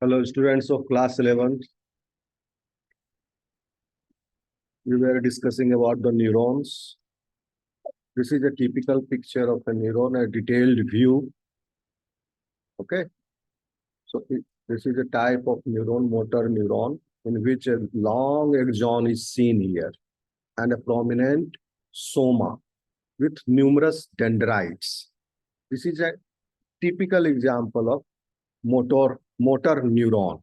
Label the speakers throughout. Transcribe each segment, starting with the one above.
Speaker 1: Hello, students of class 11. We were discussing about the neurons. This is a typical picture of a neuron, a detailed view. Okay. So this is a type of neuron, motor neuron, in which a long axon is seen here and a prominent soma with numerous dendrites. This is a typical example of motor neuron.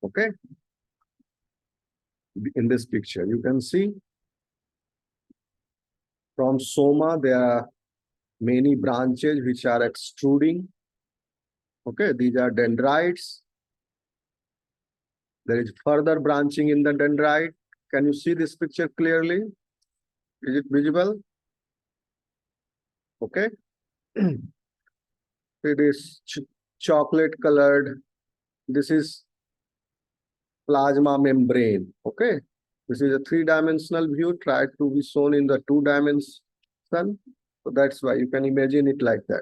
Speaker 1: Okay. In this picture, you can see from soma, there are many branches which are extruding. Okay, these are dendrites. There is further branching in the dendrite. Can you see this picture clearly? Is it visible? Okay. It is chocolate colored. This is plasma membrane. Okay. This is a three-dimensional view. Try to be shown in the two-dimension. So that's why you can imagine it like that.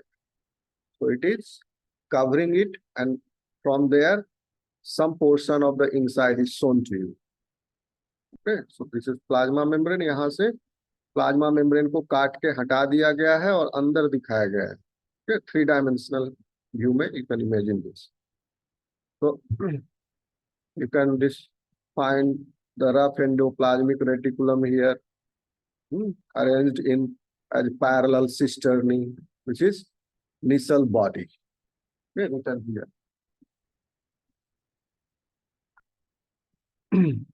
Speaker 1: So it is covering it, and from there, some portion of the inside is shown to you. Okay, so this is plasma membrane. यहाँ से plasma membrane को काट के हटा दिया गया है और अंदर दिखाया गया है. Okay, three-dimensional view में you can imagine this. So you can find the rough endoplasmic reticulum here, arranged in as parallel cisternae, which is nasal body. Okay, written here.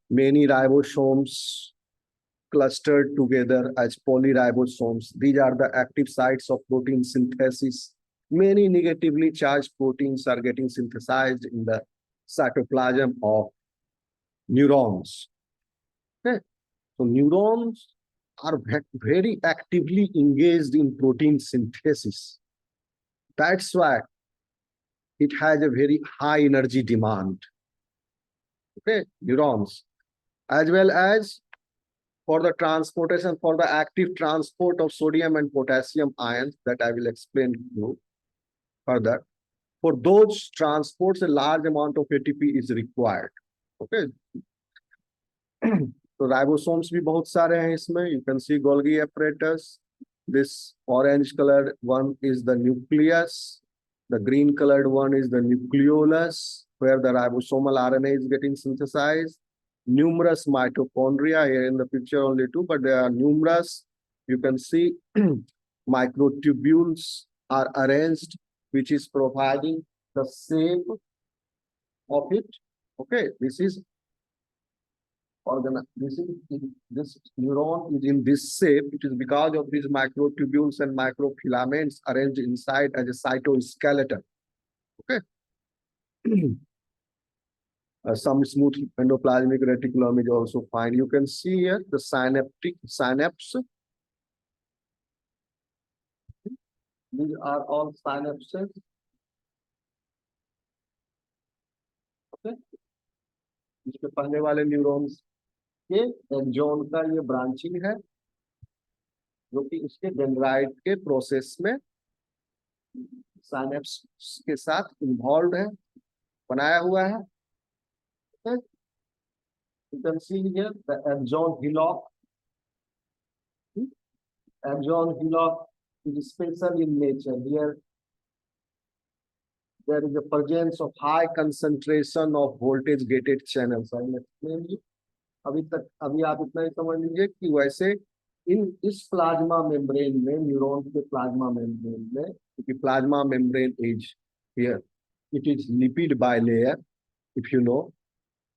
Speaker 1: Many ribosomes clustered together as polyribosomes. These are the active sites of protein synthesis. Many negatively charged proteins are getting synthesized in the cytoplasm of neurons. Okay. So neurons are very actively engaged in protein synthesis. That's why it has a very high energy demand. Okay, neurons, as well as for the transportation, for the active transport of sodium and potassium ions that I will explain to you further. For those transports, a large amount of ATP is required. Okay. So ribosomes भी बहुत सारे हैं इसमें. You can see Golgi apparatus. This orange colored one is the nucleus. The green colored one is the nucleolus, where the ribosomal RNA is getting synthesized. Numerous mitochondria here in the picture, only two, but there are numerous. You can see microtubules are arranged, which is providing the shape of it. Okay, this neuron is in this shape. It is because of these microtubules and microfilaments arranged inside as a cytoskeleton. Okay. Some smooth endoplasmic reticulum is also fine. You can see here the synapse. These are all synapses. Okay. इसके पहले वाले neurons के axon का ये branching है, जो कि इसके डेंड्राइट के प्रोसेस में साइनेप्स के साथ इन्वॉल्व है, बनाया हुआ है. Okay. You can see here the axon hillock. Axon hillock is special in nature. Here there is a presence of high concentration of voltage gated channels. I will explain you. अभी आप इतना ही समझ लीजिए कि वैसे इस प्लाज्मा मेम्ब्रेन में, neuron के प्लाज्मा मेम्ब्रेन में, क्योंकि plasma membrane is here, it is lipid bilayer. If you know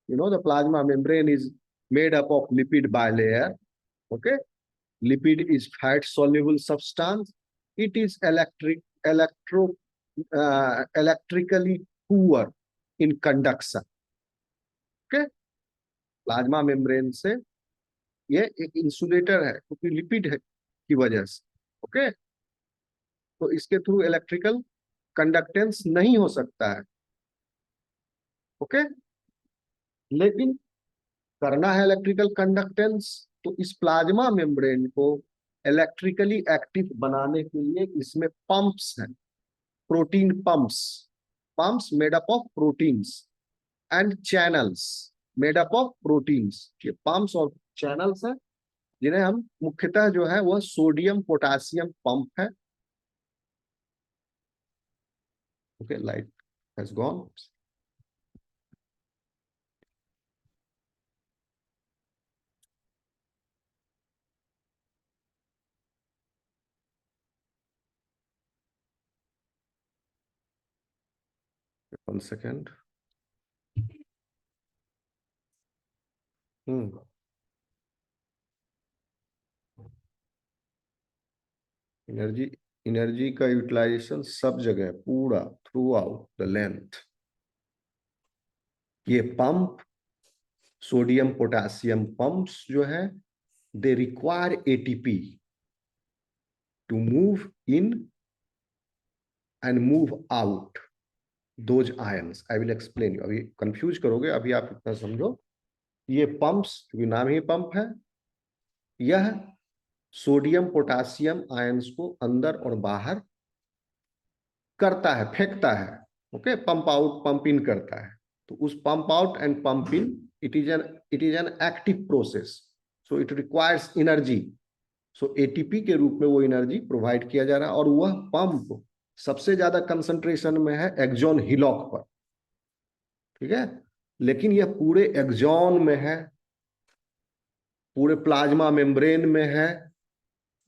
Speaker 1: the plasma membrane is made up of lipid bilayer. Okay, lipid is fat soluble substance. It is electrically poor in conduction. Okay, plasma membrane से ये एक insulator है, क्योंकि lipid है की वजह से. Okay, तो इसके थ्रू इलेक्ट्रिकल कंडक्टेंस नहीं हो सकता है. ओके, लेकिन करना है इलेक्ट्रिकल कंडक्टेंस, तो इस प्लाज्मा मेम्ब्रेन को इलेक्ट्रिकली एक्टिव बनाने के लिए इसमें पंप्स हैं, protein pumps made up of proteins. And channels made up of proteins. ये पंप्स और चैनल्स हैं जिन्हें हम मुख्यतः जो है वह सोडियम पोटासियम पंप है। Okay, light has gone. One second. Energy energy का यूटिलाइजेशन सब जगह पूरा थ्रू आउट द लेंथ। ये पंप सोडियम पोटेशियम पंप्स जो है they require ATP to move in and move out those ions. I will explain you. अभी confuse करोगे, अभी आप इतना समझो। ये पंप्स, क्योंकि नाम ही पंप है, यह सोडियम पोटेशियम आयंस को अंदर और बाहर करता है, फेंकता है। Okay, pump out pump in करता है। तो उस pump out and pump in, it is an active process, so it requires energy. So ATP के रूप में वो एनर्जी प्रोवाइड किया जा रहा है, और वह पंप सबसे ज्यादा कंसंट्रेशन में है एक्सॉन हिलॉक पर। ठीक है, लेकिन यह पूरे एक्सॉन में है, पूरे प्लाज्मा मेम्ब्रेन में है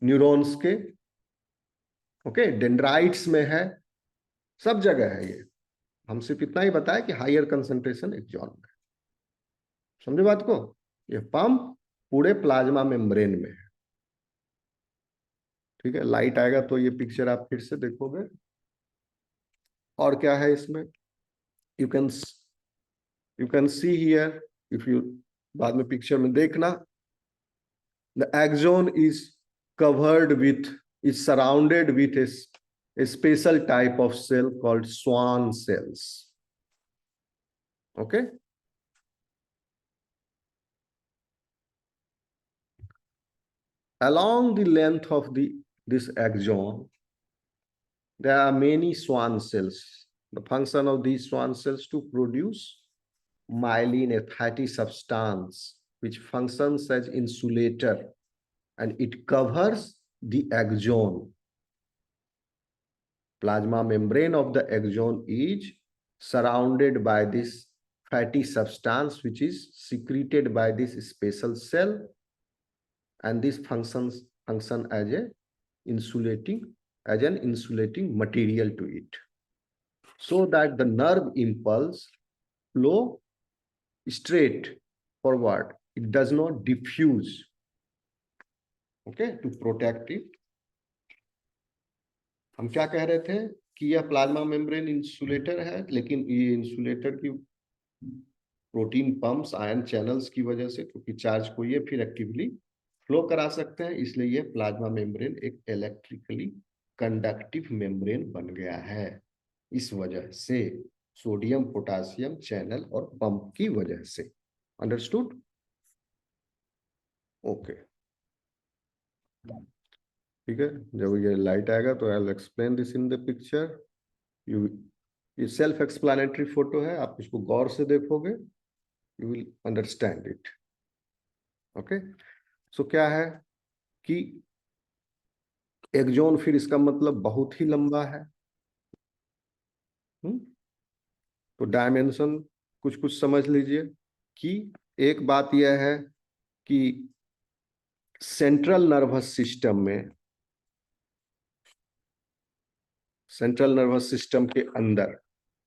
Speaker 1: न्यूरॉन्स के। ओके, डेंड्राइट्स में है, सब जगह है ये। हम सिर्फ इतना ही बताया कि हायर कंसंट्रेशन एक्सॉन में। समझे बात को? ये पंप पूरे प्लाज्मा मेम्ब्रेन में है। ठीक है, लाइट आएगा तो ये पिक्चर आप फिर से देखोगे। और क्या है इसमें, you can see here, if you बाद में पिक्चर में देखना, the axon is covered with, is surrounded with a special type of cell called Schwann cells. Okay, along the length of this axon there are many Schwann cells. The function of these Schwann cells to produce myelin, a fatty substance which functions as insulator, and it covers the axon. Plasma membrane of the axon is surrounded by this fatty substance which is secreted by this special cell, and this function as a insulating material to it, so that the nerve impulse flow straight forward, it does not diffuse. Okay, to protect it. हम क्या कह रहे थे कि यह plasma membrane insulator है, लेकिन ये इंसुलेटर की प्रोटीन पंप्स आयन चैनल्स की वजह से, क्योंकि चार्ज को ये फिर एक्टिवली फ्लो करा सकते हैं, इसलिए ये प्लाज्मा मेम्ब्रेन एक इलेक्ट्रिकली कंडक्टिव मेम्ब्रेन बन गया है। इस वजह से सोडियम पोटेशियम चैनल और पंप की वजह से। अंडरस्टूड? ओके, ठीक है। जब ये लाइट आएगा तो I will explain this in the picture. ये सेल्फ एक्सप्लेनेटरी फोटो है, आप इसको गौर से देखोगे, you will understand it. Okay, so क्या है कि एक्सॉन, फिर इसका मतलब बहुत ही लंबा है। तो डायमेंशन कुछ कुछ समझ लीजिए कि एक बात यह है कि सेंट्रल नर्वस सिस्टम के अंदर,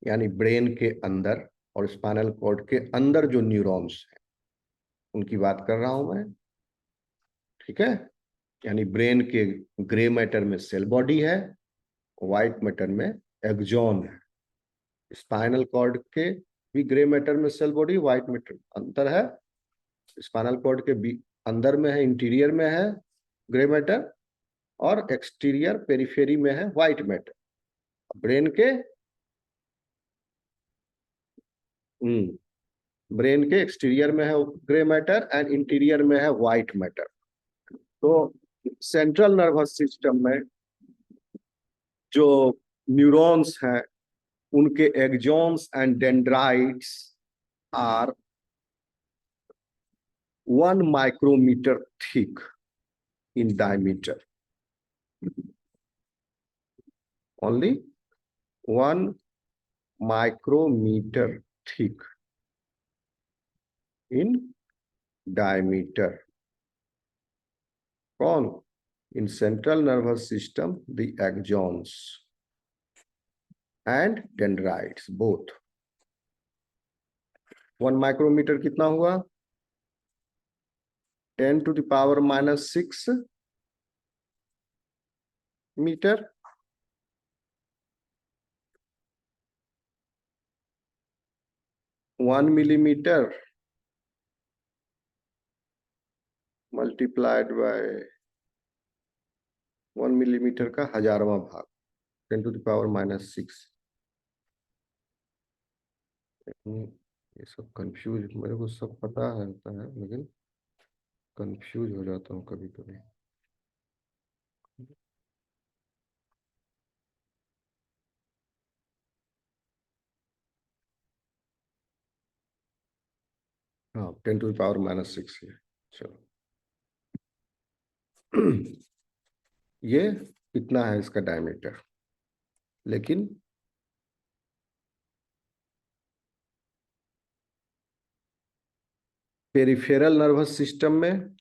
Speaker 1: यानी ब्रेन के अंदर और स्पाइनल कॉर्ड के अंदर जो न्यूरॉन्स हैं उनकी बात कर रहा हूं मैं। ठीक है, यानी ब्रेन के ग्रे मैटर में सेल बॉडी है, व्हाइट मैटर में एक्सॉन है। स्पाइनल कॉर्ड के भी ग्रे मैटर में सेल बॉडी, व्हाइट मैटर अंतर है। स्पाइनल कॉर्ड के भी अंदर में है, इंटीरियर में है ग्रे मैटर, और एक्सटीरियर पेरिफेरी में है व्हाइट मैटर। ब्रेन के ब्रेन के एक्सटीरियर में है ग्रे मैटर एंड इंटीरियर में है व्हाइट मैटर। तो सेंट्रल नर्वस सिस्टम में जो न्यूरॉन्स हैं उनके axons and dendrites are 1 micrometer thick in diameter. Only 1 micrometer thick in diameter. कौन? In central nervous system, the axons and dendrites both. 1 micrometer कितना हुआ? 10 to the power minus 6 meter. 1 millimeter multiplied by 1 millimeter का 1000वां भाग, 10 to the power minus 6. ये सब confuse, मेरे को सब पता है लेकिन कंफ्यूज हो जाता हूँ कभी कभी. हाँ, 10 to the power minus 6 है. चलो. ये इतना है इसका डायमीटर. लेकिन पेरिफेरल नर्वस सिस्टम में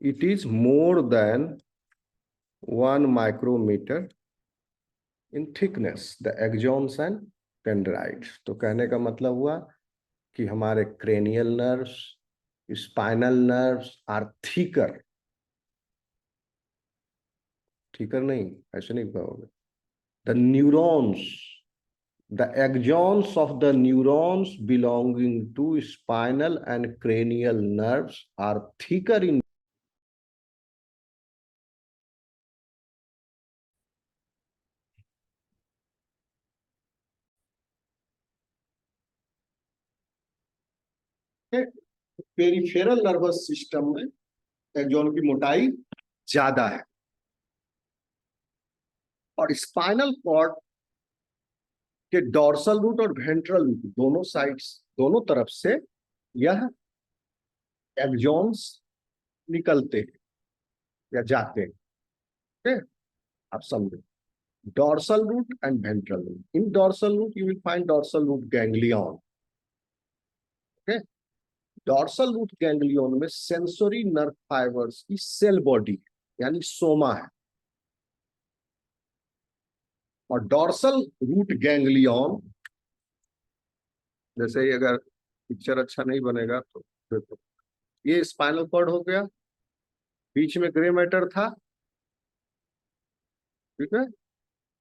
Speaker 1: it is more than 1 micrometer in thickness, the axons and dendrites. तो कहने का मतलब हुआ कि हमारे cranial nerves, spinal nerves are thicker. Thicker नहीं, ऐसे नहीं कहोगे. The neurons, the axons of the neurons belonging to spinal and cranial nerves are thicker in peripheral nervous system में एक्सॉन की मोटाई ज्यादा है. और स्पाइनल कॉर्ड के डॉर्सल रूट और वेंट्रल रूट दोनों साइड्स, दोनों तरफ से यह एक्सॉन्स निकलते हैं या जाते हैं. ठीक है, आप समझो. Dorsal root and ventral root. In dorsal root you will find dorsal root ganglion. Okay. Dorsal root ganglion में सेंसरी नर्व फाइबर्स की सेल बॉडी यानी सोमा है. और डॉर्सल रूट गैंग्लियन, जैसे अगर पिक्चर अच्छा नहीं बनेगा तो देखो, ये स्पाइनल कॉर्ड हो गया, बीच में ग्रे मैटर था. ठीक है.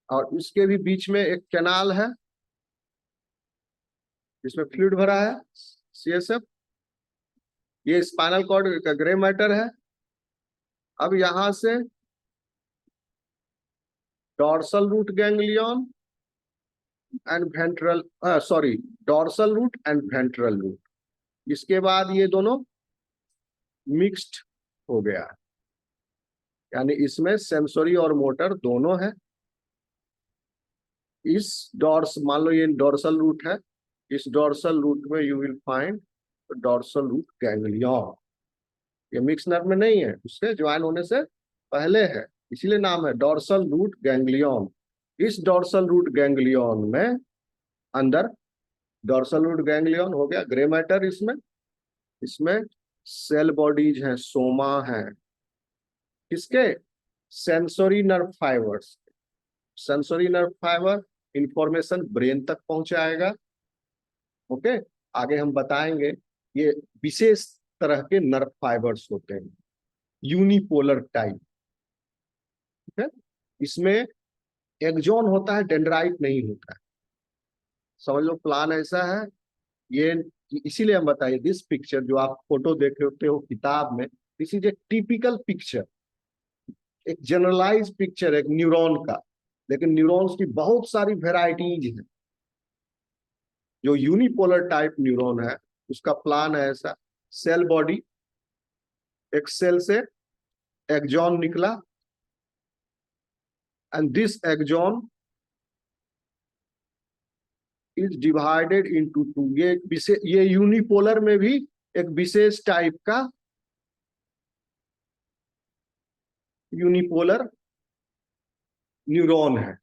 Speaker 1: और इसके भी बीच में एक कैनाल है जिसमें फ्लूइड भरा है, सीएसएफ. ये स्पाइनल कॉर्ड का ग्रे मैटर है. अब यहां से dorsal root ganglion and ventral, sorry, dorsal root and ventral root. इसके बाद ये दोनों मिक्स्ड हो गया, यानी इसमें सेंसरी और मोटर दोनों है. इस डॉर्स, मान लो ये डॉर्सल रूट है, इस डॉर्सल रूट में you will find dorsal root ganglion. ये मिक्स नर्व में नहीं है, उससे ज्वाइन होने से पहले है, इसीलिए नाम है डॉर्सल रूट गैंग्लियन. इस डॉर्सल रूट गैंग्लियन में अंदर डॉर्सल रूट गैंग्लियन हो गया, ग्रे मैटर इसमें. इसमें सेल बॉडीज हैं, सोमा है. किसके? Sensory nerve fibres. Sensory nerve fibre information brain तक पहुंचाएगा. ओके. आगे हम बताएंगे. ये विशेष तरह के नर्व फाइबर्स होते हैं, यूनिपोलर टाइप. ठीक है. इसमें एक्सॉन होता है, डेंड्राइट नहीं होता है. समझ लो, प्लान ऐसा है. ये इसीलिए हम बताइए, दिस पिक्चर जो आप फोटो देख रहे हो किताब में, this is a typical picture, एक जनरलाइज पिक्चर एक न्यूरॉन का. लेकिन न्यूरॉन्स की बहुत सारी वेराइटीज हैं. जो यूनिपोलर टाइप न्यूरॉन है उसका प्लान है ऐसा. सेल बॉडी, एक सेल से एक्सॉन निकला, and this axon is divided into two. ये यूनिपोलर में भी एक विशेष टाइप का यूनिपोलर न्यूरॉन है,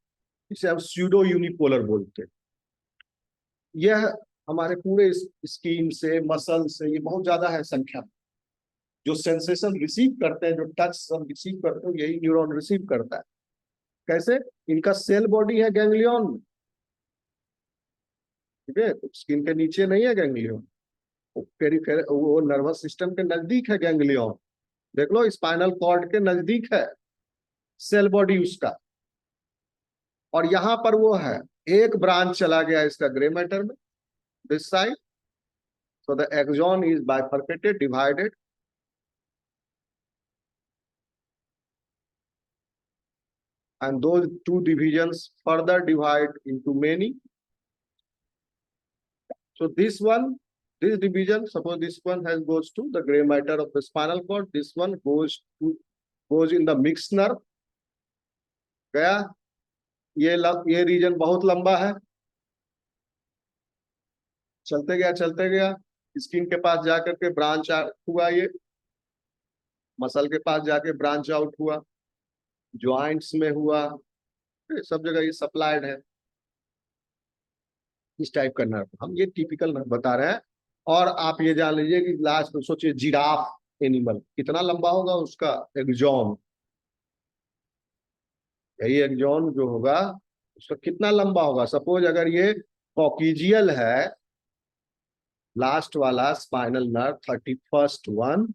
Speaker 1: इसे हम स्यूडो यूनिपोलर बोलते हैं। यह हमारे पूरे स्किन से, मसल से, ये बहुत ज्यादा है संख्या। जो सेंसेशन रिसीव करते हैं, जो टच सब रिसीव करते हैं, यही न्यूरॉन रिसीव करता है। कैसे? इनका सेल बॉडी है गैंग्लियन, ठीक है, स्किन के नीचे नहीं है गैंग्लियन, वो नर्वस सिस्टम के नजदीक है गैंग्लियन। देख लो, स्पाइनल कॉर्ड के नजदीक है सेल बॉडी उसका। और यहां पर वो है, एक ब्रांच चला गया इसका ग्रे मैटर में, this side. So the axon is bifurcated, divided, and those two divisions further divide into many. So this one, this division, suppose this one has goes to the gray matter of the spinal cord, this one goes in the mixed nerve, गया। ये reason बहुत लंबा है, चलते गया skin के पास जाकर के ब्रांच हुआ, ये मसल के पास जाके ब्रांच आउट हुआ, ज्वाइंट्स में हुआ, सब जगह ये सप्लाइड है इस टाइप का नर्व। हम ये टिपिकल नर्व बता रहे हैं। और आप ये जान लीजिए कि लास्ट में सोचिए, जिराफ एनिमल कितना लंबा होगा उसका एक्सॉन, यही एक्सॉन जो होगा उसका कितना लंबा होगा। सपोज अगर ये कॉकिजियल है, लास्ट वाला स्पाइनल नर्व 31st वन,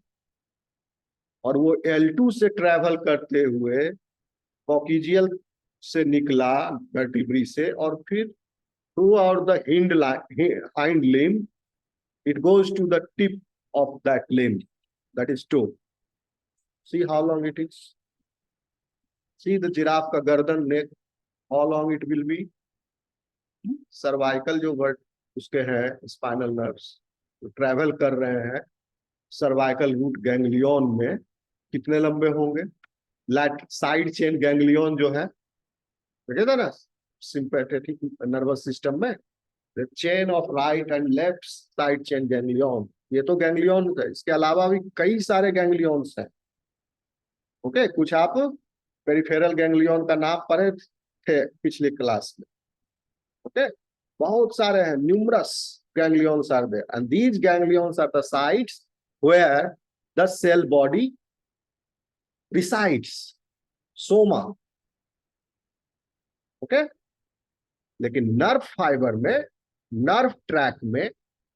Speaker 1: और वो L2 से ट्रेवल करते हुए कॉकिजियल से निकला वर्टिब्री से, और फिर throughout the hind limb, it goes to the tip of that limb, that is toe. See how long it is. See the giraffe का गर्दन, neck, how long it will be. Cervical जो word उसके हैं spinal nerves, तो travel कर रहे हैं cervical root ganglion में, कितने लंबे होंगे। साइड चेन गैंग्लियन जो है, देखे था ना सिंपैथेटिक नर्वस सिस्टम में, the chain of right and left side chain ganglion, ये तो गैंग्लियन है। इसके अलावा भी कई सारे गैंग्लियंस हैं। ओके, कुछ आप पेरिफेरल गैंग्लियन का नाम पढ़े थे पिछले क्लास में। ओके, बहुत सारे हैं, numerous ganglions are there, and these ganglions are the sites where the cell body resides, soma. Okay, लेकिन नर्व फाइबर में, नर्व ट्रैक में,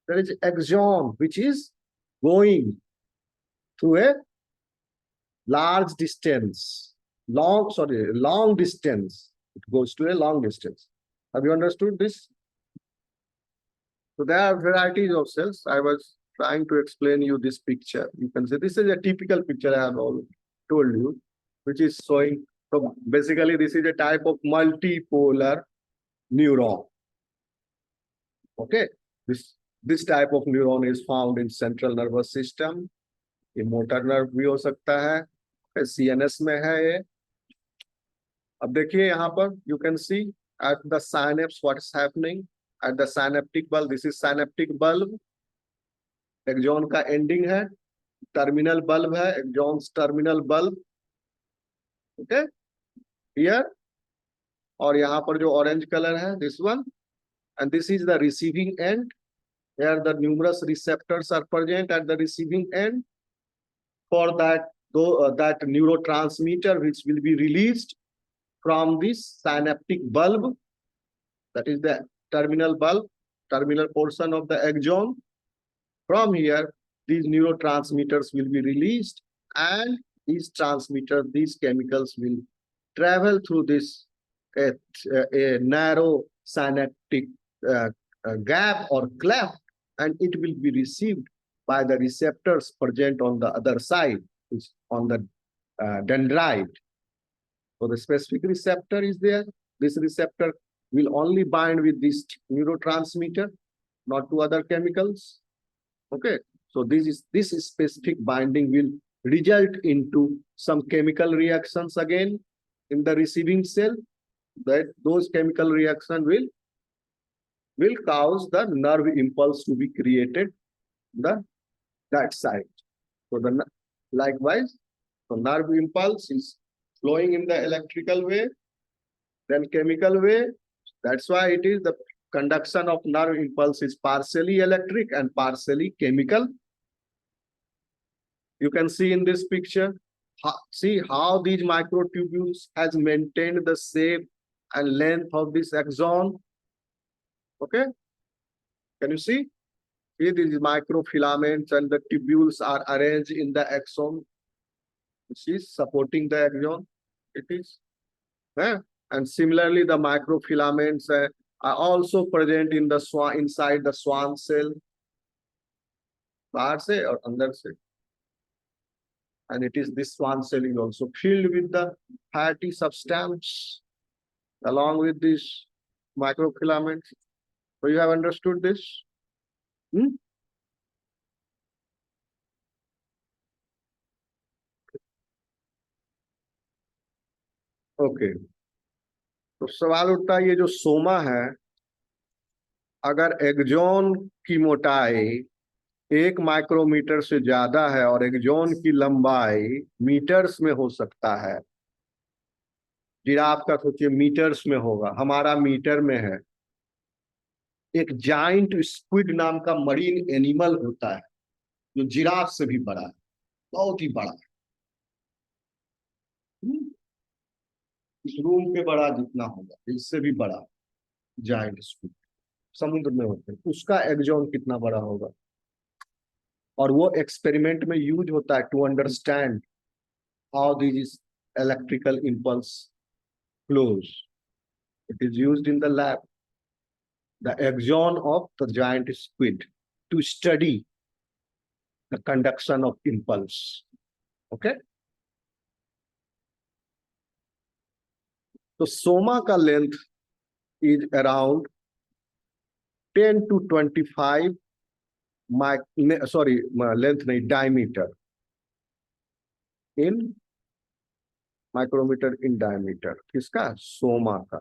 Speaker 1: there is axon which is going through a large distance, long distance. It goes to a long distance. Have you understood this? So there are varieties of cells. I was trying to explain you this picture. You can say this is a typical picture I have already told you, which is showing. So basically, this is a type of multipolar neuron. Okay, this type of neuron is found in central nervous system. ये motor nerve भी हो सकता है, CNS में है ये। अब देखिए यहाँ पर, you can see at the synapse what is happening at the synaptic bulb. This is synaptic bulb. Axon का एंडिंग है, टर्मिनल बल्ब है, axons terminal bulb. Okay, here, और यहाँ पर जो ऑरेंज कलर है, this one, and this is the receiving end, here the numerous receptors are present at the receiving end for that neurotransmitter which will be released from this synaptic bulb, that is the terminal bulb, terminal portion of the axon. From here these neurotransmitters will be released, and these chemicals will travel through this a narrow synaptic gap or cleft, and it will be received by the receptors present on the other side, which on the dendrite. So the specific receptor is there. This receptor will only bind with this neurotransmitter, not to other chemicals. Okay, so this specific binding will result into some chemical reactions again in the receiving cell. That those chemical reaction will will cause the nerve impulse to be created the that side. So the likewise, the nerve impulse is flowing in the electrical way, then chemical way. That's why it is the conduction of nerve impulse is partially electric and partially chemical. You can see in this picture, see how these microtubules has maintained the shape and length of this axon. Okay, can you see? See these microfilaments and the tubules are arranged in the axon, which is supporting the axon. It is. And similarly, the microfilaments are also present in the swan inside the swan cell. बाहर से और अंदर से. And it is this swan cell is also filled with the fatty substance along with these microfilaments. So you have understood this? Hmm? Okay. तो सवाल उठता है ये जो सोमा है, अगर एक्सॉन की मोटाई 1 माइक्रोमीटर से ज्यादा है और एक्सॉन की लंबाई मीटर्स में हो सकता है, जिराफ का सोचिए मीटर्स में होगा, हमारा मीटर में है। एक जाइंट स्क्विड नाम का मरीन एनिमल होता है जो जिराफ से भी बड़ा है, बहुत ही बड़ा है, इस रूम के बड़ा जितना होगा, इससे भी बड़ा जाइंट स्क्विड समुद्र में होते हैं, उसका एक्सॉन कितना बड़ा होगा। और वो एक्सपेरिमेंट में यूज होता है to understand how this electrical impulse flows. It is used in the lab, the axon of the giant squid, to study the conduction of impulse. Okay? So soma ka length is around 10 to 25 length nahi, diameter in micrometer in diameter. किसका? सोमा का.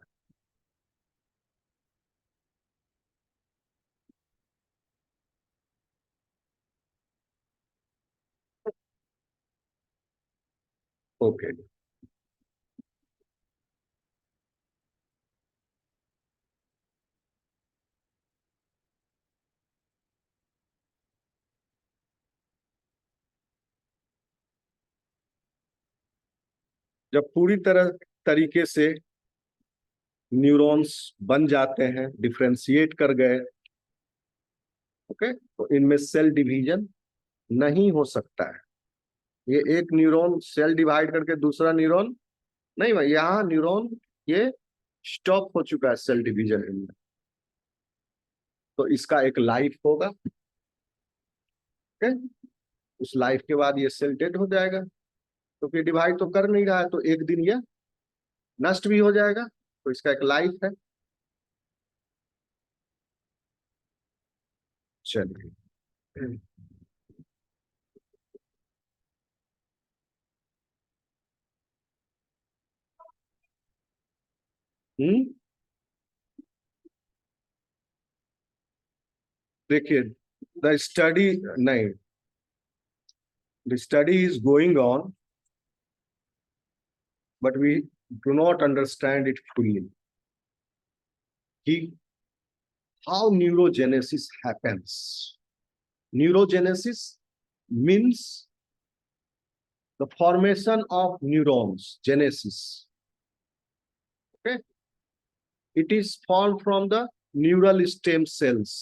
Speaker 1: Okay. जब पूरी तरह तरीके से neurons बन जाते हैं, डिफरेंशिएट कर गए, ओके, तो इनमें सेल डिवीजन नहीं हो सकता है। ये एक न्यूरॉन सेल डिवाइड करके दूसरा न्यूरॉन नहीं, भाई यहाँ न्यूरॉन ये स्टॉप हो चुका है सेल डिवीजन इनमें, तो इसका एक लाइफ होगा। ओके, उस लाइफ के बाद ये सेल डेड हो जाएगा, तो फिर डिवाइड तो कर नहीं रहा है, तो एक दिन ये नष्ट भी हो जाएगा, तो इसका एक लाइफ है। चलिए, देखिए, द स्टडी नहीं, the study is going on, but we do not understand it fully. How neurogenesis happens. Neurogenesis means the formation of neurons. Genesis. Okay. It is formed from the neural stem cells.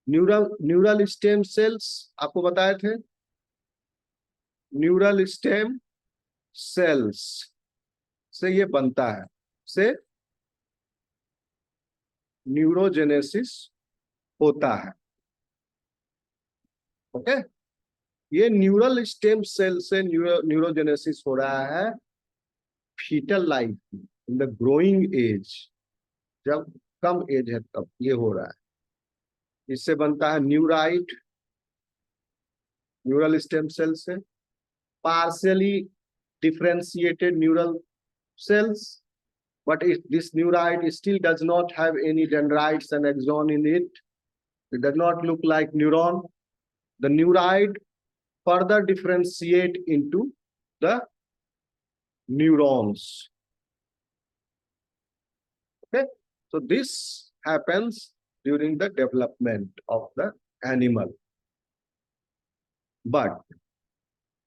Speaker 1: Neural stem cells आपको बताए थे, neural stem cells से ये बनता है, से neurogenesis होता है। ओके, ये न्यूरल स्टेम सेल से न्यूरोजेनेसिस हो रहा है foetal life, in the growing age, जब कम एज है तब ये हो रहा है। इससे बनता है न्यूराइट, न्यूरल स्टेम सेल से partially differentiated neural sales, but if this neurite still does not have any dendrites and axon in it, it does not look like neuron. The neurite further differentiate into the neurons. Okay, so this happens during the development of the animal. But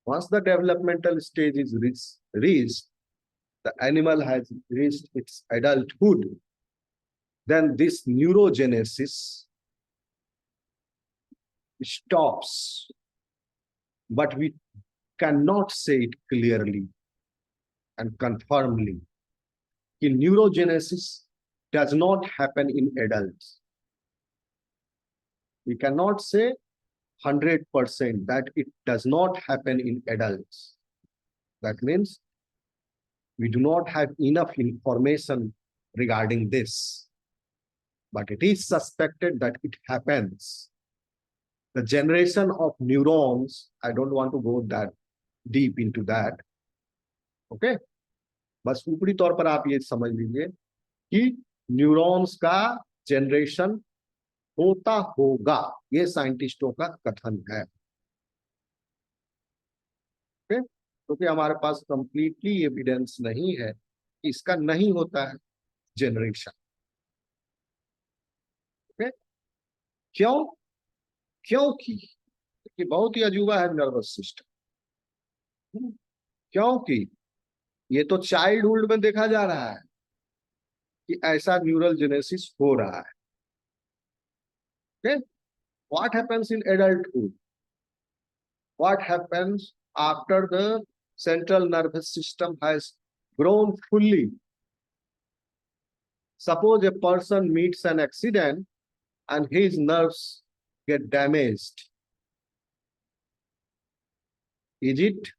Speaker 1: once the developmental stage is reached, the animal has reached its adulthood, then this neurogenesis stops. But we cannot say it clearly and confirmly. In neurogenesis does not happen in adults. We cannot say 100% that it does not happen in adults. That means we do not have enough information regarding this, but it is suspected that it happens. The generation of neurons, I don't want to go that deep into that. Okay, बस ऊपरी तौर पर आप ये समझ लीजिए कि neurons का जनरेशन होता होगा, ये साइंटिस्टों का कथन है। ओके, क्योंकि हमारे पास कंप्लीटली एविडेंस नहीं है कि इसका नहीं होता है जनरेशन। ओके, क्यों? क्योंकि बहुत ही अजूबा है नर्वस सिस्टम। क्योंकि ये तो चाइल्डहुड में देखा जा रहा है कि ऐसा न्यूरल जेनेसिस हो रहा है। Okay, what happens in adulthood? What happens after the central nervous system has grown fully? Suppose a person meets an accident and his nerves get damaged. Is it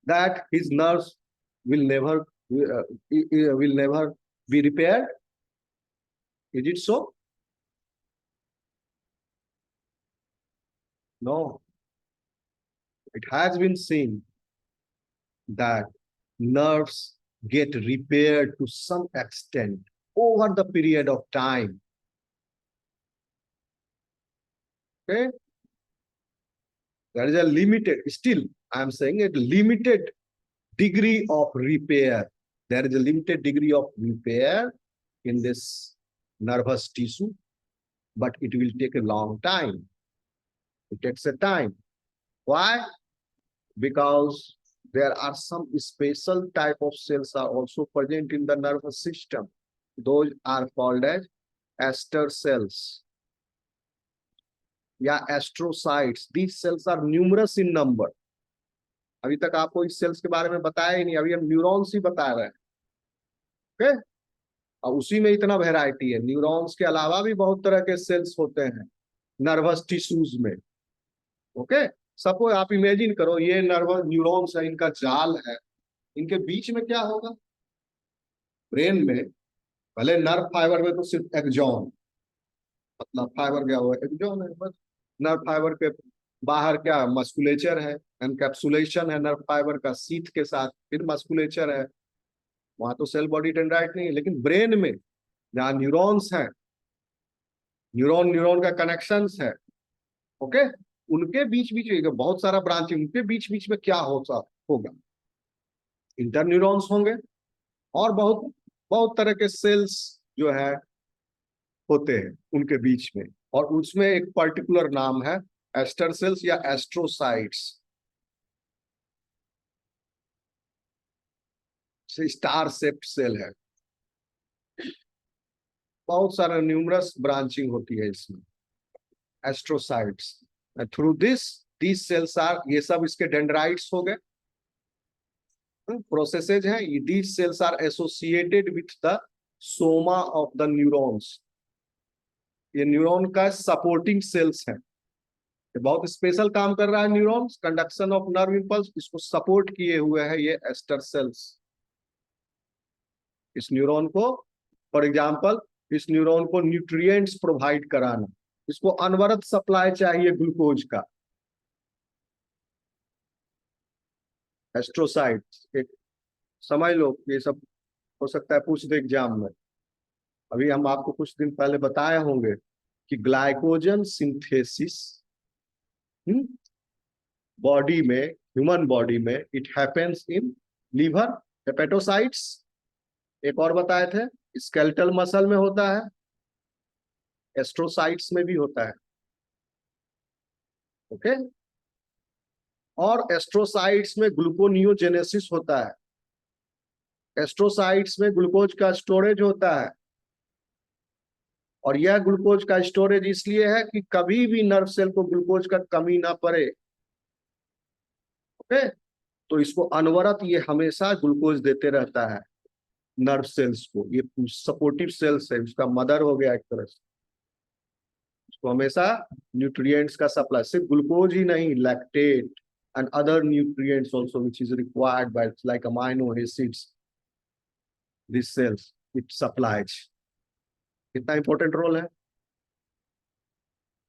Speaker 1: that his nerves will never be repaired? Is it so? No. It has been seen that nerves get repaired to some extent over the period of time. Okay? There is a limited, still I am saying a limited degree of repair. There is a limited degree of repair in this nervous tissue, but it will take a long time. It takes a time. Why? Because there are some special type of cells are also present in the nervous system. Those are called as Astor cells. या astrocytes. These cells are numerous in number. अभी तक आपको इस sales के बारे में बताया ही नहीं, अभी हम न्यूरॉन्स ही बता रहे हैं। ओके, और उसी में इतना वैरायटी है। न्यूरॉन्स के अलावा भी बहुत तरह के सेल्स होते हैं नर्वस टिश्यूज में। ओके, सपोज आप इमेजिन करो ये नर्वस न्यूरॉन्स है, इनका जाल है, इनके बीच में क्या होगा? ब्रेन में भले नर्व फाइबर में तो सिर्फ एक्सॉन, मतलब फाइबर क्या हुआ, एक्सॉन है बस। नर्व फाइबर के बाहर क्या मस्कुलेचर है, एनकैप्सुलेशन है नर्व फाइबर का सीथ के साथ, फिर मस्कुलेचर है, वहां तो सेल बॉडी डेंड्राइट नहीं है। लेकिन ब्रेन में जहां न्यूरॉन्स हैं, न्यूरॉन न्यूरॉन का कनेक्शंस है, ओके, उनके बीच बीच में बहुत सारा ब्रांचिंग, उनके बीच बीच में क्या होगा? इंटरन्यूरॉन्स होंगे और बहुत बहुत तरह के सेल्स जो है होते हैं उनके बीच में, और उसमें एक पर्टिकुलर नाम है एस्टर सेल्स या एस्ट्रोसाइट्स। स्टार शेप्ड सेल है, बहुत सारा न्यूमरस ब्रांचिंग होती है इसमें, astrocytes. Through this cells are, ये सब इसके डेंड्राइट्स हो गए, प्रोसेसेज हैं। These cells are associated with the soma of the neurons. ये न्यूरॉन का सपोर्टिंग सेल्स है, ये बहुत स्पेशल काम कर रहा है neurons, conduction of nerve impulse, इसको सपोर्ट किए हुए है ये एस्टर सेल्स। इस न्यूरॉन को, फॉर एग्जांपल, इस न्यूरॉन को न्यूट्रिएंट्स प्रोवाइड कराना, इसको अनवरत सप्लाई चाहिए ग्लूकोज का। एस्ट्रोसाइट्स एक समझ लो, ये सब हो सकता है पूछ दे एग्जाम में। अभी हम आपको कुछ दिन पहले बताए होंगे कि ग्लाइकोजन सिंथेसिस बॉडी में, ह्यूमन बॉडी में it happens in liver, hepatocytes, एक और बताए थे स्केलेटल मसल में होता है, एस्ट्रोसाइट्स में भी होता है। ओके, और एस्ट्रोसाइट्स में ग्लूकोनियोजेनेसिस होता है, एस्ट्रोसाइट्स में ग्लूकोज का स्टोरेज होता है। और यह ग्लूकोज का स्टोरेज इसलिए है कि कभी भी नर्व सेल को ग्लूकोज का कमी ना पड़े। ओके, तो इसको अनवरत ये हमेशा ग्लूकोज देते रहता है नर्व सेल्स को। ये सपोर्टिव सेल्स है, उसका मदर हो गया एक तरह से। उसको हमेशा न्यूट्रिएंट्स का सप्लाई, सिर्फ ग्लूकोज ही नहीं, lactate and other nutrients also which is required by like amino acids, this cells it supplies. कितना इंपॉर्टेंट रोल है।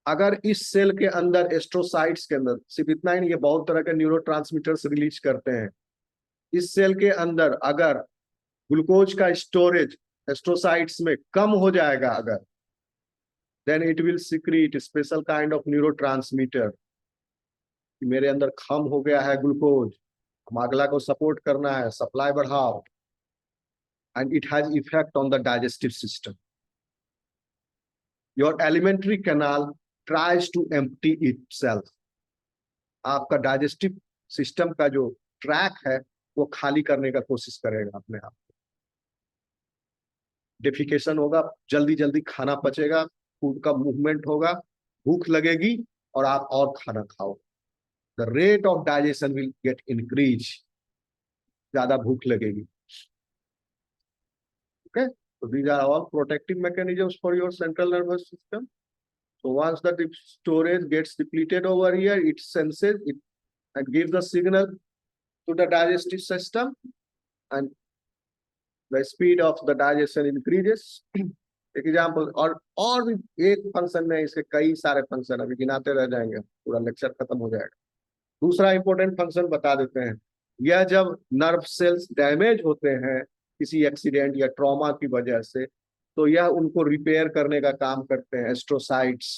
Speaker 1: अगर इस सेल के अंदर, एस्ट्रोसाइट्स के अंदर, सिर्फ इतना ही नहीं, ये बहुत तरह के न्यूरोट्रांसमीटर्स रिलीज करते हैं। इस सेल के अंदर अगर ग्लूकोज का स्टोरेज एस्ट्रोसाइट्स में कम हो जाएगा अगर, then it will secrete special kind of neurotransmitter. मेरे अंदर कम हो गया है ग्लूकोज, हम अगला को सपोर्ट करना है, सप्लाई बढ़ाओ। And it has effect on the digestive system. Your alimentary canal tries to empty itself. आपका डाइजेस्टिव सिस्टम का जो ट्रैक है वो खाली करने का कोशिश करेगा अपने आप। डेफिकेशन होगा, जल्दी जल्दी खाना पचेगा, फूड का मूवमेंट होगा, भूख लगेगी और आप और खाना खाओ। The rate of digestion will get increase, ज्यादा भूख लगेगी। Okay, so these are all protective mechanisms for your central nervous system. So once the storage gets depleted over here, it senses it and gives the signal to the digestive system, and the speed of the digestion increases. Example, और भी एक function में इसके कई सारे function, अभी गिनाते रह जाएंगे, पूरा लेक्चर खत्म हो जाएगा। दूसरा इंपॉर्टेंट फंक्शन बता देते हैं। यह जब नर्व सेल्स डैमेज होते हैं किसी एक्सीडेंट या ट्रॉमा की वजह से, तो यह उनको रिपेयर करने का काम करते हैं एस्ट्रोसाइट्स।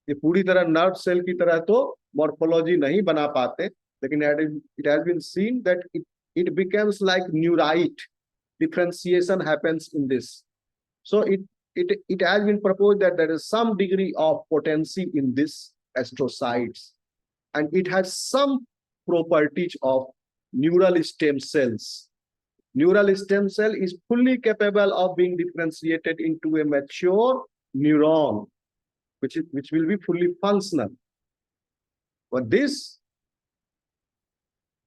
Speaker 1: ये पूरी तरह नर्व सेल की तरह तो मॉर्फोलॉजी नहीं बना पाते, लेकिन it has been seen that it becomes like neurite, differentiation happens in this. So it has been proposed that there is some degree of potency in this astrocytes, and it has some properties of neural stem cells. Neural stem cell is fully capable of being differentiated into a mature neuron, which will be fully functional. But this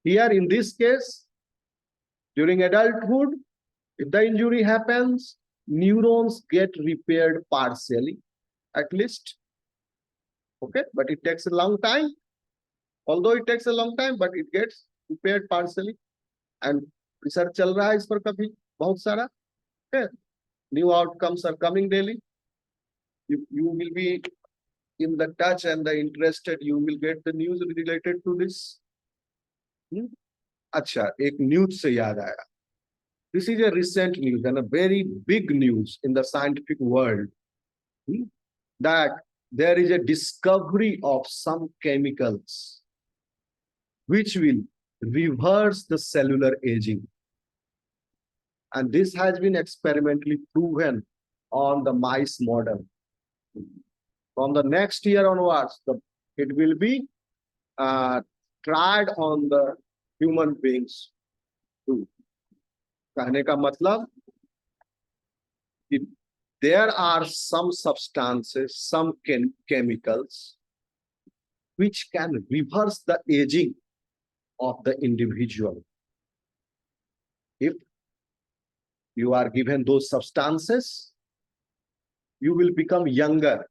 Speaker 1: here in this case, during adulthood, if the injury happens, neurons get repaired partially, at least. Okay, but it takes a long time. Although it takes a long time, but it gets repaired partially. And research चल रहा है इस पर कभी बहुत सारा. Okay, new outcomes are coming daily. You will be in the touch and the interested. You will get the news related to this. अच्छा, एक न्यूज से याद आया. This is a recent news and a very big news in the scientific world, that there is a discovery of some chemicals which will reverse the cellular aging. And this has been experimentally proven on the mice model. From the next year onwards, it will be tried on the human beings too. कहने का मतलब कि there are some substances, some chemicals which can reverse the aging of the individual. If you are given those substances, you will become younger.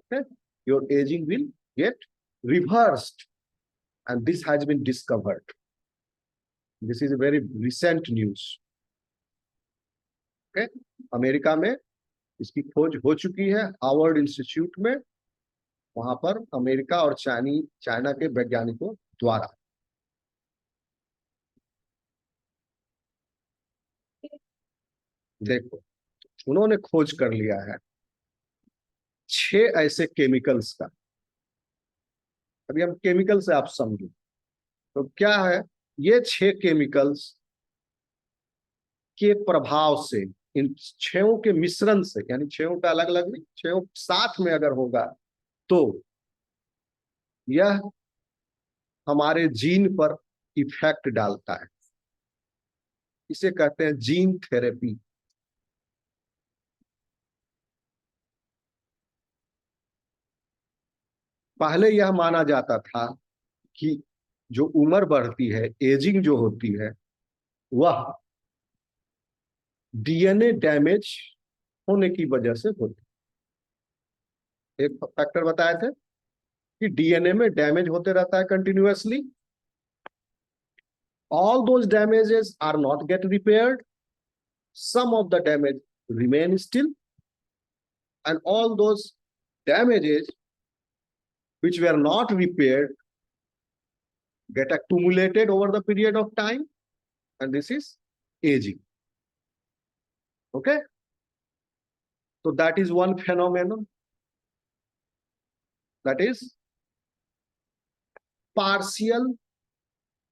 Speaker 1: Okay? Your aging will get reversed, and this has been discovered. This is a very recent news. Okay? America में इसकी खोज हो चुकी है Harvard institute में, वहां पर America और चाइना के वैज्ञानिकों द्वारा। देखो, उन्होंने खोज कर लिया है 6 ऐसे केमिकल्स का। अभी हम केमिकल से आप समझो तो क्या है, ये 6 केमिकल्स के प्रभाव से, इन 6 के मिश्रण से, यानी 6 का अलग अलग नहीं, 6 साथ में अगर होगा तो यह हमारे जीन पर इफेक्ट डालता है। इसे कहते हैं जीन थेरेपी। पहले यह माना जाता था कि जो उम्र बढ़ती है, एजिंग जो होती है, वह डीएनए डैमेज होने की वजह से होती है। एक फैक्टर बताए थे कि डीएनए में डैमेज होते रहता है continuously. All those damages are not get repaired. Some of the damage remain still, and all those damages which were not repaired get accumulated over the period of time, and this is aging. Okay, so that is one phenomenon, that is partial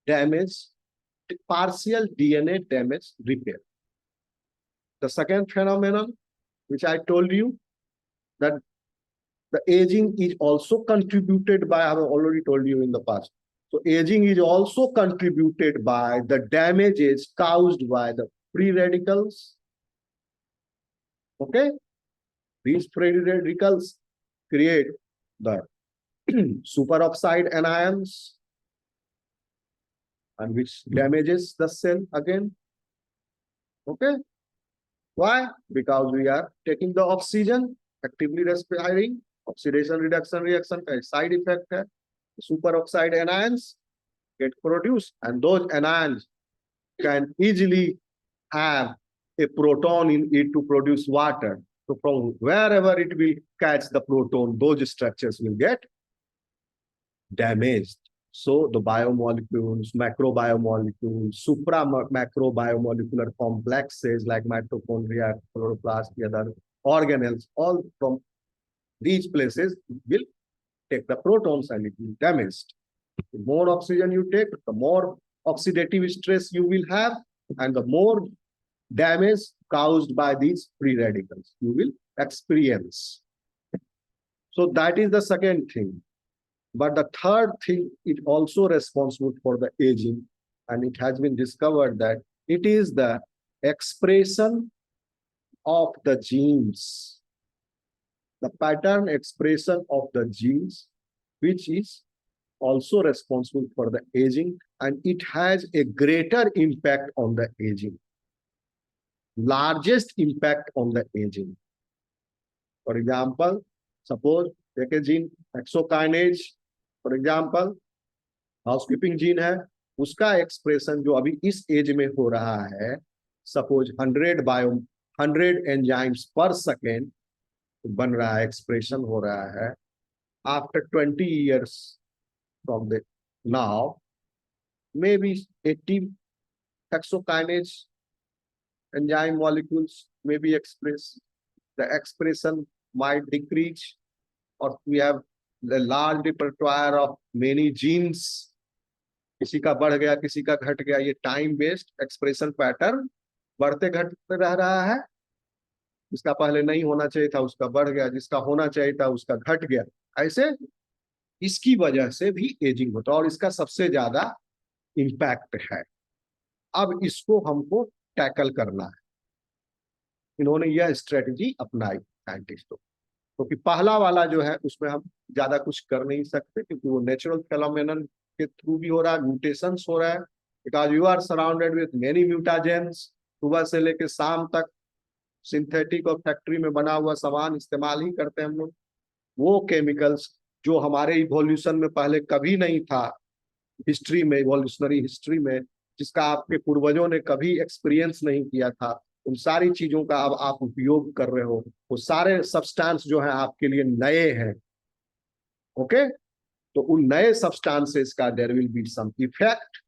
Speaker 1: damage, partial DNA damage repair. The second phenomenon which I told you, that the aging is also contributed by, I have already told you in the past. So aging is also contributed by the damages caused by the free radicals. Okay, these free radicals create the superoxide anions, and which damages the cell again. Okay, why? Because we are taking the oxygen, actively respiring. Oxidation reduction reaction का side effect है. Superoxide anions get produced, and those anions can easily have a proton in it to produce water. So from wherever it will catch the proton, those structures will get damaged. So the biomolecules, macrobiomolecules, supra-macrobiomolecular complexes like mitochondria, chloroplast, the other organelles, all from these places will take the protons and it will be damaged. The more oxygen you take, the more oxidative stress you will have, and the more damage caused by these free radicals you will experience. So that is the second thing. But the third thing is also responsible for the aging, and it has been discovered that it is the expression of the genes, the pattern expression of the genes, which is also responsible for the aging, and it has a greater impact on the aging, largest impact on the aging. For example, suppose take a gene hexokinase, for example, housekeeping gene है, उसका expression जो अभी इस as में हो रहा है, suppose 100 enzymes पर सेकेंड बन रहा है, एक्सप्रेशन हो रहा है, after 20 years from the now, maybe 80 hexokinase enzyme molecules may be expressed. The expression might decrease, or we have the large repertoire of many genes. किसी का बढ़ गया, किसी का घट गया, ये टाइम बेस्ड एक्सप्रेशन पैटर्न बढ़ते घटते रह रहा है। जिसका पहले नहीं होना चाहिए था उसका बढ़ गया, जिसका होना चाहिए था उसका घट गया। ऐसे इसकी वजह से भी एजिंग होता है और इसका सबसे ज्यादा इम्पैक्ट है। अब इसको हमको टैकल करना है। इन्होंने यह स्ट्रेटजी अपनाई साइंटिस्टों, क्योंकि पहला वाला जो है उसमें हम ज्यादा कुछ कर नहीं सकते, क्योंकि वो नेचुरल फेनोमेनन के थ्रू भी हो रहा है, म्यूटेशंस हो रहा है, because you are surrounded with many mutagens. सुबह से लेकर शाम तक सिंथेटिक और फैक्ट्री में बना हुआ सामान इस्तेमाल ही करते हैं हम लोग। वो केमिकल्स जो हमारे इवोल्यूशन में पहले कभी नहीं था, हिस्ट्री में, इवोल्यूशनरी हिस्ट्री में, जिसका आपके पूर्वजों ने कभी एक्सपीरियंस नहीं किया था, उन सारी चीजों का अब आप उपयोग कर रहे हो। वो सारे सब्सटेंस जो है आपके लिए नए हैं। ओके, तो उन नए सब्सटेंसेस का there will be some effect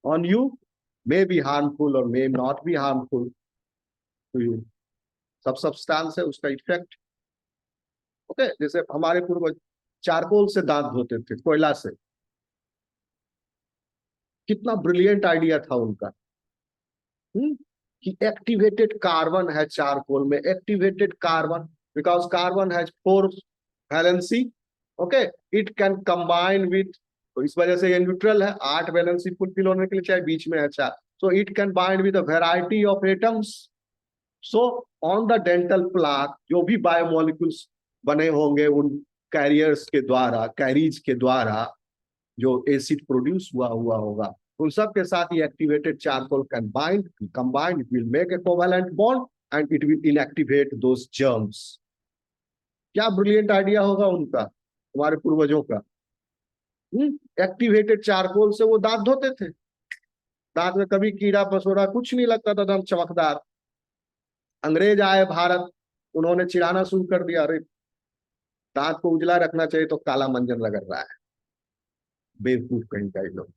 Speaker 1: on you, may be harmful और may not be harmful, to you. सब सब्सटेंस है, उसका इफेक्ट। ओके, जैसे हमारे पूर्वज चारकोल से दांत धोते थे, कोयला से। कितना ब्रिलियंट आइडिया था उनका। कि एक्टिवेटेड कार्बन है चारकोल में, activated carbon, because carbon has 4 valency. Okay, it can combine with, तो इस वजह से ये न्यूट्रल है, 8 वैलेंसी फुलफिल होने के लिए चाहे बीच में है 4, so it can bind with a variety of atoms. So on the dental plaque जो भी बायोमोलिक्यूल्स बने होंगे उन कैरियर्स के द्वारा, कैरीज के द्वारा जो एसिड प्रोड्यूस हुआ हुआ होगा, उन सब के साथ ये activated charcoal can bind, combine, it will make a covalent bond and it will inactivate those germs. क्या ब्रिलियंट आइडिया होगा उनका, हमारे पूर्वजों का। एक्टिवेटेड चारकोल से वो दांत धोते थे, दांत में कभी कीड़ा पसोड़ा कुछ नहीं लगता था, एकदम चमकदार। अंग्रेज आए भारत, उन्होंने चिढ़ाना शुरू कर दिया, अरे दांत को उजला रखना चाहिए तो काला मंजन रगड़ रहा है, बेवकूफ कहीं का ये लोग।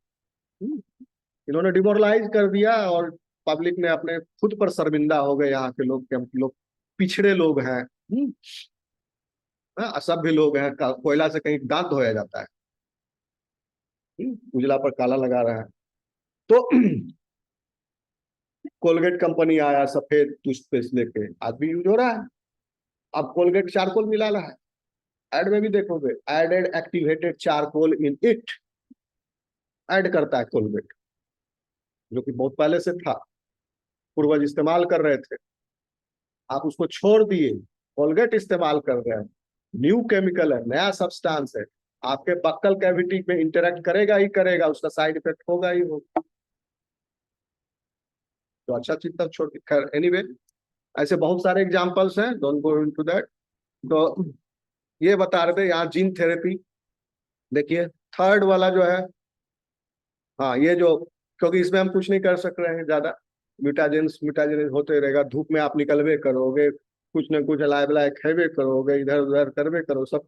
Speaker 1: इन्होंने डिमोरलाइज कर दिया और पब्लिक ने अपने खुद पर शर्मिंदा हो गए यहाँ के लोग कि हम लोग पिछड़े लोग हैं, असभ्य लोग हैं, कोयला से कहीं दांत धोया जाता है, उजला पर काला लगा रहा है। तो कोलगेट कंपनी आया, सफेद टूथपेस्ट लेके, आदमी यूज हो रहा है। अब कोलगेट चारकोल मिला रहा है, एड में भी देखोगे, added activated charcoal in it, add करता है कोलगेट, जो कि बहुत पहले से था, पूर्वज इस्तेमाल कर रहे थे, आप उसको छोड़ दिए, कोलगेट इस्तेमाल कर रहे हैं, न्यू केमिकल है, नया सब्सटेंस है, आपके बक्कल कैविटी में इंटरेक्ट करेगा ही करेगा, उसका साइड इफेक्ट होगा ही होगा। तो अच्छा चीज तब छोड़, खैर एनीवे, ऐसे बहुत सारे एग्जांपल्स हैं, डोंट गो इनटू दैट। तो ये बता रहे थे यहाँ जीन थेरेपी, देखिए थर्ड वाला जो है, हाँ ये जो, क्योंकि इसमें हम कुछ नहीं कर सक रहे हैं ज्यादा, म्यूटाजेंस म्यूटाजेंस होते रहेगा, धूप में आप निकलवे करोगे, कुछ न कुछ अलाय बलाय खेवे करोगे, इधर उधर करवे करो सब।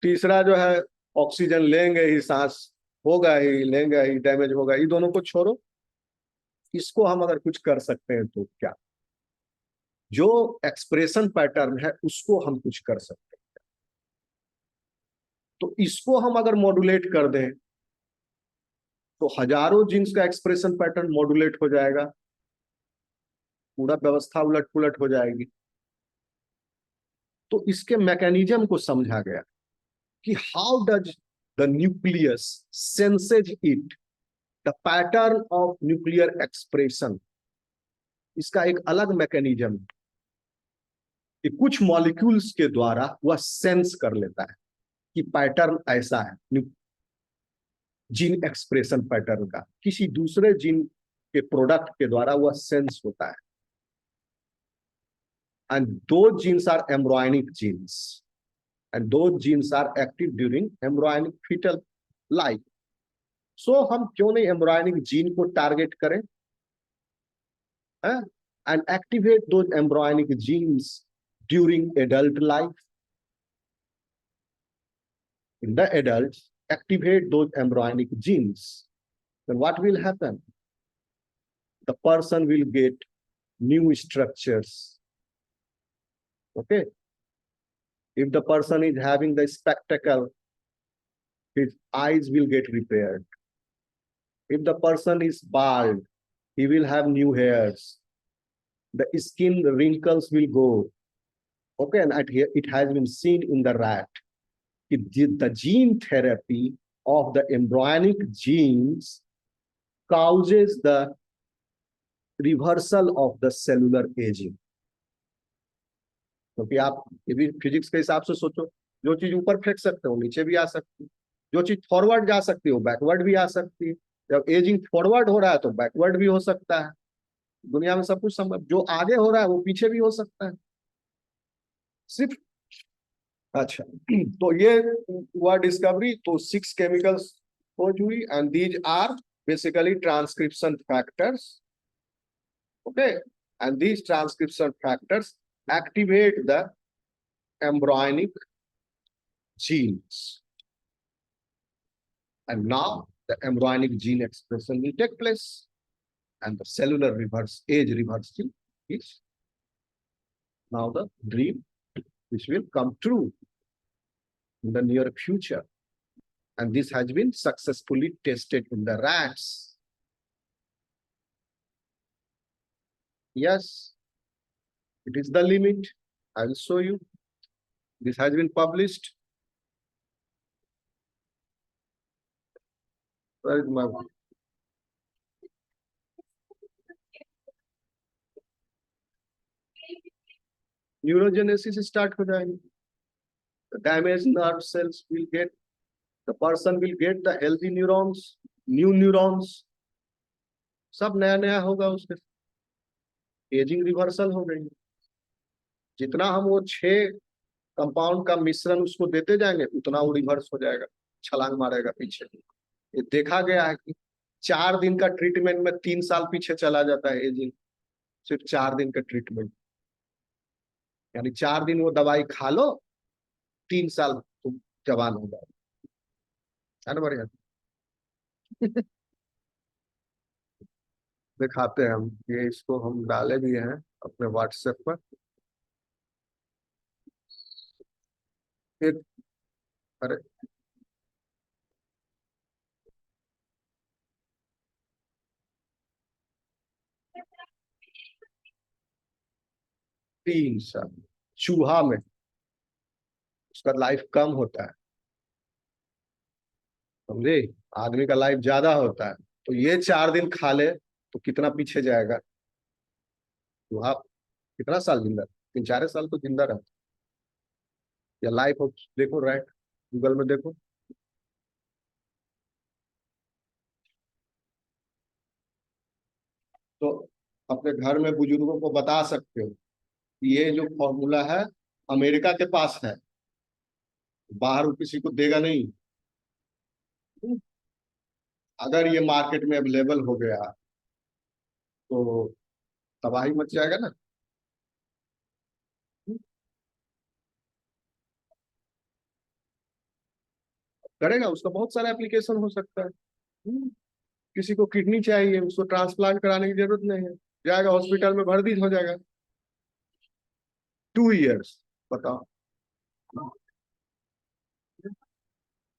Speaker 1: तीसरा जो है, ऑक्सीजन लेंगे ही, सांस होगा ही, लेंगे ही, डैमेज होगा, ये दोनों को छोड़ो। इसको हम अगर कुछ कर सकते हैं तो क्या, जो एक्सप्रेशन पैटर्न है उसको हम कुछ कर सकते हैं, तो इसको हम अगर मॉड्यूलेट कर दें तो हजारों जीन्स का एक्सप्रेशन पैटर्न मॉड्यूलेट हो जाएगा, पूरा व्यवस्था उलट पुलट हो जाएगी। तो इसके मैकेनिज्म को समझा गया कि how does the nucleus senses it, the pattern of nuclear expression. इसका एक अलग मैकेनिज्म कि कुछ मॉलिक्यूल्स के द्वारा वह सेंस कर लेता है कि पैटर्न ऐसा है, जीन एक्सप्रेशन पैटर्न का किसी दूसरे जीन के प्रोडक्ट के द्वारा वह सेंस होता है। एंड दो genes are embryonic genes, and those genes are active during embryonic fetal life. So हम क्यों नहीं एम्ब्रॉयनिक जीन को टारगेट करें and activate those embryonic genes during adult life. In the adults, activate those embryonic genes. Then what will happen? The person will get new structures. Okay. If the person is having the spectacle, his eyes will get repaired. If the person is bald, he will have new hairs. The skin wrinkles will go. Okay, and it has been seen in the rat. The gene therapy of the embryonic genes causes the reversal of the cellular aging. क्योंकि आप ये भी physics के हिसाब से सोचो, जो चीज ऊपर फेंक सकते हो नीचे भी आ सकती है, जो चीज फॉरवर्ड जा सकती हो बैकवर्ड भी आ सकती है। जब एजिंग फॉरवर्ड हो रहा है तो बैकवर्ड भी हो सकता है। दुनिया में सब कुछ संभव, जो आगे हो रहा है वो पीछे भी हो सकता है, सिर्फ। अच्छा, तो ये हुआ डिस्कवरी, तो 6 केमिकल्स खोज हुई, and these are basically transcription factors. Okay, and these transcription factors activate the embryonic genes, and now the embryonic gene expression will take place and the cellular reverse age reversal is now the dream which will come true in the near future. And this has been successfully tested in the rats. Yes, it is the limit. I will show you. This has been published. Where is my neurogenesis start हो जाएगी. The damaged nerve cells will get, the person will get the healthy neurons, new neurons. सब नया नया होगा उसके. Ageing reversal हो गई. जितना हम वो 6 कंपाउंड का मिश्रण उसको देते जाएंगे उतना वो रिवर्स हो जाएगा, छलांग मारेगा पीछे. ये देखा गया है कि 4 दिन का ट्रीटमेंट में 3 साल पीछे चला जाता है एजिंग. सिर्फ 4 दिन का ट्रीटमेंट, यानी 4 दिन वो दवाई खा लो, 3 साल तुम जवान हो जाओ. है ना बढ़िया. दिखाते हैं हम ये, इसको हम डाले भी हैं अपने व्हाट्सएप पर. एक, अरे 3 साल चूहा में उसका लाइफ कम होता है, समझे. आदमी का लाइफ ज्यादा होता है, तो ये 4 दिन खा ले तो कितना पीछे जाएगा. चूहा कितना साल जिंदा, 3-4 साल तो जिंदा रहता. या लाइफ ऑफ, देखो राइट, गूगल में देखो. तो अपने घर में बुजुर्गों को बता सकते हो कि ये जो फॉर्मूला है अमेरिका के पास है, बाहर वो किसी को देगा नहीं. अगर ये मार्केट में अवेलेबल हो गया तो तबाही मच जाएगा ना. करेगा, उसका बहुत सारा एप्लीकेशन हो सकता है. किसी को किडनी चाहिए, उसको ट्रांसप्लांट कराने की जरूरत नहीं है, जाएगा हॉस्पिटल में भर्ती हो जाएगा. 2 इयर्स. बताओ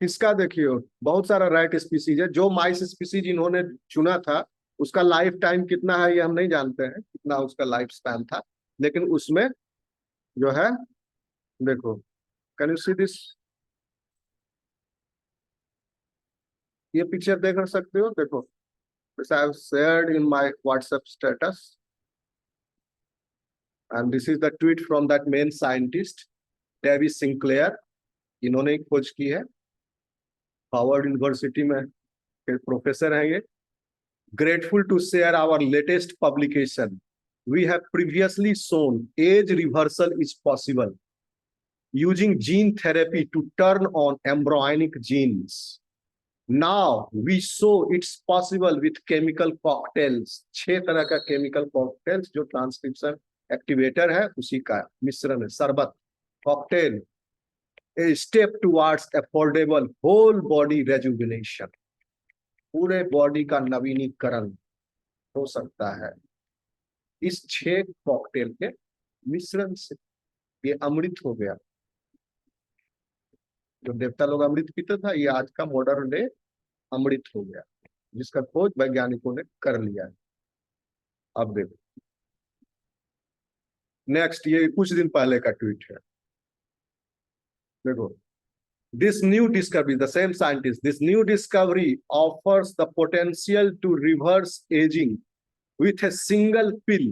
Speaker 1: किसका. देखिए बहुत सारा राइट स्पीसीज है. जो माइस स्पीसीज इन्होंने चुना था उसका लाइफ टाइम कितना है ये हम नहीं जानते हैं, कितना उसका लाइफ स्पैन था. लेकिन उसमें जो है, देखो, कैन यू सी दिस. ये पिक्चर देख सकते हो. देखो, this I have shared in my WhatsApp status, and this is the tweet from that main scientist Davis Sinclair. इन्होंने एक खोज की है, हार्वर्ड यूनिवर्सिटी में प्रोफेसर हैं ये. Grateful to share our latest publication. We have previously shown age reversal is possible using gene therapy to turn on embryonic genes. Now we show it's possible with chemical cocktails. 6 तरह का chemical cocktails जो transcription activator है उसी का मिश्रण है. शरबत cocktail, a step towards affordable whole body rejuvenation. पूरे बॉडी का नवीनीकरण हो सकता है इस 6 कॉकटेल के मिश्रण से. ये अमृत हो गया. जो देवता लोग अमृत पीते था, ये आज का मॉडर्न डे अमृत हो गया, जिसका खोज वैज्ञानिकों ने कर लिया है. अब देखो नेक्स्ट, ये कुछ दिन पहले का ट्वीट है. देखो, this new discovery, the same scientist, this new discovery offers the potential to reverse aging with a single pill.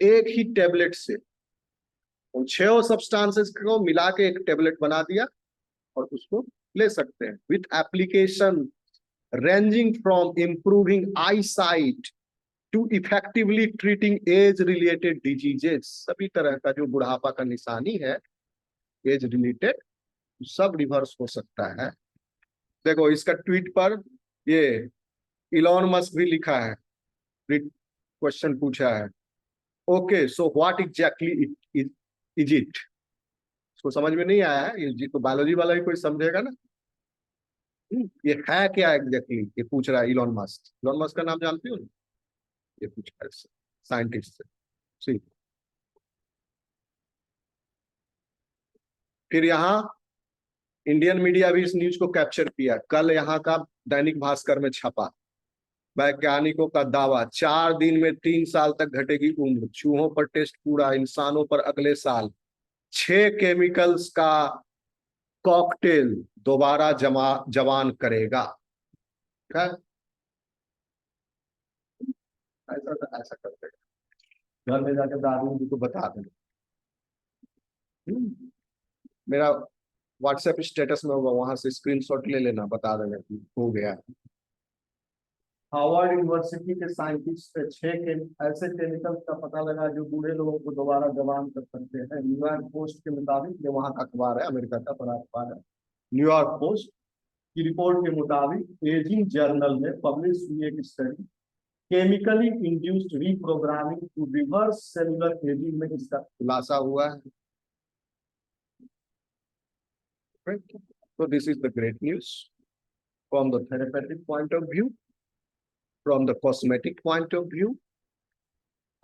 Speaker 1: एक ही टेबलेट से उन 6 सब्सटेंसेस को मिला के एक टेबलेट बना दिया और उसको ले सकते हैं. With application ranging from improving eye sight to effectively treating age related diseases. सभी तरह का जो बुढ़ापा का निशानी है एज रिलेटेड, सब रिवर्स हो सकता है. देखो इसका ट्वीट पर ये इलॉन मस्क भी लिखा है, क्वेश्चन पूछा है. Okay, so what exactly is it. इसको समझ में नहीं आया है, ये तो बायोलॉजी वाला ही कोई समझेगा ना. ये है क्या एग्जैक्टली, ये पूछ रहा है इलॉन मस्क. इलॉन मस्क का नाम जानती हो ना, ये पूछ रहा है. साइंटिस्ट से। ठीक। फिर यहाँ इंडियन मीडिया भी इस न्यूज को कैप्चर किया। कल यहाँ का दैनिक भास्कर में छपा, वैज्ञानिकों का दावा 4 दिन में 3 साल तक घटेगी उम्र, चूहों पर टेस्ट पूरा, इंसानों पर अगले साल। 6 केमिकल्स का कॉकटेल दोबारा जवान करेगा। क्या? ऐसा करते हैं। घर में जाकर दादी जी को बता देंगे। मेरा व्हाट्सएप स्टेटस में होगा, वहां से स्क्रीनशॉट ले लेना, बता देना कि हो गया। हार्वर्ड यूनिवर्सिटी के साइंटिस्ट से 6 ऐसे केमिकल्स का पता लगा जो बूढ़े लोगों को दोबारा जवान कर सकते हैं। न्यूयॉर्क पोस्ट के मुताबिक, ये वहां का अखबार है, अमेरिका का बड़ा अखबार है, न्यूयॉर्क पोस्ट की रिपोर्ट के मुताबिक एजिंग जर्नल में पब्लिश हुई एक study, chemically induced reprogramming to reverse cellular ageing में इसका खुलासा हुआ है। So this is the great news from the therapeutic point of view, from the cosmetic point of view।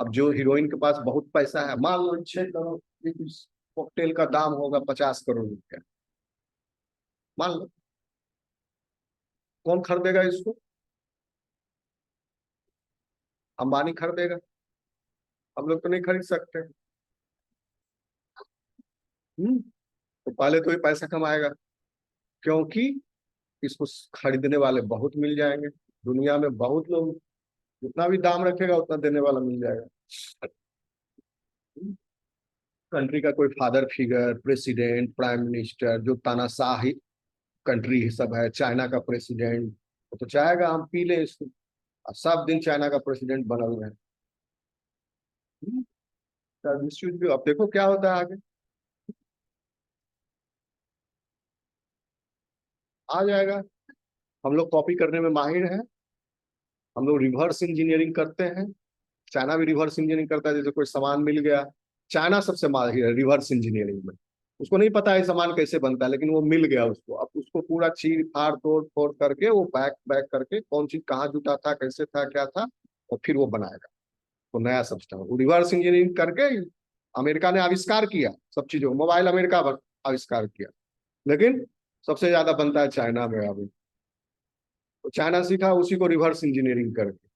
Speaker 1: अब जो हीरोइन के पास बहुत पैसा है, मान लो 6 करोड़, इस कॉकटेल का दाम होगा 50 करोड़ रुपया, मान लो, कौन खरीदेगा इसको? अंबानी खरीदेगा, हम लोग तो नहीं खरीद सकते। तो पहले तो ये पैसा कमाएगा, क्योंकि इसको खरीदने वाले बहुत मिल जाएंगे। दुनिया में बहुत लोग, जितना भी दाम रखेगा उतना देने वाला मिल जाएगा। कंट्री का कोई father figure, president, prime minister, जो तानाशाही कंट्री सब है, चाइना का प्रेसिडेंट, वो तो चाहेगा हम पी लें इसको। सब दिन चाइना का प्रेसिडेंट बना हुआ है। अब देखो क्या होता है आगे, आ जाएगा। हम लोग कॉपी करने में माहिर हैं, हम लोग रिवर्स इंजीनियरिंग करते हैं। चाइना भी रिवर्स इंजीनियरिंग करता है, जैसे कोई सामान मिल गया, चाइना सबसे माहिर है रिवर्स इंजीनियरिंग में। उसको नहीं पता है सामान कैसे बनता है, लेकिन वो मिल गया उसको, अब उसको पूरा चीर फाड़ तोड़ फोड़ करके वो पैक पैक करके कौन चीज कहाँ जुटा था, कैसे था, क्या था, और फिर वो बनाएगा तो नया सब्सटेंस। वो रिवर्स इंजीनियरिंग करके अमेरिका ने आविष्कार किया सब चीजों, मोबाइल अमेरिका आविष्कार किया, लेकिन सबसे ज्यादा बनता है चाइना में अभी। तो चाइना सीखा उसी को रिवर्स इंजीनियरिंग करके।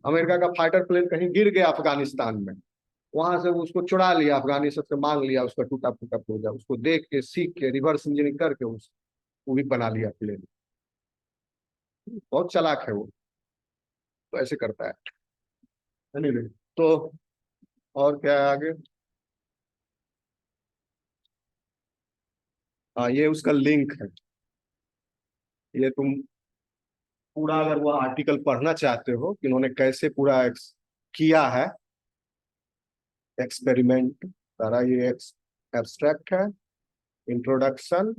Speaker 1: अमेरिका का फाइटर प्लेन कहीं गिर गया अफगानिस्तान में, वहां से उसको चुरा लिया, अफगानिस्तान से मांग लिया, उसका टूटा फूटा पुर्जा, उसको देख के सीख के रिवर्स इंजीनियरिंग करके वो भी बना लिया प्लेन। बहुत चालाक है वो, तो ऐसे करता है। anyway, तो और क्या है आगे? हाँ, ये उसका लिंक है। ये तुम पूरा अगर वो आर्टिकल पढ़ना चाहते हो कि उन्होंने कैसे पूरा किया है एक्सपेरिमेंट सारा, ये एब्स्ट्रैक्ट है। इंट्रोडक्शन,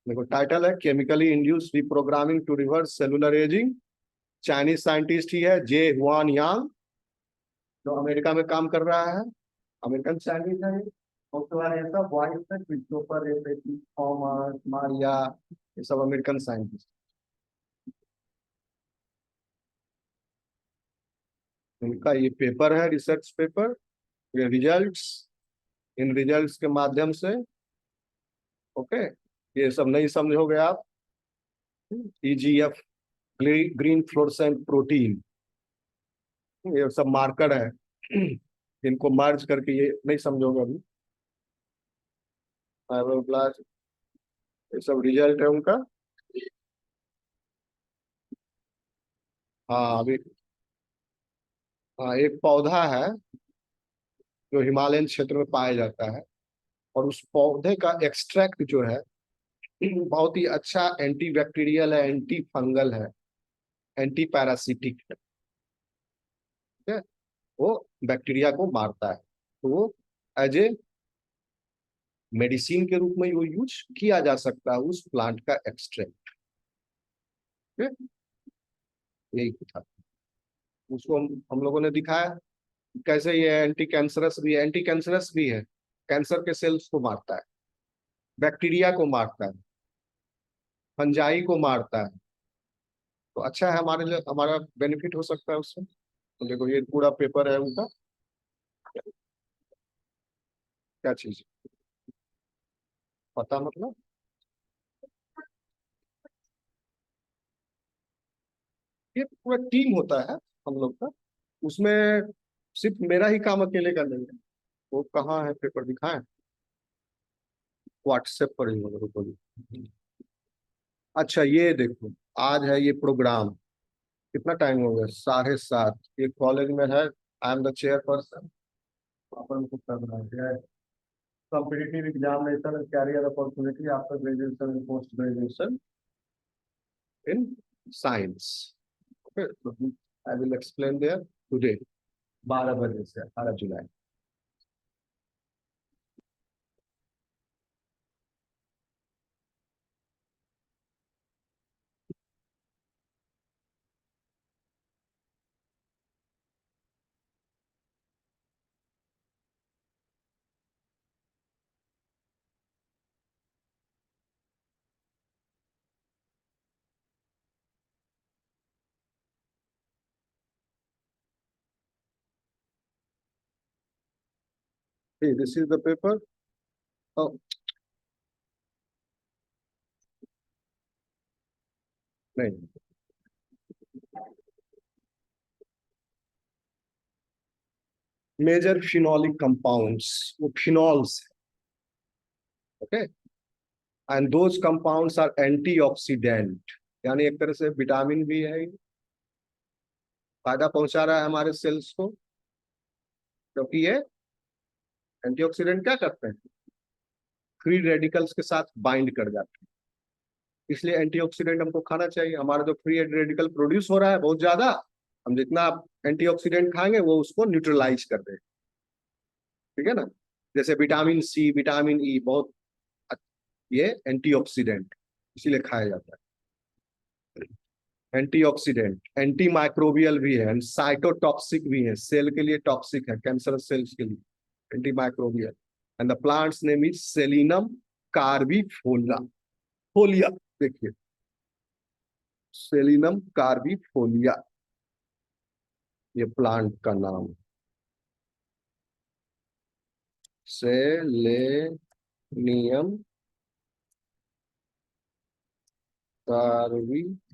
Speaker 1: देखो टाइटल है chemically induce reprogramming to reverse cellular ageing. Chinese scientist ही है, जे हुआन यांग, जो अमेरिका में काम कर रहा है, अमेरिकन चाइनीज है। उसके बाद ये सब वाइट है, क्रिस्टोफर थॉमस, मारिया, ये सब अमेरिकन साइंटिस्ट। उनका ये पेपर है, रिसर्च पेपर, ये रिजल्ट्स, इन रिजल्ट्स के माध्यम से, ओके, ये सब नहीं समझोगे आप। ईजीएफ, ग्रीन फ्लोरोसेंट प्रोटीन, ये सब मार्कर है, इनको मर्ज करके ये नहीं समझोगे अभी। फाइब्रोब्लास्ट, ये सब रिजल्ट है उनका। हाँ अभी, हाँ एक पौधा है जो हिमालयन क्षेत्र में पाया जाता है, और उस पौधे का एक्सट्रैक्ट जो है बहुत ही अच्छा एंटी बैक्टीरियल है, एंटी फंगल है, एंटी पैरासिटिक है, ठीक है? वो बैक्टीरिया को मारता है, तो वो एज ए मेडिसिन के रूप में वो यूज किया जा सकता है उस प्लांट का एक्सट्रैक्ट। यही था, उसको हम लोगों ने दिखाया कैसे ये एंटी कैंसरस भी है, एंटी कैंसरस भी है, कैंसर के सेल्स को मारता है, बैक्टीरिया को मारता है, फंजाई को मारता है। तो अच्छा है हमारे लिए, हमारा बेनिफिट हो सकता है उससे। तो देखो ये पूरा पेपर है उनका, क्या चीज? पता मतलब? ये पूरा टीम होता है हम लोग का, उसमें सिर्फ मेरा ही काम अकेले का नहीं है। वो कहाँ है पेपर, दिखाएं? व्हाट्सएप पर ही होगा रुको जी। अच्छा ये देखो, आज है ये प्रोग्राम। कितना टाइम हो गया? 7:30। ये कॉलेज में है, I am the chair person. अपन को करना है competitive examination and career opportunity after graduation and post graduation in science. Okay, so I will explain there today, 12 बजे से 18 जुलाई। Hey, this is the paper. Oh, नहीं, मेजर फिनोलिक कंपाउंड्स, वो phenols. Okay, and those compounds are antioxidant, यानी एक तरह से vitamin भी है, फायदा पहुंचा रहा है हमारे सेल्स को, क्योंकि ये एंटीऑक्सीडेंट क्या करते हैं, फ्री रेडिकल्स के साथ बाइंड कर जाते हैं। इसलिए एंटीऑक्सीडेंट हमको खाना चाहिए। हमारा जो फ्री रेडिकल प्रोड्यूस हो रहा है बहुत ज्यादा, हम जितना एंटीऑक्सीडेंट खाएंगे वो उसको न्यूट्रलाइज कर देगा। ठीक है ना? जैसे विटामिन सी, विटामिन ई, बहुत ये एंटीऑक्सीडेंट, इसीलिए खाया जाता है। एंटीऑक्सीडेंट एंटी माइक्रोबियल भी है, साइटोटॉक्सिक भी है, सेल के लिए टॉक्सिक है, कैंसर सेल्स के लिए antimicrobial. And the plant's name is selinum carvifolia, folia. देखिए, सेलिनम कार्बिफोलिया, ये प्लांट का नाम। Selenium carvifolia.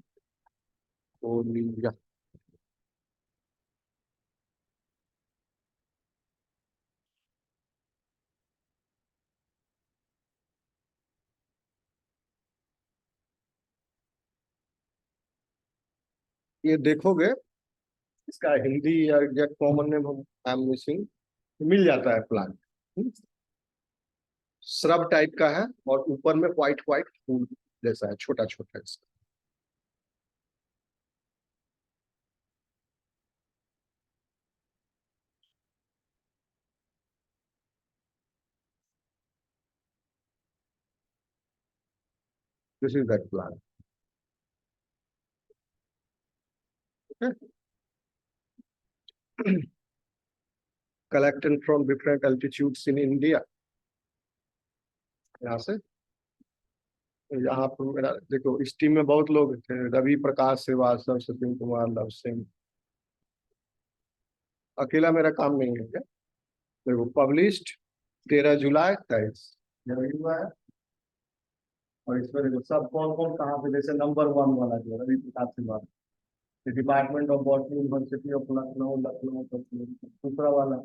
Speaker 1: ये देखोगे, इसका हिंदी या एग्जैक्ट कॉमन नेम हम, आई एम मिसिंग, मिल जाता है प्लांट। श्रब टाइप का है और ऊपर में व्हाइट व्हाइट फूल जैसा है, छोटा छोटा इसका। This is that plant. Collected from different altitudes in India. यहाँ से, यहाँ पर मेरा देखो, इस टीम में बहुत लोग थे, रवि प्रकाश श्रीवास्तव, सचिन कुमार, लव सिंह। अकेला मेरा काम नहीं है क्या? देखो, पब्लिश्ड 13 जुलाई 23, ये रवि हुआ है। और इसमें देखो सब कौन कौन कहाँ पे, जैसे नंबर 1 वाला जो है, Ravi Prakash Srivastava, department of botany, university of Lucknow, Lucknow. दूसरा वाला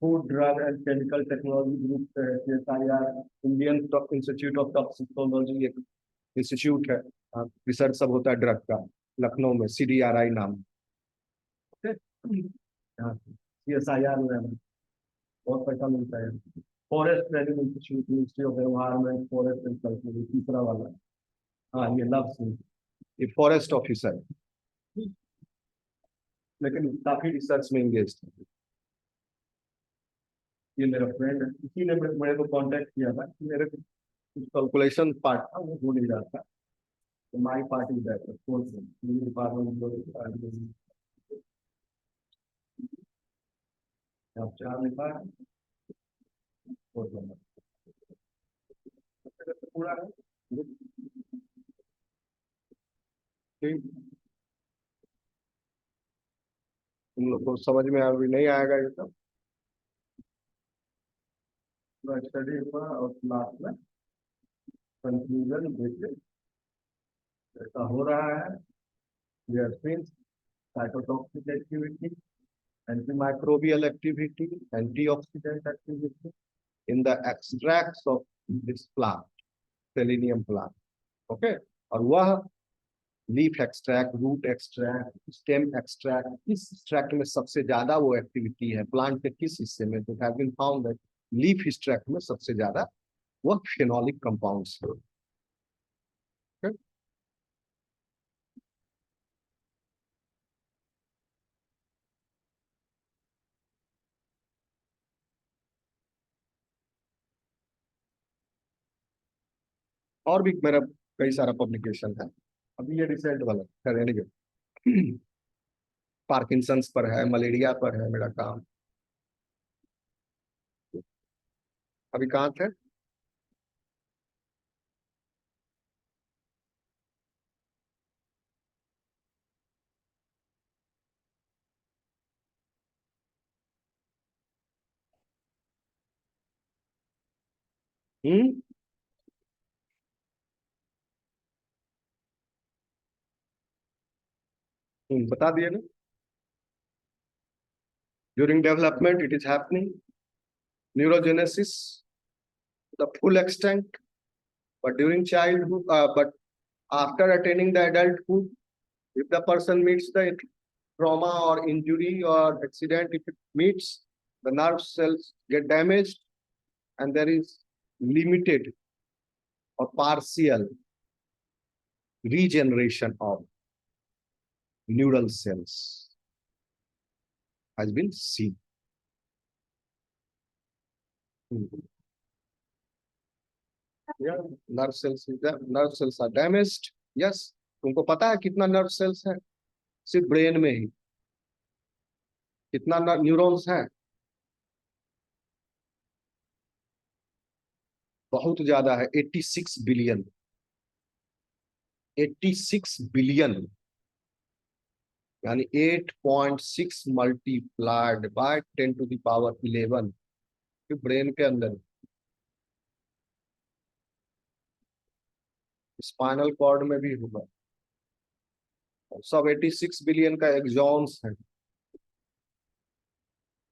Speaker 1: food drug and chemical technology group से है, CSIR, Indian institute of toxicology, एक इंस्टीट्यूट है, रिसर्च सब होता है ड्रग का, लखनऊ में, CDRI नाम। CSIR में बहुत पैसा मिलता है। Forest training institute, ministry of environment, forest and culture, तीसरा वाला। हाँ, ये लव सिंह, ये फॉरेस्ट ऑफिसर, लेकिन काफी रिसर्च में एंगेज थे। ये मेरा फ्रेंड है, इसी ने मेरे को कांटेक्ट किया था कि मेरे को कुछ कैलकुलेशन पार्ट था वो हो नहीं रहा था, तो my part is that, course department. आप 4 लिखा है, कोर्स नंबर पूरा है। ठीक, तुम लोग को समझ में अभी नहीं आएगा ये सब। स्टडी हुआ और लास्ट में कंक्लूजन देखिए ऐसा हो रहा है। There means cytotoxic activity, antimicrobial activity, antioxidant activity in the extracts of this plant, selenium plant. Okay? और वह leaf extract, root extract, stem extract, इस एक्सट्रैक्ट में सबसे ज्यादा वो एक्टिविटी है प्लांट के किस हिस्से में? तो have been found that leaf extract में सबसे ज्यादा वह फेनोलिक कंपाउंड्स है। Okay? और भी मेरा कई सारा पब्लिकेशन है, अभी ये रिसेंट वाला है, पार्किंसंस पर है, मलेरिया पर है मेरा काम। अभी कहाँ थे? हम्म। बता दिए ना। During development it is happening, neurogenesis the full extent, but during childhood, but after attaining the adulthood, if the person meets the trauma or injury or accident, if it meets, the nerve cells get damaged and there is limited or partial regeneration of neural cells has been seen. Yeah, nerve cells are damaged. Yes, तुमको पता है कितना nerve cells है सिर्फ brain में ही? कितना neurons है? बहुत ज्यादा है, 86 बिलियन। 86 बिलियन यानी 8.6 multiplied by 10 to the power 11 brain के अंदर। स्पाइनल कॉर्ड में भी होगा। सब 86 बिलियन का एक्सॉन्स है।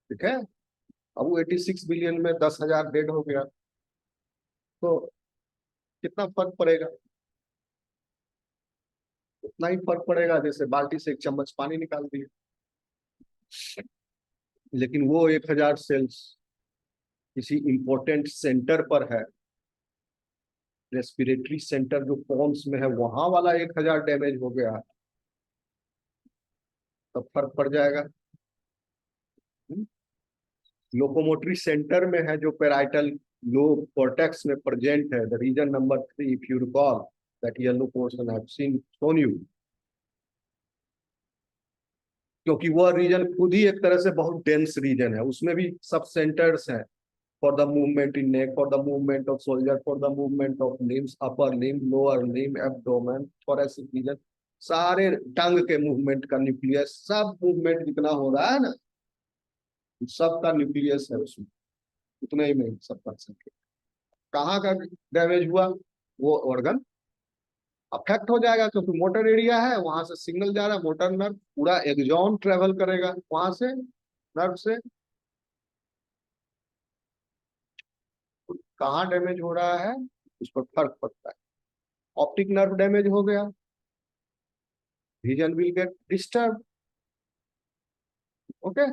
Speaker 1: ठीक है, अब वो 86 बिलियन में 10,000 डेड हो गया तो कितना फर्क पड़ेगा? उतना ही फर्क पड़ेगा जैसे बाल्टी से एक चम्मच पानी निकाल दिए। लेकिन वो 1,000 सेल्स किसी इंपॉर्टेंट सेंटर पर है, रेस्पिरेटरी सेंटर जो पॉन्स में है, वहां वाला 1,000 डैमेज हो गया तब फर्क पड़ जाएगा। लोकोमोटरी सेंटर में है जो पेराइटल लोब कॉर्टेक्स में प्रेजेंट है, the region number 3, if you recall that yellow portion I have seen shown you. क्योंकि वह रीजन खुद ही एक तरह से बहुत डेंस रीजन है, उसमें भी सब सेंटर्स हैं, for the movement in neck, for the movement of soldier, for the movement of limbs, upper limb, lower limb, abdomen, thoracic region, सारे टंग के मूवमेंट का न्यूक्लियस, सब मूवमेंट जितना हो रहा है ना, सबका न्यूक्लियस है उसमें, उतने ही में सब कर सकते। कहाँ का डैमेज हुआ? वो ऑर्गन अफेक्ट हो जाएगा क्योंकि मोटर एरिया है, वहां से सिग्नल जा रहा है, मोटर नर्व पूरा एक्सॉन ट्रेवल करेगा वहां से, नर्व से। कहाँ डैमेज हो रहा है उस पर फर्क पड़ता है। ऑप्टिक नर्व डैमेज हो गया, vision will get disturb. Okay,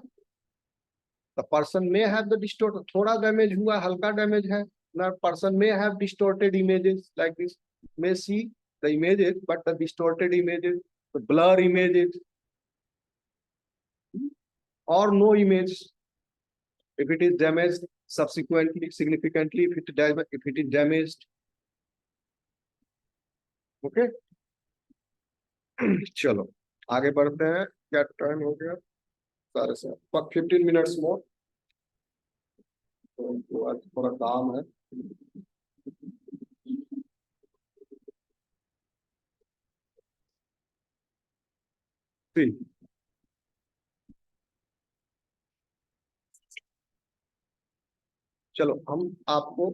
Speaker 1: the person may have the distort, थोड़ा डैमेज हुआ, हल्का डैमेज है, nerve, person may have distorted images like this, may see the images but the distorted images, the blur images, or no image if it is damaged subsequently significantly, if it is damaged. Okay, चलो आगे बढ़ते हैं। क्या time हो गया? 7:30, 15 minutes more, तो आज थोड़ा काम है। ठीक, चलो हम आपको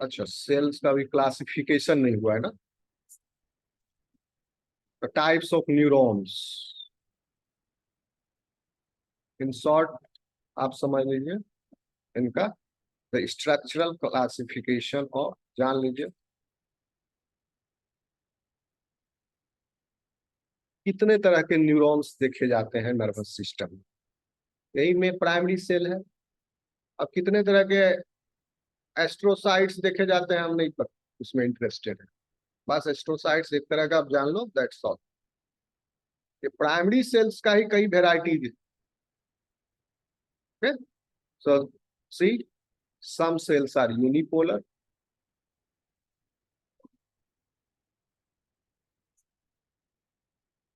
Speaker 1: अच्छा, सेल्स का भी क्लासिफिकेशन नहीं हुआ है ना। Types of neurons, in short आप समझ लीजिए इनका द स्ट्रक्चरल क्लासिफिकेशन, और जान लीजिए कितने तरह के न्यूरॉन्स देखे जाते हैं नर्वस सिस्टम में। यही में प्राइमरी सेल है। अब कितने तरह के एस्ट्रोसाइट्स देखे जाते हैं हम नहीं पर उसमें इंटरेस्टेड है। बस एस्ट्रोसाइट्स एक तरह का आप जान लो, दैट्स ऑल। ये प्राइमरी सेल्स का ही कई वेराइटीज है। सो सी, some cells are unipolar,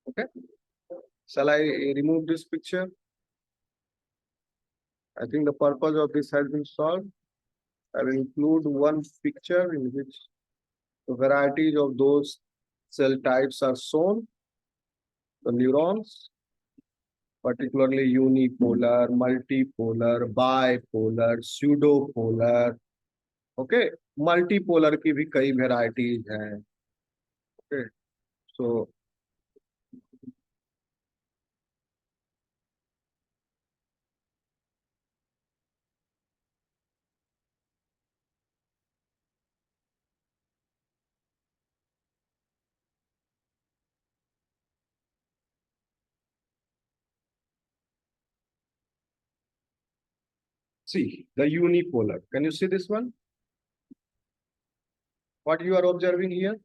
Speaker 1: okay. Shall I remove this picture? I think the purpose of this has been solved. I will include one picture in which the varieties of those cell types are shown. The neurons, particularly unipolar, multipolar, bipolar, pseudopolar, okay. Multipolar की भी कई varieties हैं, okay. So see the unipolar. Can you see this one? What you are observing here?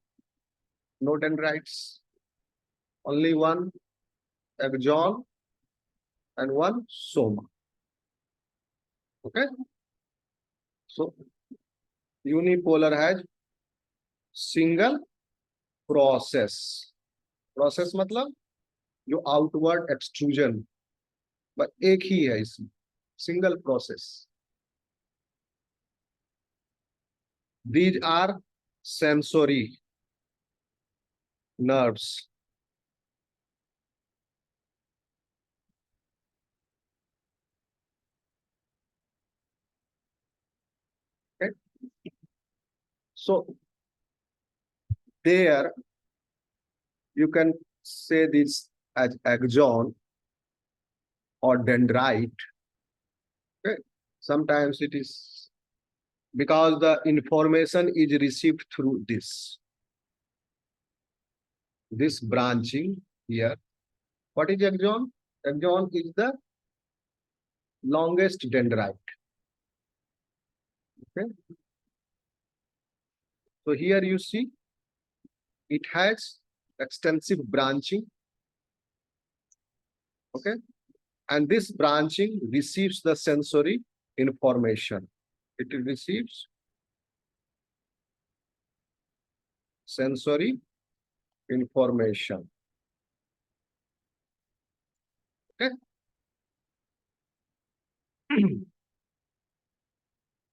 Speaker 1: No dendrites. Only one axon and one soma. Okay. So unipolar has single process. Process मतलब जो outward extrusion, बस एक ही है इसमें, single process. These are sensory nerves. Okay. So there you can say this as axon or dendrite. Okay. Sometimes it is because the information is received through this branching here. What is axon? Axon is the longest dendrite. Okay. So here you see it has extensive branching. Okay. And this branching receives the sensory information. It receives sensory information. Okay.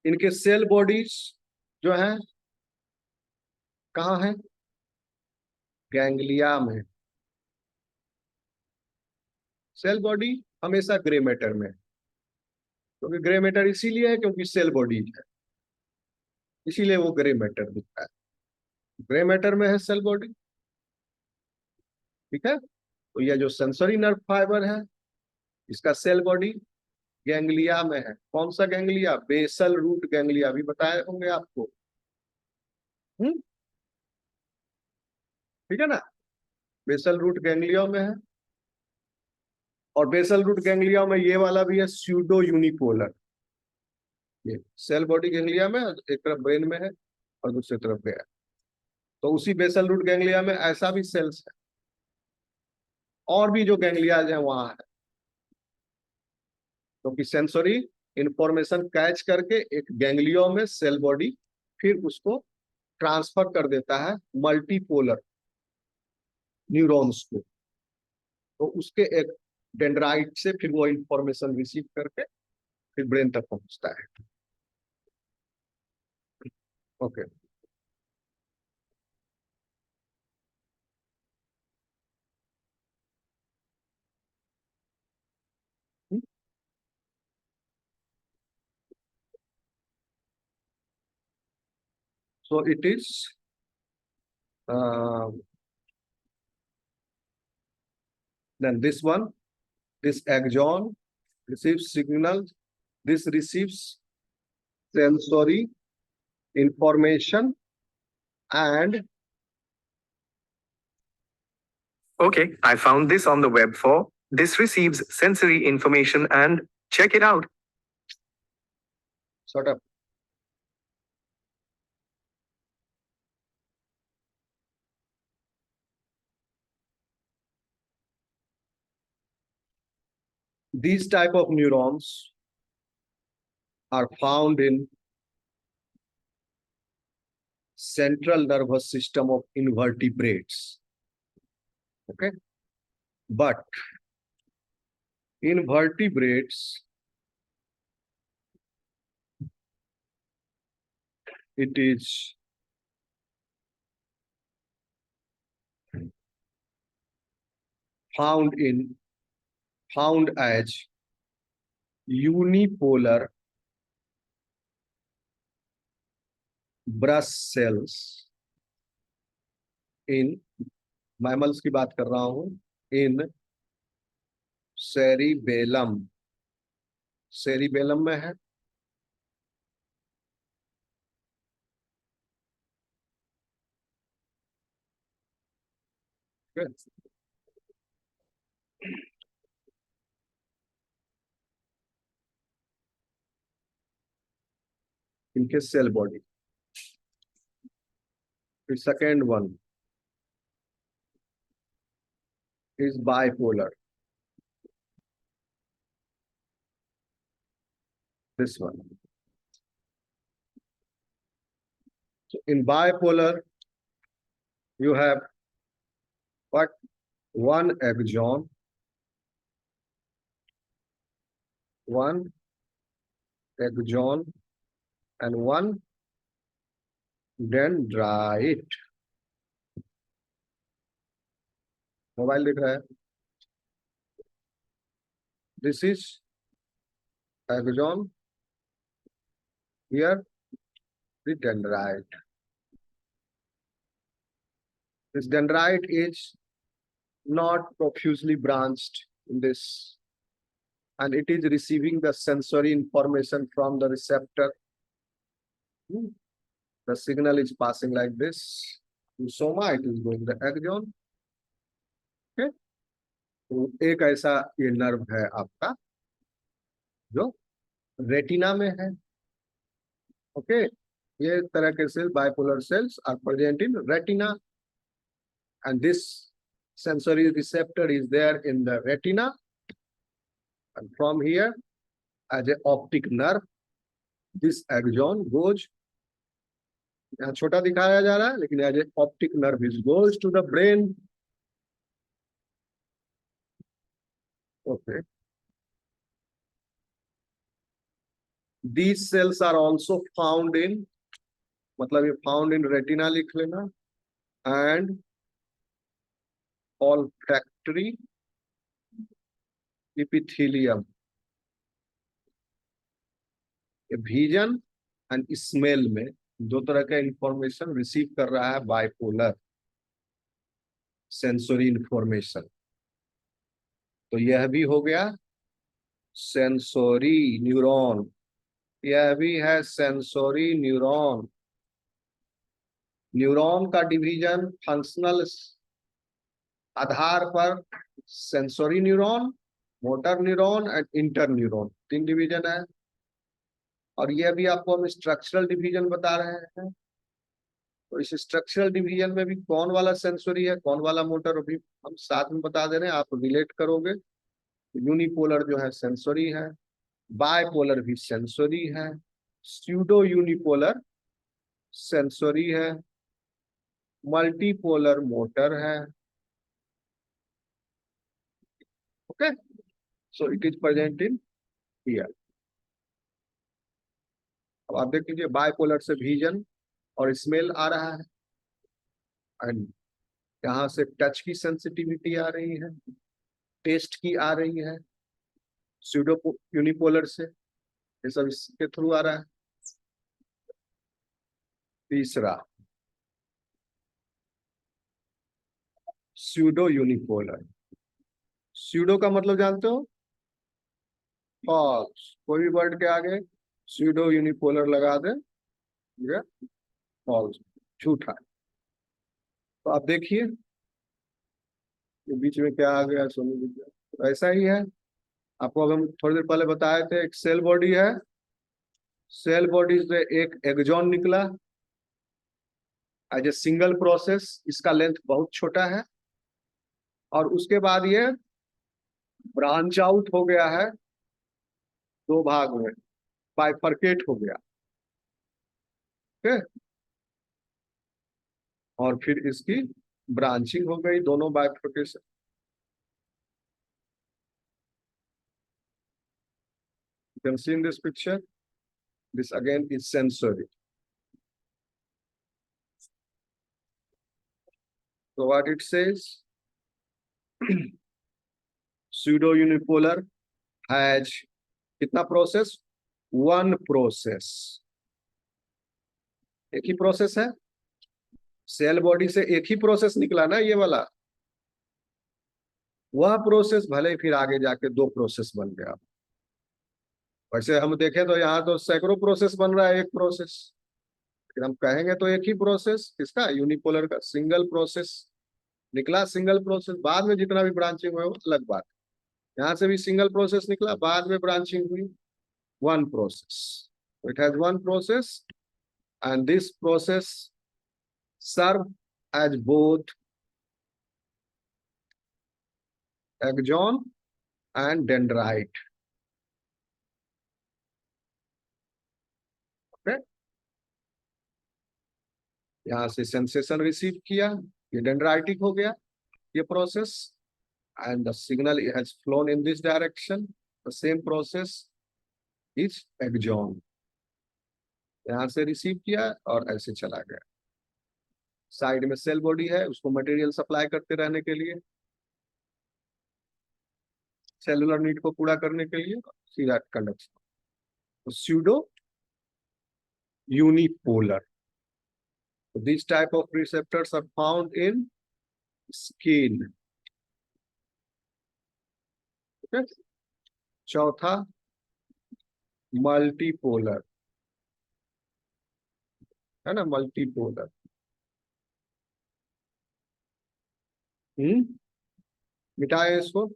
Speaker 1: इनके cell bodies जो है कहाँ है? Ganglia में। Cell body हमेशा grey matter में, क्योंकि grey matter इसीलिए है क्योंकि सेल बॉडी है, इसीलिए वो ग्रे मैटर दिखता है। ग्रे मैटर में है सेल बॉडी, ठीक है। तो यह जो सेंसरी नर्व फाइबर है इसका सेल बॉडी गैंग्लिया में है। कौन सा गैंग्लिया? बेसल रूट गैंग्लिया, भी बताए होंगे आपको। ठीक है ना, बेसल रूट गैंग्लिया में है। और बेसल रूट गैंग्लिया में ये वाला भी है स्यूडो यूनिपोलर। ये सेल बॉडी गैंग्लिया में एक तरफ ब्रेन में है और दूसरी तरफ गया। तो उसी बेसल रूट गैंग्लिया में ऐसा भी सेल्स है, और भी जो गैंग्लियाज है वहां है, क्योंकि सेंसरी इंफॉर्मेशन कैच करके एक गैंग्लियो में सेल बॉडी फिर उसको ट्रांसफर कर देता है मल्टीपोलर न्यूरॉन्स को। तो उसके एक डेंड्राइट से फिर वो इंफॉर्मेशन रिसीव करके फिर ब्रेन तक पहुंचता है। Okay. So it is then this one, this axon receives signal. This receives sensory information and
Speaker 2: Okay, I found this on the web for this receives sensory information and check it out.
Speaker 1: sort of these type of neurons are found in central nervous system of invertebrates. Okay, but in vertebrates it is found as unipolar brush cells in mammals की बात कर रहा हूं इन cerebellum cerebellum में है इनके cell body The second one is bipolar. This one. So in bipolar, you have what? One axon, and one dendrite. Mobile दिख रहा है. This is axon. Here the dendrite. This dendrite is not profusely branched in this, and it is receiving the sensory information from the receptor. The signal is passing like this. To soma, it is going the axon. Okay. तो एक ऐसा ये nerve है आपका जो retina में है. Okay, ये तरह के cell bipolar cells are present in retina, and this sensory receptor is there in the retina, and from here as a optic nerve this axon goes, यहाँ छोटा दिखाया जा रहा है लेकिन as a optic nerve is goes to the brain. Okay, these cells are also found in, मतलब ये found in retina लिख लेना, and olfactory epithelium. Vision and smell में दो तरह का इंफॉर्मेशन रिसीव कर रहा है बाइपोलर सेंसरी इंफॉर्मेशन. तो यह भी हो गया सेंसोरी न्यूरॉन, यह भी है सेंसोरी न्यूरॉन. न्यूरॉन का डिवीजन फंक्शनल आधार पर sensory neuron, motor neuron and inter neuron, तीन डिवीजन है. और यह भी आपको हम स्ट्रक्चरल डिवीजन बता रहे हैं. तो इस स्ट्रक्चरल डिवीजन में भी कौन वाला सेंसरी है कौन वाला मोटर भी हम साथ में बता दे रहे हैं, आप रिलेट करोगे. यूनिपोलर जो है सेंसरी है, बायपोलर भी सेंसरी है, स्यूडो यूनिपोलर सेंसरी है, मल्टीपोलर मोटर है. Okay, so it is present in here. अब आप देख लीजिए बायपोलर से विजन और स्मेल आ रहा है, एंड यहाँ से टच की सेंसिटिविटी आ रही है, टेस्ट की आ रही है, स्यूडो यूनिपोलर से ये सब इसके थ्रू आ रहा है. तीसरा स्यूडो यूनिपोलर। स्यूडो का मतलब जानते हो? फॉल्स। कोई भी वर्ड के आगे स्यूडो यूनिपोलर लगा दे, ठीक है, फॉल्स, झूठा। तो आप देखिए ये बीच में क्या आ गया, सोनी जी, तो ऐसा ही है। आपको अगर हम थोड़ी देर पहले बताए थे, एक सेल बॉडी है, सेल बॉडी से एक एग्जॉन निकला एज ए सिंगल प्रोसेस, इसका लेंथ बहुत छोटा है, और उसके बाद ये ब्रांच आउट हो गया है दो भाग में, बाइफरकेट हो गया, ठीक है, और फिर इसकी ब्रांचिंग हो गई, दोनों bifurcation. You can see in this picture, this again is sensory. So what it says, pseudo unipolar has कितना प्रोसेस? वन प्रोसेस, एक ही प्रोसेस है। सेल बॉडी से एक ही प्रोसेस निकला ना ये वाला, वह प्रोसेस भले फिर आगे जाके दो प्रोसेस बन गया। वैसे हम देखें तो यहाँ तो सैकड़ों प्रोसेस बन रहा है एक प्रोसेस, लेकिन हम कहेंगे तो एक ही प्रोसेस, किसका? यूनिपोलर का। सिंगल प्रोसेस निकला, सिंगल प्रोसेस, बाद में जितना भी ब्रांचिंग हुआ वो अलग बात। यहाँ से भी सिंगल प्रोसेस निकला, बाद में ब्रांचिंग हुई, one process. It has one process and this process serve as both axon and dendrite. Okay, यहाँ से सेंसेशन रिसीव किया, ये डेंड्राइटिक हो गया ये process, and the signal has flown in this direction. The same process is axon, यहां से receive किया और ऐसे चला गया। साइड में सेल बॉडी है, उसको मटेरियल सप्लाई करते रहने के लिए, सेलुलर नीड को पूरा करने के लिए, सीधा कंडक्शन। तो pseudo unipolar, so these type of receptors are found in skin. Okay? चौथा मल्टीपोलर, है ना, मल्टीपोलर। मिटाए इसको।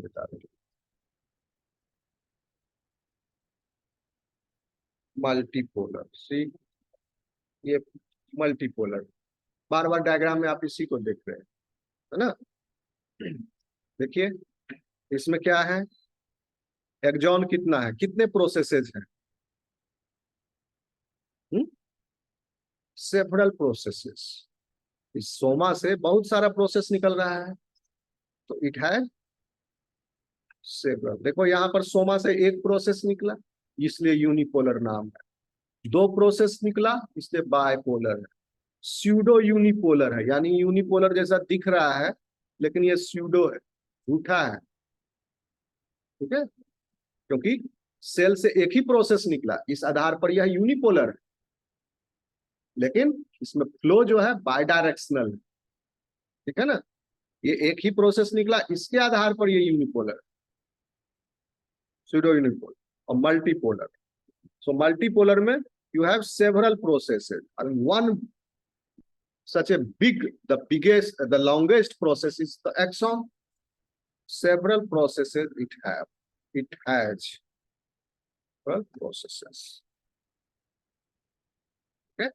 Speaker 1: मिटा दो। मल्टीपोलर, सी, ये मल्टीपोलर, बार बार डायग्राम में आप इसी को देख रहे हैं, है ना। देखिए इसमें क्या है, एक्सॉन कितना है, कितने प्रोसेसेस हैं? Several processes. इस सोमा से बहुत सारा प्रोसेस निकल रहा है, तो इट है सेवरल। देखो यहाँ पर सोमा से एक प्रोसेस निकला, इसलिए यूनिपोलर नाम है। दो प्रोसेस निकला, इसलिए बायपोलर है। स्यूडो यूनिपोलर है, यानी यूनिपोलर जैसा दिख रहा है, लेकिन ये स्यूडो है, झूठा है, ठीक है, क्योंकि सेल से एक ही प्रोसेस निकला, इस आधार पर यह यूनिपोलर है, लेकिन इसमें फ्लो जो है बायडायरेक्शनल है, ठीक है ना। ये एक ही प्रोसेस निकला, इसके आधार पर ये यूनिपोलर, स्यूडो यूनिपोलर। और मल्टीपोलर, सो मल्टीपोलर में you have several processes and one such a big, the biggest, the longest process is the axon. Several processes it has 12 processes. Okay,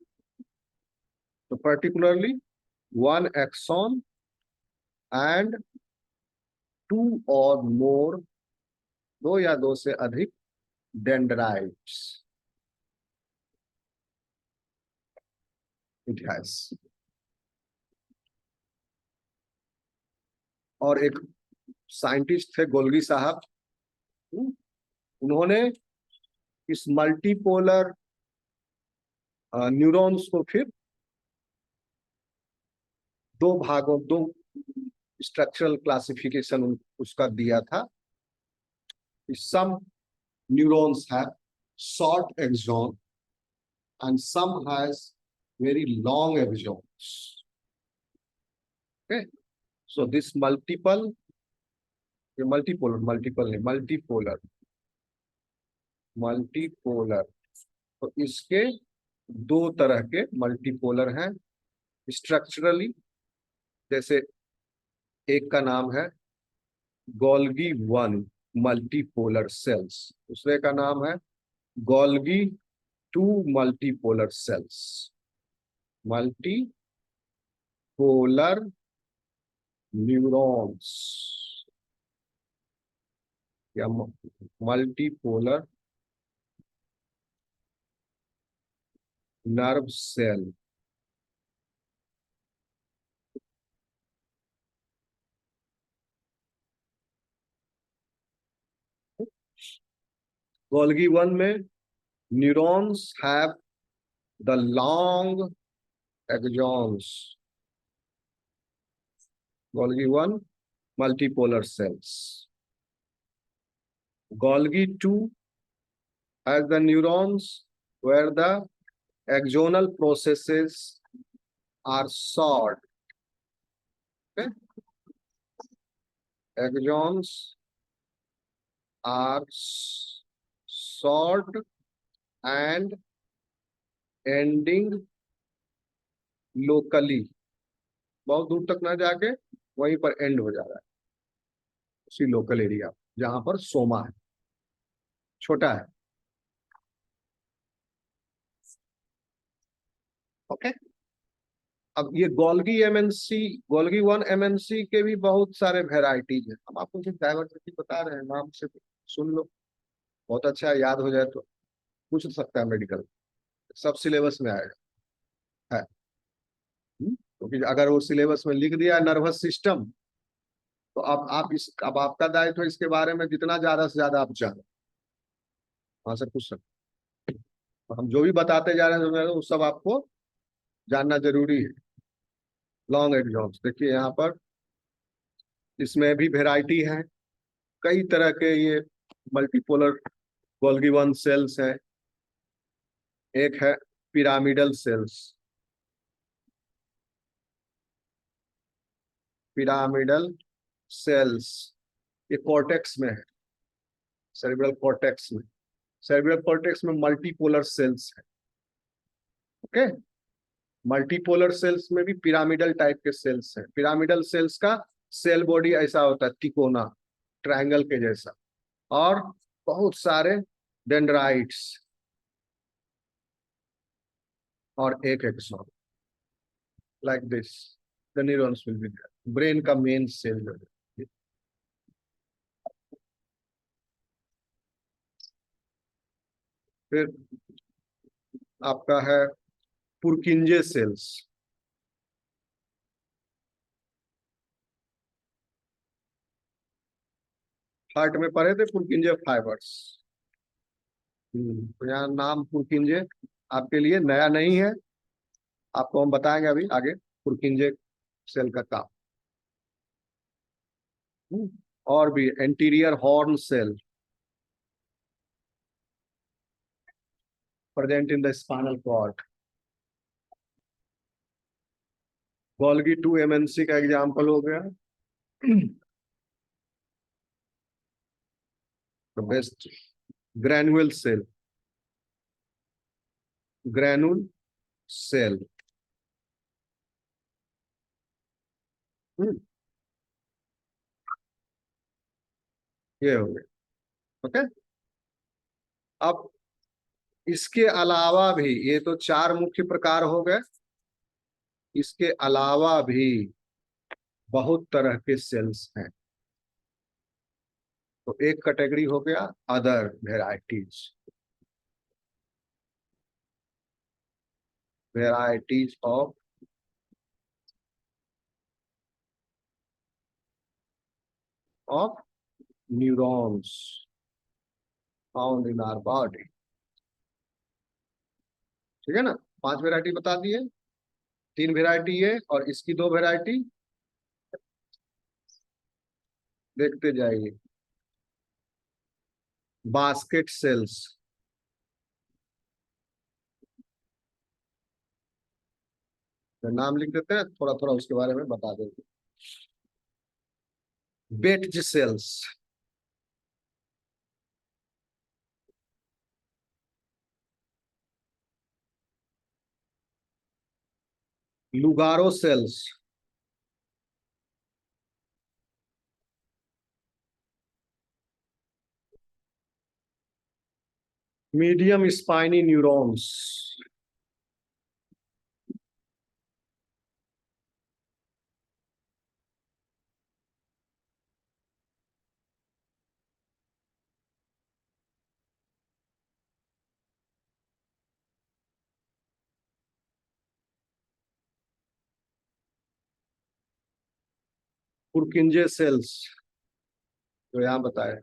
Speaker 1: so particularly one axon and two or more, दो या दो से अधिक dendrites it has। और एक scientist थे Golgi साहब, उन्होंने इस मल्टीपोलर न्यूरॉन्स को फिर दो भागों, दो स्ट्रक्चरल क्लासिफिकेशन उसका दिया था। सम neurons have short axon and some has very long axons. Okay, so this multipolar, तो इसके दो तरह के मल्टीपोलर हैं स्ट्रक्चरली। जैसे एक का नाम है गोल्गी 1 मल्टीपोलर सेल्स, दूसरे का नाम है Golgi 2 multipolar cells. Multipolar neurons या मल्टीपोलर नर्व सेल। गोल्गी 1 में neurons have the long axons. Golgi 1 multipolar cells. Golgi 2 has the neurons where the axonal processes are short. Okay? Axons are short and ending locally. बहुत दूर तक ना जाके वहीं पर and हो जा रहा है, उसी लोकल एरिया जहां पर सोमा है, छोटा है। ओके, अब ये गोल्गी 1 एमएनसी के भी बहुत सारे वेराइटीज हैं। हम आपको सिर्फ डाइवर्सिटी बता रहे हैं, नाम से सुन लो, बहुत अच्छा है, याद हो जाए तो पूछ सकता है मेडिकल, सब सिलेबस में आएगा है। क्योंकि अगर वो सिलेबस में लिख दिया नर्वस सिस्टम, तो अब आपका दायित्व है इसके बारे में जितना ज्यादा से ज्यादा आप जानो, वहां से पूछ सकते हैं। हम जो भी बताते जा रहे हैं वो सब आपको जानना जरूरी है। लॉन्ग एग्जाम्स देखिए यहाँ पर, इसमें भी वेराइटी है, कई तरह के ये मल्टीपोलर गोल्गी 1 सेल्स है। एक है पिरामिडल सेल्स, पिरामिडल सेल्स ये कॉर्टेक्स में है, सेरेब्रल कॉर्टेक्स में। सेरेब्रल कॉर्टेक्स में मल्टीपोलर सेल्स है। ओके, मल्टीपोलर सेल्स में भी पिरामिडल टाइप के सेल्स हैं। पिरामिडल सेल्स का सेल बॉडी ऐसा होता है, तिकोना, ट्रायंगल के जैसा, और बहुत सारे डेंड्राइट्स और एक axon, like this the neurons will be there. Brain का मेन सेल जो है। फिर आपका है पुरकिंजे सेल्स। हार्ट में पढ़े थे पुरकिंजे फाइबर्स। तो यहाँ नाम पुरकिंजे आपके लिए नया नहीं है, आपको हम बताएंगे अभी आगे पुरकिंजे सेल का काम। और भी anterior horn cell present in the spinal cord. Golgi 2 MNC का एग्जांपल हो गया। तो best granule cell, granule cell. ये हो गया। ओके, अब इसके अलावा भी, ये तो 4 मुख्य प्रकार हो गए, इसके अलावा भी बहुत तरह के सेल्स हैं। तो एक कैटेगरी हो गया other varieties, varieties of neurons found in our body. ठीक है ना, 5 वेराइटी बता दिए। तीन वेराइटी है और इसकी दो वेराइटी, देखते जाइए। बास्केट सेल्स, नाम लिख देते हैं, थोड़ा थोड़ा उसके बारे में बता देंगे। Betz cells, Lugaro cells, medium spiny neurons, Purkinje cells, जो यहाँ बताए।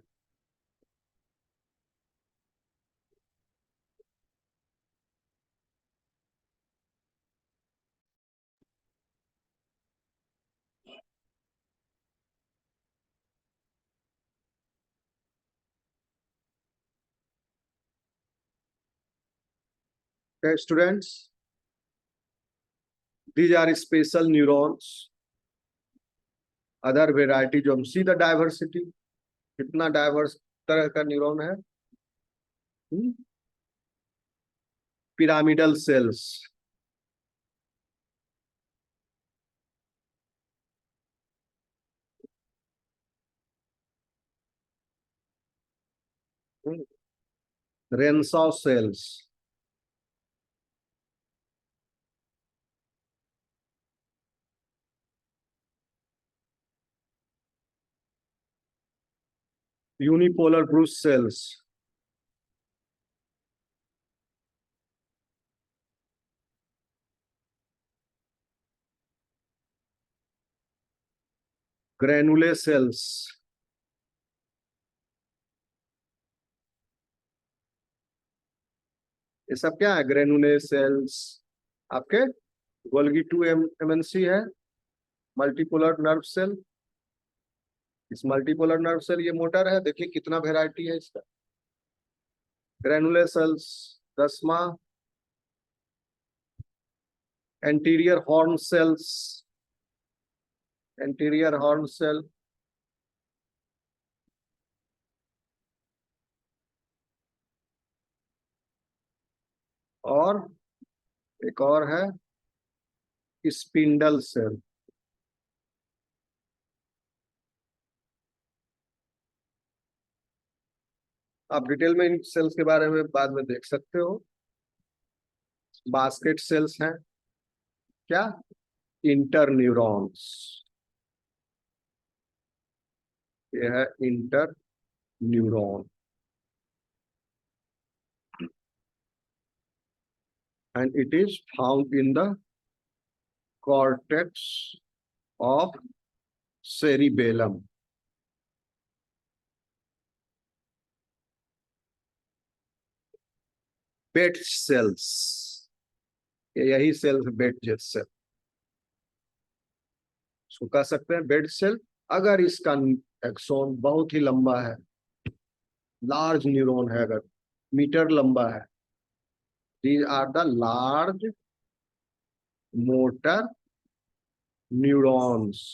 Speaker 1: Students, these are special neurons, other variety जो हम सी द डाइवर्सिटी, कितना डाइवर्स तरह का न्यूरॉन है। Pyramidal cells, Renshaw cells, unipolar brush cells, granule cells, ये सब क्या है? ग्रेनुले सेल्स आपके गोल्गी 2 MNC है। मल्टीपोलर नर्व सेल, इस मल्टीपोलर नर्व सेल ये मोटर है, देखिए कितना वेराइटी है इसका। ग्रेनुले सेल्स 10वां, anterior horn cells, anterior horn cell, और एक और है स्पिंडल सेल। आप डिटेल में इन सेल्स के बारे में बाद में देख सकते हो। बास्केट सेल्स हैं क्या? इंटर न्यूरॉन्स, ये है inter neuron, and it is found in the cortex of cerebellum. Betz cells, यही सेल्स बेट सेल, इसको कह सकते हैं बेड सेल। अगर इसका एक्सोन बहुत ही लंबा है, लार्ज न्यूरॉन है, अगर मीटर लंबा है, these are the large motor neurons,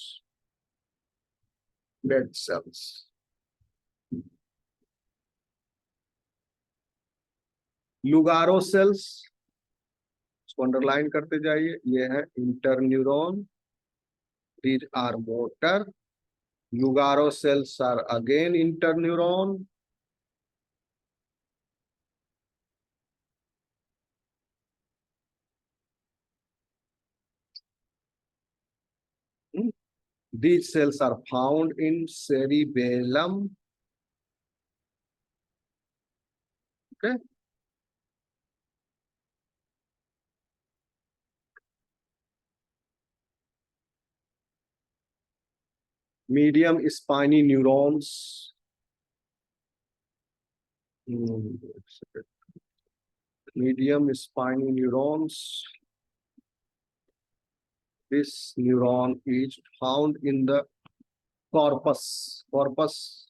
Speaker 1: Betz cells. Lugaro cells, इसको अंडरलाइन करते जाइए, ये है inter neuron, these are motor. Lugaro cells are again interneuron, these cells are found in cerebellum. Okay. Medium spiny neurons. एक second. Medium spiny neurons. This neuron is found in the corpus. Corpus,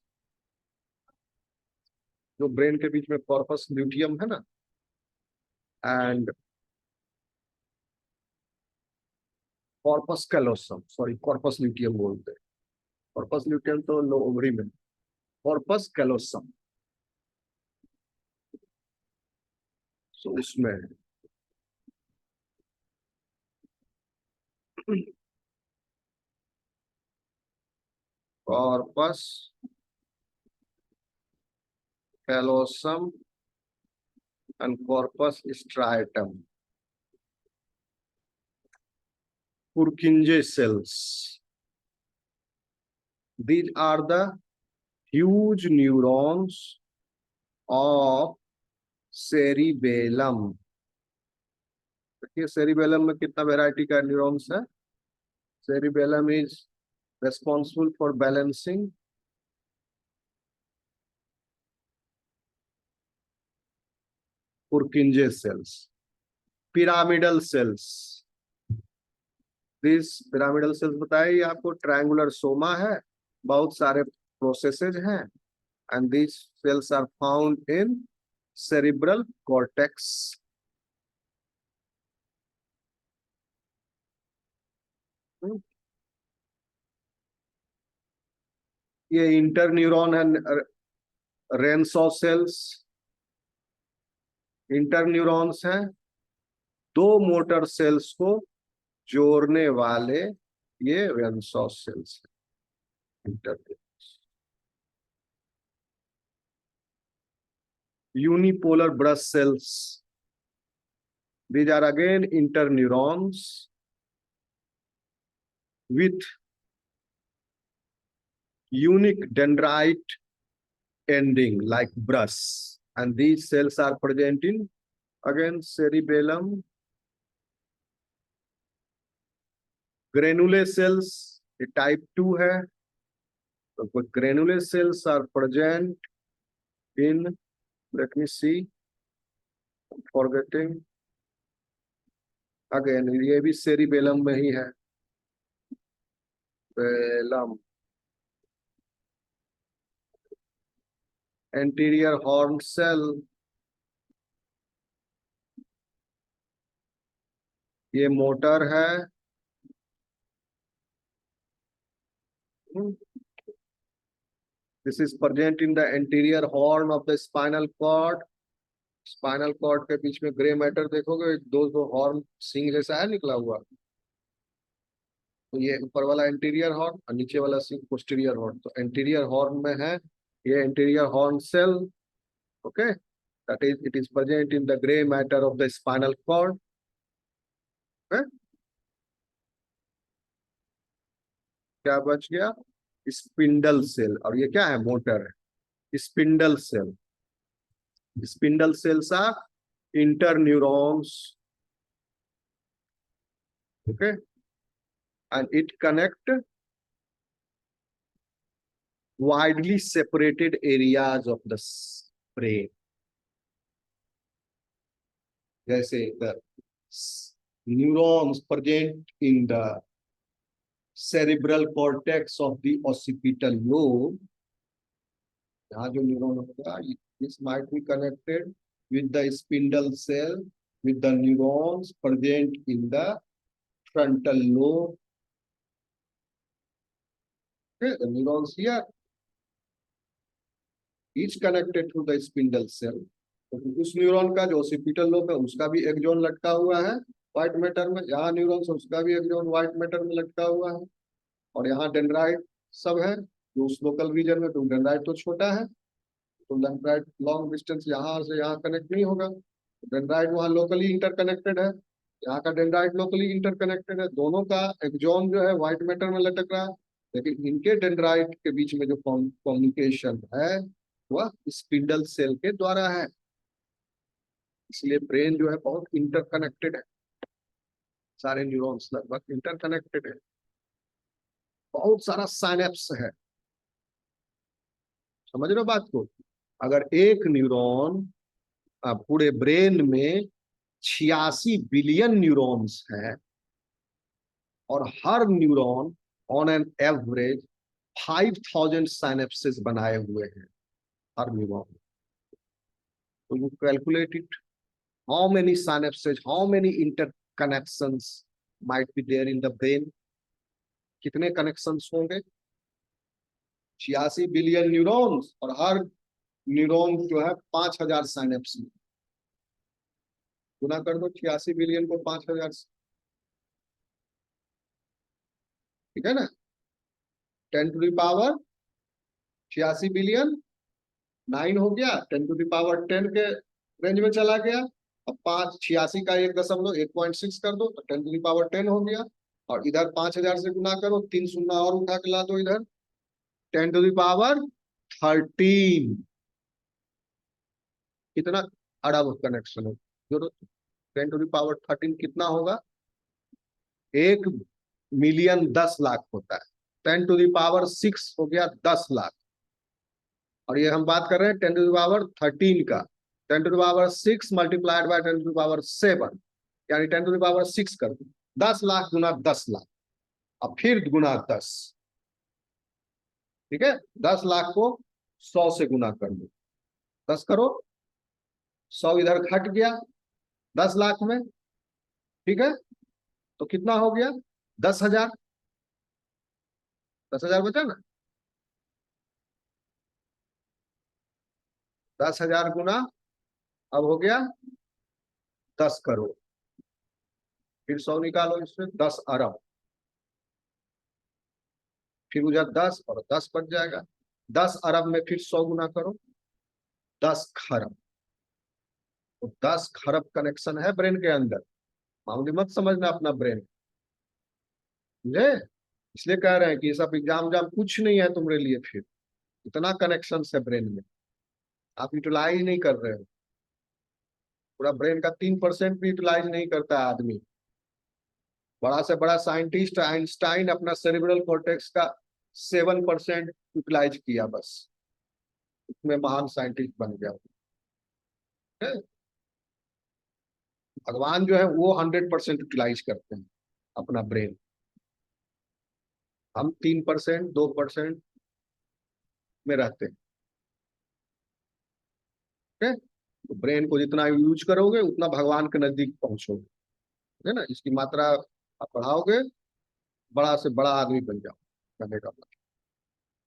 Speaker 1: जो brain के बीच में corpus luteum है ना, and corpus callosum, sorry corpus luteum बोलते हैं, corpus luteum तो ओवरी में, कॉर्पस कैलोसम, सो इसमें corpus callosum and corpus striatum. Purkinje cells. These are the huge neurons of cerebellum. देखिए cerebellum में कितना वैरायटी का न्यूरॉन्स है. Cerebellum is responsible for balancing Purkinje cells. Pyramidal cells. These pyramidal cells बताइए आपको triangular soma है, बहुत सारे processes हैं, and these cells are found in cerebral cortex. ये इंटरन्यूरॉन है, रेंसो सेल्स इंटरन्यूरॉन्स हैं, दो मोटर सेल्स को जोड़ने वाले ये Renshaw cells interneurons. Unipolar brush cells, these are again interneurons with unique dendrite ending like brush, and these cells are present in again cerebellum. Granule cells, ये type 2 है, तो granule cells are present in, let me see, forgetting, again ये भी cerebellum में ही है, cerebellum. Anterior horn cell, ये motor है, this is present in the anterior horn of the spinal cord. Spinal cord के बीच में ग्रे मैटर देखोगे, दो हॉर्न सिंग जैसा है निकला हुआ, तो ये ऊपर वाला एंटीरियर हॉर्न और नीचे वाला सिंग पोस्टीरियर हॉर्न, तो एंटीरियर हॉर्न में है ये anterior horn cell. Okay, that is, it is present in the gray matter of the spinal cord. Okay? क्या बच गया, स्पिंडल सेल, और ये क्या है, मोटर है, spindle cell. Spindle cells are interneurons. Okay, and it connect widely separated areas of the brain. जैसे the neurons present in the cerebral cortex of the occipital lobe. यहाँ जो न्यूरॉन होगा, this might be connected with the spindle cell, with the neurons present in the frontal lobe. Okay, the neurons here, each connected to the spindle cell. तो उस neuron का जो occipital lobe है उसका भी एक जोन लटका हुआ है व्हाइट मैटर में, यहाँ न्यूरॉन्स उसका भी एक जोन व्हाइट मैटर में लटका हुआ है, और यहाँ डेंड्राइट सब है जो उस लोकल रीजन में, तो डेंड्राइट तो छोटा है, तो डेंड्राइट लॉन्ग डिस्टेंस यहाँ से यहाँ कनेक्ट नहीं होगा, डेंड्राइट वहाँ लोकली इंटरकनेक्टेड है, यहाँ का डेंड्राइट लोकली इंटरकनेक्टेड है, दोनों का एक जोन जो है व्हाइट मैटर में लटक रहा है, लेकिन इनके डेंड्राइट के बीच में जो कम्युनिकेशन है वह स्पिंडल सेल के द्वारा है. इसलिए ब्रेन जो है बहुत इंटरकनेक्टेड है, सारे न्यूरॉन्स लगभग इंटरकनेक्टेड है, बहुत सारा साइनेप्स है. समझ रहे हो बात को, अगर एक न्यूरॉन पूरे ब्रेन में 86 बिलियन न्यूरॉन्स है, और हर neuron on an average 5000 synapses बनाए हुए हैं हर न्यूरॉन। तो you calculate it, how many synapses, how many interconnections might be there in the brain. कितने कनेक्शंस होंगे? 86 बिलियन न्यूरॉन्स, और हर न्यूरॉन जो है 5000 साइनेप्स। गुना कर दो 86 बिलियन को 5000 से, ठीक है ना? 10 टू द पावर 86 बिलियन, 9 हो गया, 10 टू द पावर 10 के रेंज में चला गया। अब 5 86 का 1.6 8.6 कर दो तो 10 टू द पावर 10 हो गया। और इधर 5000 से गुना करो, 3 शून्य और उठा के ला दो इधर, 10 टू द पावर 13। कितना अरब कनेक्शन हो जो 10 टू द पावर 13 कितना होगा? 1 मिलियन 10 लाख होता है। 10 टू द पावर 6 हो गया 10 लाख। और ये हम बात कर रहे हैं 10 टू द पावर 13 का। 10 to the power 6 multiplied by 10 to the power 7, यानी 10 टू द पावर 6 कर दो। 10 लाख गुना 10 लाख, अब फिर गुना 10। ठीक है, 10 लाख को 100 से गुना कर दो, 10 करो, 100 इधर घट गया 10 लाख में। ठीक है, तो कितना हो गया? 10,000। 10,000 बचा ना? 10,000 गुना, अब हो गया 10 करोड़। फिर 100 निकालो इसमें, 10 अरब। फिर उधर 10 और 10 बच जाएगा। 10 अरब में फिर 100 गुना करो, 10 खरब। तो 10 खरब कनेक्शन है ब्रेन के अंदर। मामूली मत समझना अपना ब्रेन, समझे? इसलिए कह रहे हैं कि ये सब एग्जाम जाम कुछ नहीं है तुम्हारे लिए। फिर इतना कनेक्शन है ब्रेन में, आप यूटिलाइज नहीं कर रहे हो। पूरा ब्रेन का 3% भी यूटिलाइज नहीं करता है आदमी। बड़ा से बड़ा साइंटिस्ट आइंस्टाइन अपना सेरिब्रल कॉर्टेक्स का 7% यूटिलाइज किया, बस उसमें महान साइंटिस्ट बन गया। भगवान जो है वो 100% यूटिलाइज करते हैं अपना ब्रेन। हम 3% 2% में रहते हैं। ठीक है, तो ब्रेन को जितना यूज करोगे उतना भगवान के नजदीक पहुंचोगे, है ना? इसकी मात्रा आप बढ़ाओगे, बड़ा से बड़ा आदमी बन जाओ, कहने का मतलब।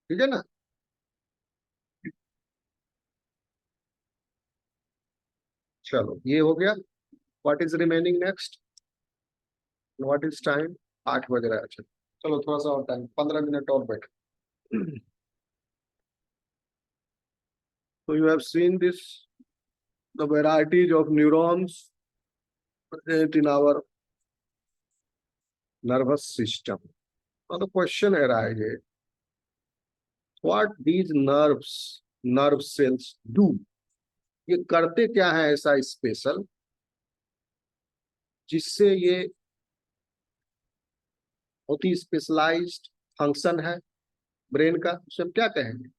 Speaker 1: ठीक है ना? चलो ये हो गया। What is remaining next? What is time? 8 बज रहा है। अच्छा, चलो थोड़ा सा और टाइम, 15 मिनट और बैठ। So you have seen this, the varieties of neurons present in our nervous system. Now the question arises, what these nerve cells do? ये करते क्या है ऐसा स्पेशल जिससे ये बहुत ही स्पेशलाइज्ड फंक्शन है ब्रेन का? उसे हम क्या कहेंगे?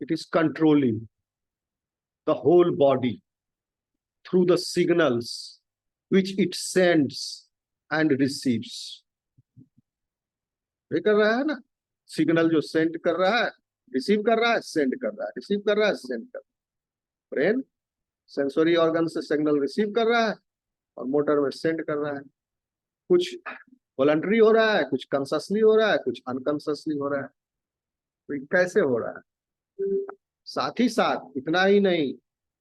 Speaker 1: It is controlling the whole body through the signals which it sends and receives. ये कर रहा है ना, सिग्नल जो सेंड कर रहा है, रिसीव कर रहा है, सेंड कर रहा है, रिसीव कर रहा है, सेंड कर रहा है। ब्रेन सेंसरी ऑर्गन से सिग्नल रिसीव कर रहा है और मोटर में सेंड कर रहा है। कुछ वॉलंटरी हो रहा है, कुछ कॉन्शियसली हो रहा है, कुछ अनकॉन्शियसली हो रहा है। तो ये कैसे हो रहा है? साथ ही साथ इतना ही नहीं,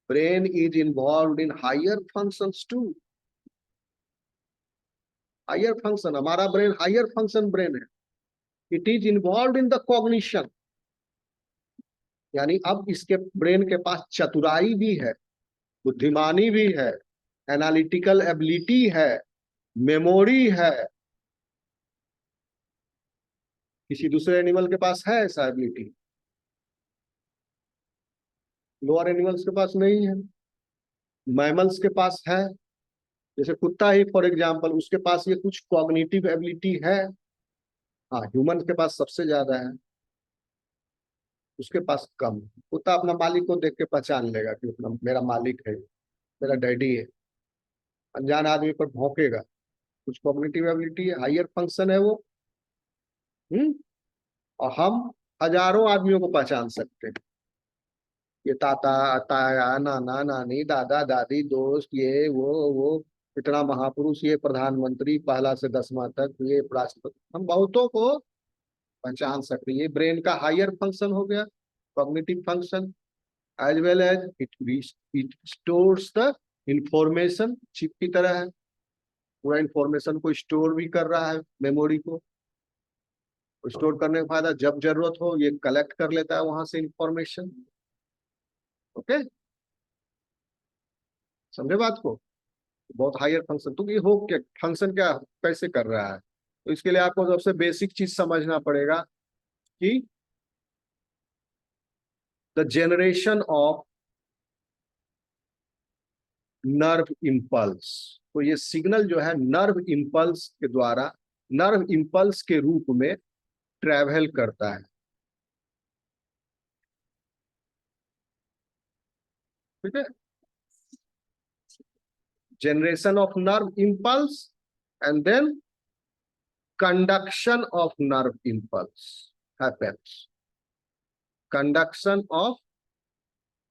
Speaker 1: brain is involve in higher functions too. Higher function, हमारा ब्रेन हायर फंक्शन ब्रेन है। It is involve in the cognition, यानी अब इसके ब्रेन के पास चतुराई भी है, बुद्धिमानी भी है, एनालिटिकल एबिलिटी है, मेमोरी है। किसी दूसरे एनिमल के पास है ऐसा एबिलिटी? लोअर एनिमल्स के पास नहीं है। मैमल्स के पास है, जैसे कुत्ता ही फॉर एग्जाम्पल, उसके पास ये कुछ कॉग्निटिव एबिलिटी है। हाँ, ह्यूमन के पास सबसे ज्यादा है, उसके पास कम। कुत्ता अपना मालिक को देख के पहचान लेगा कि अपना मेरा मालिक है, मेरा डैडी है। अनजान आदमी पर भौंकेगा, कुछ कॉग्निटिव एबिलिटी है, हायर फंक्शन है वो। और हम हजारों आदमियों को पहचान सकते हैं। ये ताता ताया नाना नानी दादा दादी दोस्त ये वो इतना महापुरुष, ये प्रधानमंत्री पहला से 10वां तक, ये राष्ट्रपति, हम बहुतों को पहचान सकते हैं। ये ब्रेन का हायर फंक्शन हो गया, cognitive function. As well as it stores the information, chip की तरह है, पूरा इंफॉर्मेशन को स्टोर भी कर रहा है, मेमोरी को स्टोर करने का फायदा, जब जरूरत हो ये कलेक्ट कर लेता है वहां से इंफॉर्मेशन। ओके, समझे बात को? बहुत हायर फंक्शन। तो ये हो क्या फंक्शन, क्या कैसे कर रहा है? तो इसके लिए आपको सबसे बेसिक चीज समझना पड़ेगा कि the generation of nerve impulse. तो ये सिग्नल जो है नर्व इम्पल्स के द्वारा, नर्व इम्पल्स के रूप में ट्रेवल करता है। ठीक है, generation of nerve impulse and then conduction of nerve impulse happens. Conduction of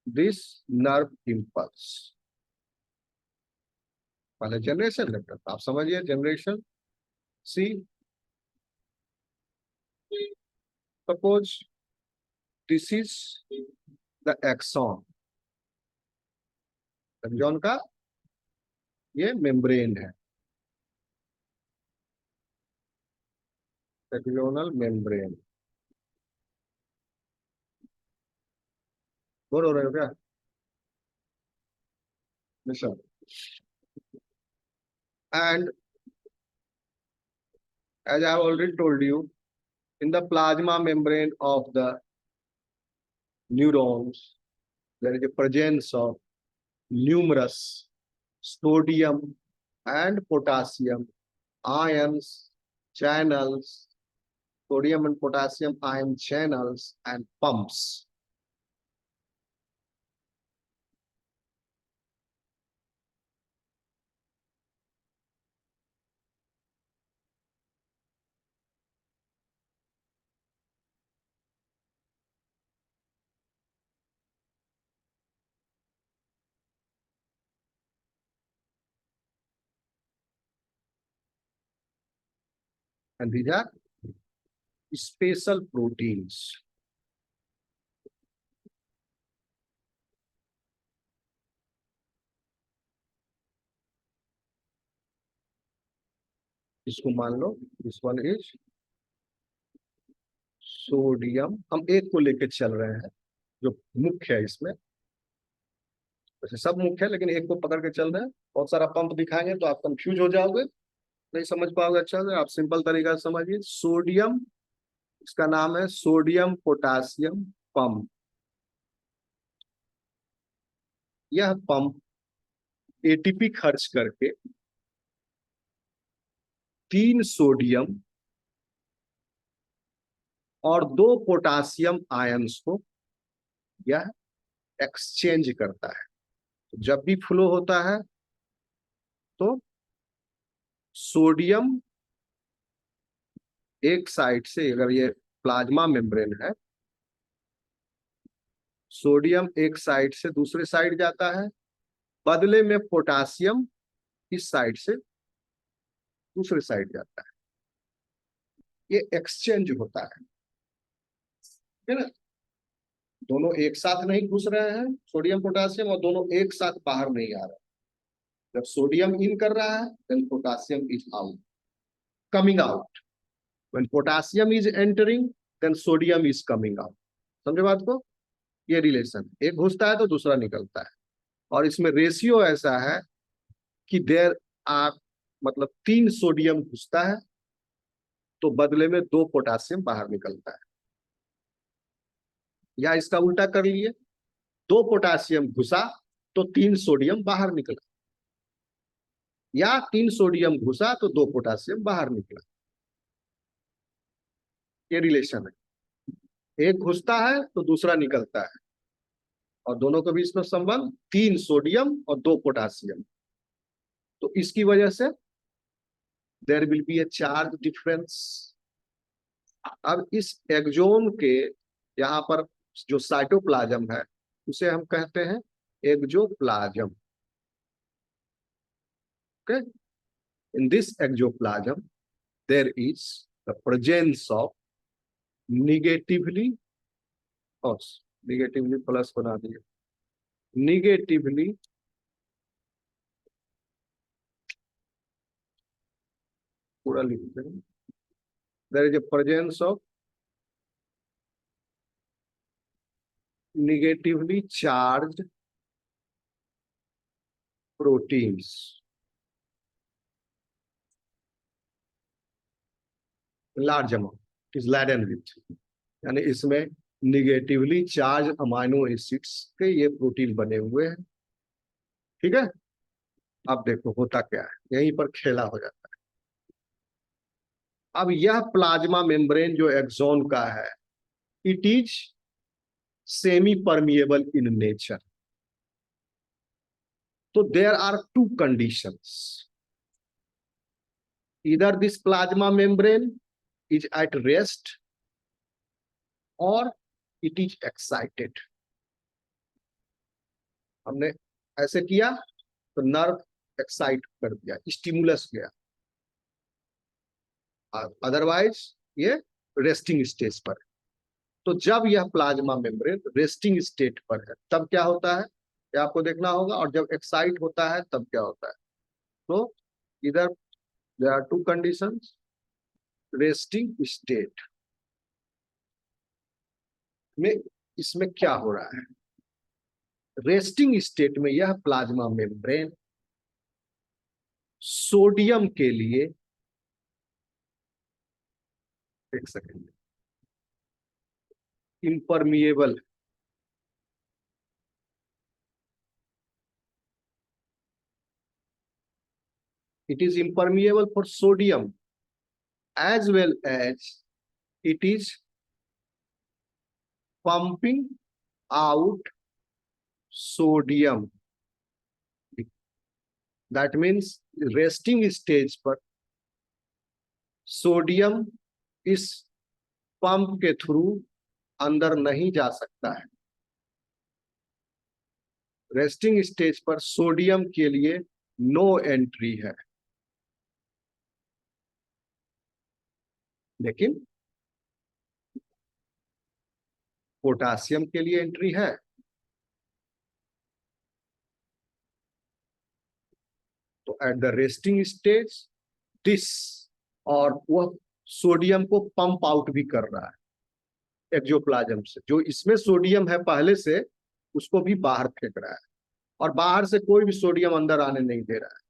Speaker 1: this nerve impulse, पहले जनरेशन लेकर आप समझिए। जनरेशन सी, suppose this is the axon, axon का ये मेम्ब्रेन है, एक्सोनल मेम्ब्रेन। बोर हो रहे हो क्या? listen, and as I have already told you, in the plasma membrane of the neurons there is a presence of numerous sodium and potassium ions channels, sodium and potassium ion channels and pumps. And these are special proteins. इसको मान लो, this one is sodium. हम एक को लेकर चल रहे हैं जो मुख्य है इसमें, वैसे सब मुख्य है लेकिन एक को पकड़ के चल रहे हैं। बहुत सारा पंप दिखाएंगे तो आप कंफ्यूज हो जाओगे, नहीं समझ पाओगे अच्छा से। आप सिंपल तरीका से समझिए, सोडियम, इसका नाम है सोडियम पोटासियम पंप। यह पंप एटीपी खर्च करके 3 सोडियम और 2 पोटासियम आयंस को यह एक्सचेंज करता है। तो जब भी फ्लो होता है तो सोडियम एक साइड से, अगर ये प्लाज्मा मेम्ब्रेन है, सोडियम एक साइड से दूसरे साइड जाता है, बदले में पोटासियम इस साइड से दूसरे साइड जाता है। ये एक्सचेंज होता है ना? दोनों एक साथ नहीं घुस रहे हैं, सोडियम पोटासियम, और दोनों एक साथ बाहर नहीं आ रहे। जब सोडियम इन कर रहा है then potassium is out, coming out. When potassium is entering then sodium is coming out. समझे बात को? ये रिलेशन, एक घुसता है तो दूसरा निकलता है। और इसमें रेशियो ऐसा है कि देर आर, मतलब 3 सोडियम घुसता है तो बदले में 2 पोटासियम बाहर निकलता है। या इसका उल्टा कर लिए, 2 पोटासियम घुसा तो 3 सोडियम बाहर निकला, या 3 सोडियम घुसा तो 2 पोटासियम बाहर निकला। ये रिलेशन है, एक घुसता है तो दूसरा निकलता है, और दोनों के बीच में संबंध 3 सोडियम और 2 पोटासियम। तो इसकी वजह से there will be a charge difference. अब इस एक्सोन के यहाँ पर जो साइटोप्लाज्म है उसे हम कहते हैं axoplasm. Okay, in this axoplasm there is the presence of negatively, और निगेटिवली प्लस बना दिए, निगेटिवली पूरा लिख दें, there is a presence of negatively charged proteins, large amount is laden with, यानी इसमें निगेटिवली चार्ज अमाइनो एसिड्स के ये प्रोटीन बने हुए हैं। ठीक है, अब देखो होता क्या है, यहीं पर खेला हो जाता है। अब यह प्लाज्मा मेम्ब्रेन जो एक्सोन का है, it is semi permeable in nature. तो there are two conditions, either this plasma membrane is at rest or it is excited। हमने ऐसे किया तो नर्व एक्साइट कर दिया, स्टिमुलस गया, अदरवाइज ये रेस्टिंग स्टेज पर है। तो जब यह प्लाज्मा मेम्ब्रेन रेस्टिंग स्टेट पर है तब क्या होता है, ये आपको देखना होगा, और जब एक्साइट होता है तब क्या होता है। तो इधर there are two conditions, resting state में इसमें क्या हो रहा है, रेस्टिंग स्टेट में यह प्लाज्मा मेम्ब्रेन सोडियम के लिए, एक second, impermeable, it is impermeable for sodium as well as it is pumping out sodium। that means resting stage पर सोडियम इस पंप के थ्रू अंदर नहीं जा सकता है। रेस्टिंग स्टेज पर सोडियम के लिए नो एंट्री है, लेकिन पोटासियम के लिए एंट्री है। तो at the resting stage this, और वह सोडियम को पंप आउट भी कर रहा है एक्सोप्लाज्म से, जो इसमें सोडियम है पहले से उसको भी बाहर फेंक रहा है, और बाहर से कोई भी सोडियम अंदर आने नहीं दे रहा है।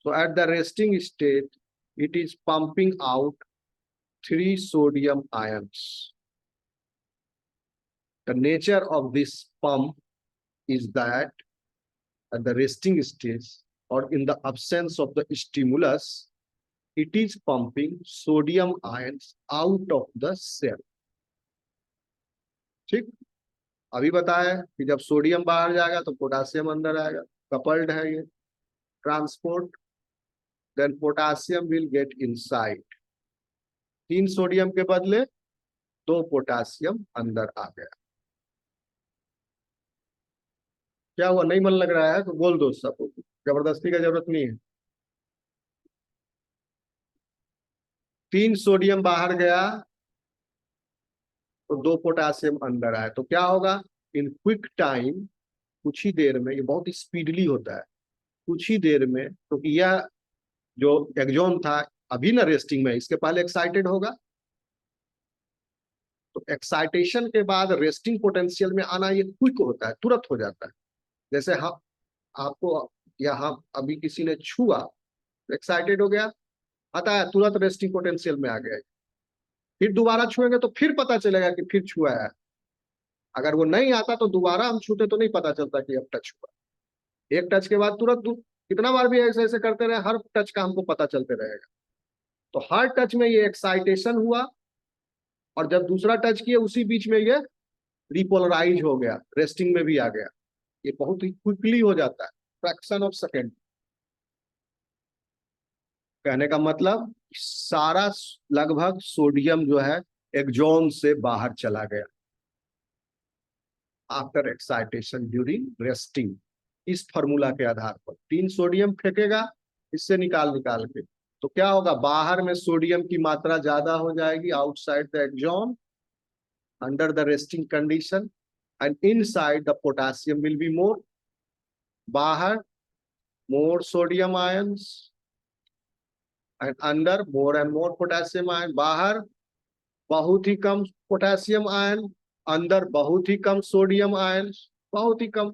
Speaker 1: So at the resting state, it is pumping out 3 sodium ions. The nature of this pump is that at the resting stage or in the absence of the stimulus, it is pumping sodium ions out of the cell। ठीक, अभी बताया कि जब sodium बाहर जाएगा तो potassium अंदर आएगा, कपल्ड है ये transport, then potassium will get inside। 3 sodium के बदले 2 पोटासियम अंदर आ गया। क्या हुआ, नहीं मन लग रहा है तो बोल दो, सब जबरदस्ती का जरूरत नहीं है। 3 सोडियम बाहर गया तो 2 पोटासियम अंदर आया, तो क्या होगा, इन क्विक टाइम, कुछ ही देर में, ये बहुत स्पीडली होता है, कुछ ही देर में, क्योंकि तो यह जो एक्सोन था अभी ना रेस्टिंग में, इसके पहले एक्साइटेड होगा, तो एक्साइटेशन के बाद रेस्टिंग पोटेंशियल में आना ये क्विक होता है, तुरंत हो जाता है। जैसे हम आपको यहाँ अभी किसी ने छुआ, एक्साइटेड हो गया, आता है तुरंत रेस्टिंग पोटेंशियल में आ गया, फिर दोबारा छुएंगे तो फिर पता चलेगा कि फिर छुआ है। अगर वो नहीं आता तो दोबारा हम छूते तो नहीं पता चलता कि अब टच हुआ। एक टच के बाद तुरंत कितना बार भी ऐसे ऐसे करते रहे, हर टच का हमको पता चलते रहेगा। तो हर टच में ये एक्साइटेशन हुआ, और जब दूसरा टच किया उसी बीच में ये रिपोलराइज हो गया, रेस्टिंग में भी आ गया। ये बहुत ही क्विकली हो जाता है, फ्रैक्शन ऑफ सेकेंड। कहने का मतलब सारा लगभग सोडियम जो है एक्सॉन से बाहर चला गया आफ्टर एक्साइटेशन ड्यूरिंग रेस्टिंग। इस फॉर्मूला के आधार पर 3 सोडियम फेंकेगा इससे निकाल निकाल के, तो क्या होगा, बाहर में सोडियम की मात्रा ज्यादा हो जाएगी outside the axon under the resting condition, and inside the potassium will be more. बाहर more sodium ions and under more and more potassium ion। बाहर बहुत ही कम पोटेशियम आयन, अंदर बहुत ही कम सोडियम आयन, बहुत ही कम,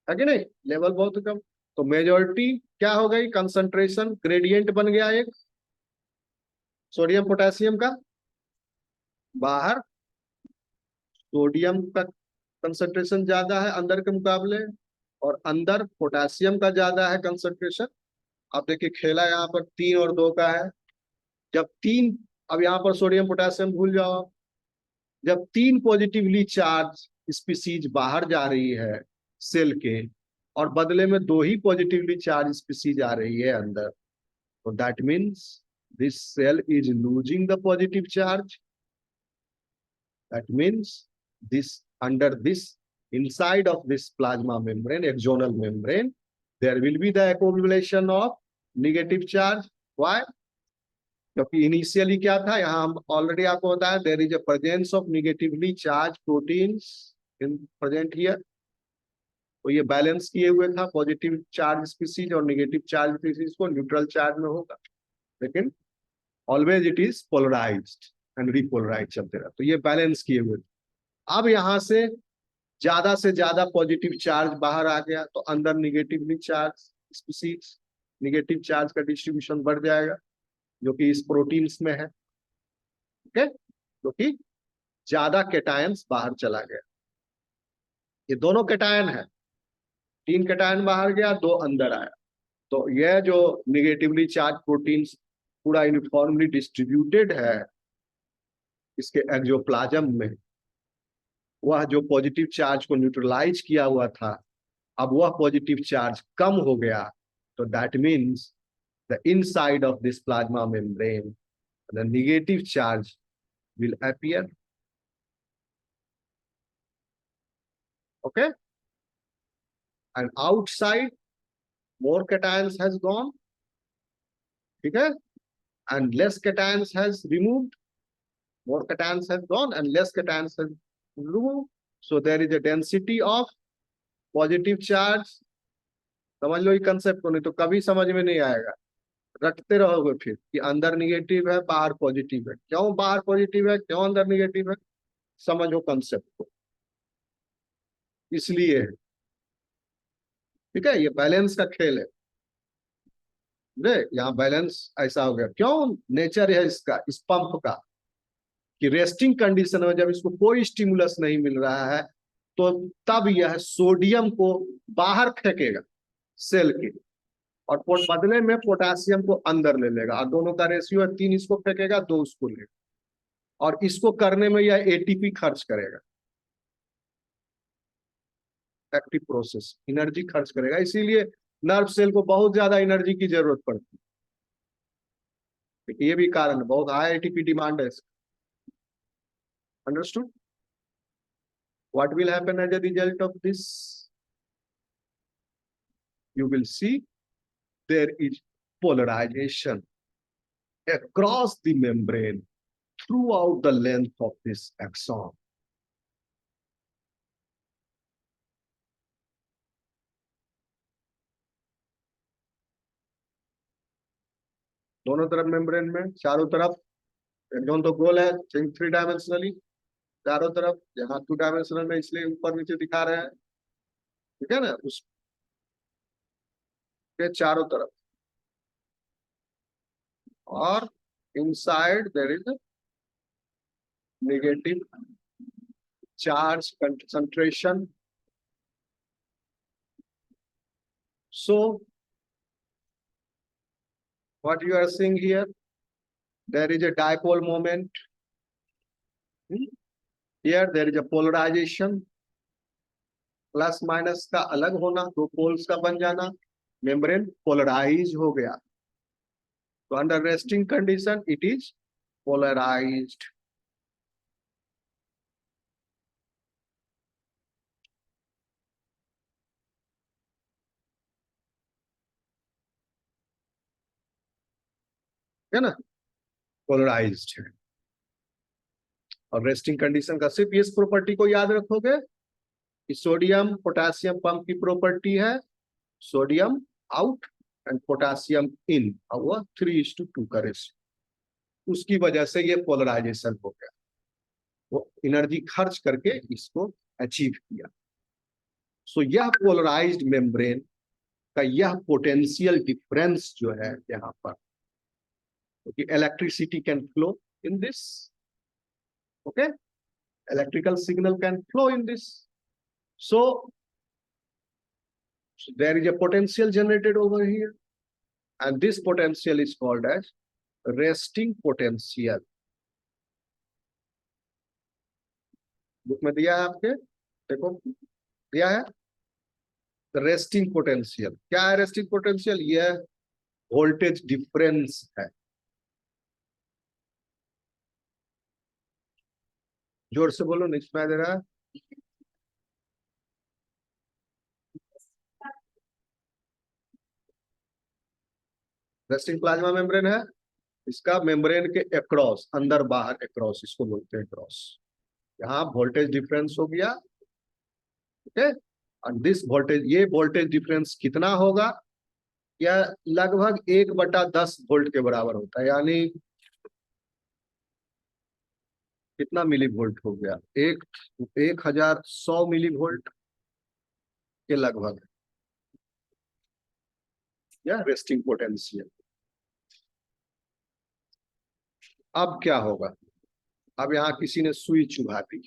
Speaker 1: है कि नहीं, लेवल बहुत ही कम। तो मेजॉरिटी क्या हो गई, कंसंट्रेशन ग्रेडियंट बन गया एक सोडियम पोटेशियम का। बाहर सोडियम का कंसंट्रेशन ज्यादा है अंदर के मुकाबले, और अंदर पोटेशियम का ज्यादा है कंसंट्रेशन। आप देखिए खेला यहाँ पर 3 और 2 का है। जब 3, अब यहाँ पर सोडियम पोटेशियम भूल जाओ, जब 3 पॉजिटिवली चार्ज स्पीसीज बाहर जा रही है सेल के, और बदले में 2 ही पॉजिटिवली चार्ज स्पीसीज आ रही है अंदर, तो that means this cell is losing the positive charge. That means this under this inside of this plasma membrane, axonal membrane, there will be the accumulation of negative charge। why? क्योंकि initially क्या था, यहाँ हम already आपको बताया, there is a presence of negatively charge proteins in present here. तो ये balance किए हुए था, पॉजिटिव चार्ज स्पीसीज और नेगेटिव चार्ज स्पीसीज को न्यूट्रल चार्ज में होगा, लेकिन always it is polarised and repolarise चलते रहा, तो ये बैलेंस किए हुए। अब यहाँ से ज्यादा पॉजिटिव चार्ज बाहर आ गया, तो अंदर negatively charge species, negative charge का डिस्ट्रीब्यूशन बढ़ जाएगा, जो कि इस प्रोटीन्स में है। ओके, क्योंकि ज्यादा केटायंस बाहर चला गया। ये दोनों केटायन है, 3 केटायन बाहर गया, 2 अंदर आया। तो यह जो निगेटिवली चार्ज प्रोटीन्स पूरा यूनिफॉर्मली डिस्ट्रीब्यूटेड है इसके एक्सोप्लाज्म में, वह जो पॉजिटिव चार्ज को न्यूट्रलाइज किया हुआ था, अब वह पॉजिटिव चार्ज कम हो गया। तो that means the inside of this plasma membrane the negative charge will appear। okay, and outside more cations has gone, ठीक है, and less cations has removed, more cations has gone and less cations has removed, so there is a density of positive charge। समझ लो ये concept को, नहीं तो कभी समझ में नहीं आएगा, रटते रहोगे फिर कि अंदर निगेटिव है बाहर पॉजिटिव है, क्यों बाहर पॉजिटिव है क्यों अंदर निगेटिव है, समझो कंसेप्ट को, इसलिए। ठीक है, ये बैलेंस का खेल है। यहाँ बैलेंस ऐसा हो गया, क्यों, नेचर है इसका, इस पंप का, कि रेस्टिंग कंडीशन में जब इसको कोई स्टिमुलस नहीं मिल रहा है, तो तब यह सोडियम को बाहर फेंकेगा सेल के, और बदले में पोटेशियम को अंदर ले लेगा, और दोनों का रेशियो है 3 इसको फेंकेगा 2 उसको लेगा, और इसको करने में यह एटीपी खर्च करेगा, एक्टिव प्रोसेस एनर्जी खर्च करेगा। इसीलिए नर्व सेल को बहुत ज्यादा एनर्जी की जरूरत पड़ती है, ये भी कारण है, बहुत हाई एटीपी डिमांड है। Understood? What will happen as a result of this? you will see there is polarization across the membrane throughout the length of this axon। दोनों तरफ मेम्ब्रेन में, चारों तरफ, एक्सॉन तो गोल है 3 डायमेंशनली, चारों तरफ, यहाँ 2 डायमेंशनल में इसलिए ऊपर नीचे दिखा रहे हैं, ठीक है ना, उसके चारों तरफ, और inside there is negative charge concentration। So what you are seeing here, there is a dipole moment, here there is a polarization, plus minus का अलग होना, 2 पोल्स का बन जाना, मेम्ब्रेन पोलराइज हो गया। So under resting condition, it is polarized. है ना, पोलराइज्ड है। और रेस्टिंग कंडीशन का सिर्फ इस प्रॉपर्टी को याद रखोगे कि सोडियम पोटेशियम पंप की प्रॉपर्टी है सोडियम आउट एंड पोटेशियम इन, और वह 3:2 का रेशियो, उसकी वजह से ये पोलराइजेशन हो गया। वो एनर्जी खर्च करके इसको अचीव किया। सो यह पोलराइज्ड मेम्ब्रेन का यह पोटेंशियल डिफरेंस जो है यहाँ पर, क्योंकि electricity can flow in this, okay, electrical signal can flow in this. So there is a potential generated over here, and this potential is called as resting potential. Book में दिया है आपके, देखो दिया है रेस्टिंग पोटेंशियल। क्या है resting potential? यह वोल्टेज डिफरेंस है। जोर से बोलो, नहीं सुनाई दे रहा है? रेस्टिंग प्लाज्मा मेम्ब्रेन है, इसका मेम्ब्रेन के अक्रॉस, अंदर बाहर अक्रॉस, इसको बोलते हैं अक्रॉस। यहाँ वोल्टेज डिफरेंस हो गया, ओके, और दिस वोल्टेज, ये वोल्टेज डिफरेंस कितना होगा? यह लगभग 1/10 वोल्ट के बराबर होता है, यानी कितना मिली वोल्ट हो गया? 1100 मिली वोल्ट के लगभग, या रेस्टिंग पोटेंशियल। अब क्या होगा? अब यहाँ किसी ने सुई चुभा दी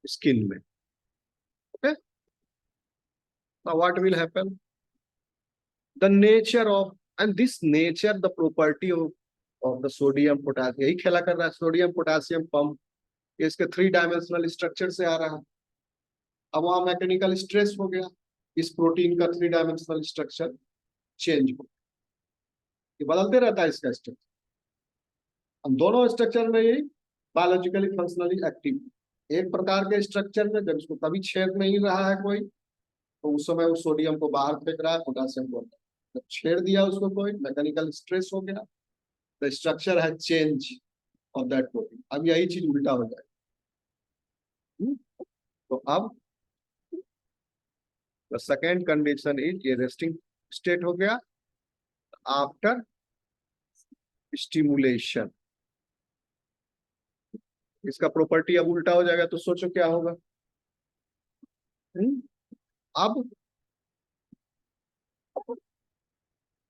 Speaker 1: स्किन में, okay, what will happen? The nature of, and this nature, the property of the sodium potassium, यही खेला कर रहा है। सोडियम पोटेशियम पंप इसके 3 डायमेंशनल स्ट्रक्चर से आ रहा है। अब वहां मैकेनिकल स्ट्रेस हो गया, इस प्रोटीन का 3 डायमेंशनल स्ट्रक्चर चेंज हो, ये बदलते रहता है इसका स्ट्रक्चर। हम दोनों स्ट्रक्चर में यही बायोलॉजिकली फंक्शनली एक्टिव, एक प्रकार के स्ट्रक्चर में जब इसको कभी छेद नहीं रहा है कोई, तो उस समय वो सोडियम को बाहर फेंक रहा है, पोटेशियम को जब छेड़ दिया उसको कोई, मैकेनिकल स्ट्रेस हो गया, द स्ट्रक्चर है चेंज ऑफ दैट प्रोटीन। अब यही चीज उल्टा हो जाएगी। तो अब द सेकेंड कंडीशन इज, ये रेस्टिंग स्टेट हो गया आफ्टर स्टिमुलेशन। इसका प्रॉपर्टी अब उल्टा हो जाएगा, तो सोचो क्या होगा? अब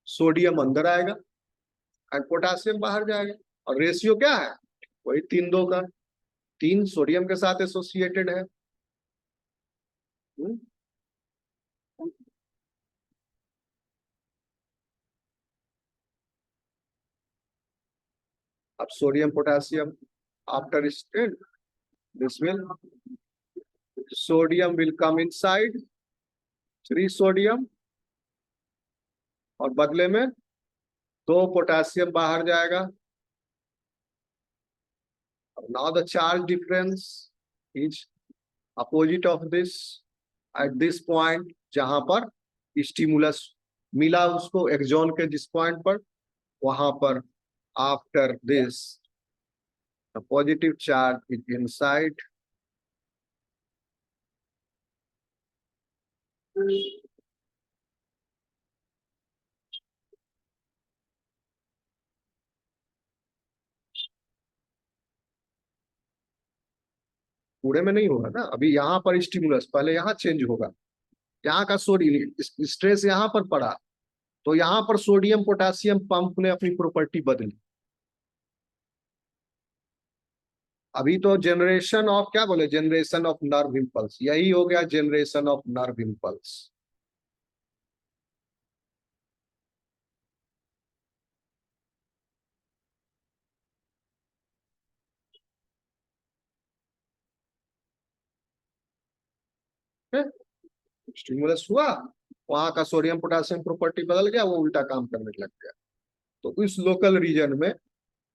Speaker 1: सोडियम अंदर आएगा और पोटेशियम बाहर जाएगा, और रेशियो क्या है? वही 3:2 का, 3 सोडियम के साथ एसोसिएटेड है। अब sodium potassium after state, this will, sodium will come inside, 3 sodium, और बदले में 2 पोटेशियम बाहर जाएगा। Now the charge difference is opposite of this at this point, जहां पर स्टिमुलस मिला उसको एक्सॉन के जिस पॉइंट पर, वहां पर after this the positive charge is inside, पूरे में नहीं होगा ना, अभी यहाँ पर स्टिमुलस पहले यहाँ चेंज होगा, यहाँ का सोडियम स्ट्रेस यहाँ पर पड़ा, तो यहाँ पर सोडियम पोटेशियम पंप ने अपनी प्रॉपर्टी बदली। अभी तो जनरेशन ऑफ, क्या बोले, जनरेशन ऑफ नर्व इम्पल्स, यही हो गया generation of nerve impulse. Stimulus हुआ, वहां का सोडियम पोटेशियम प्रॉपर्टी बदल गया, वो उल्टा काम करने लग गया, तो इस लोकल रीजन में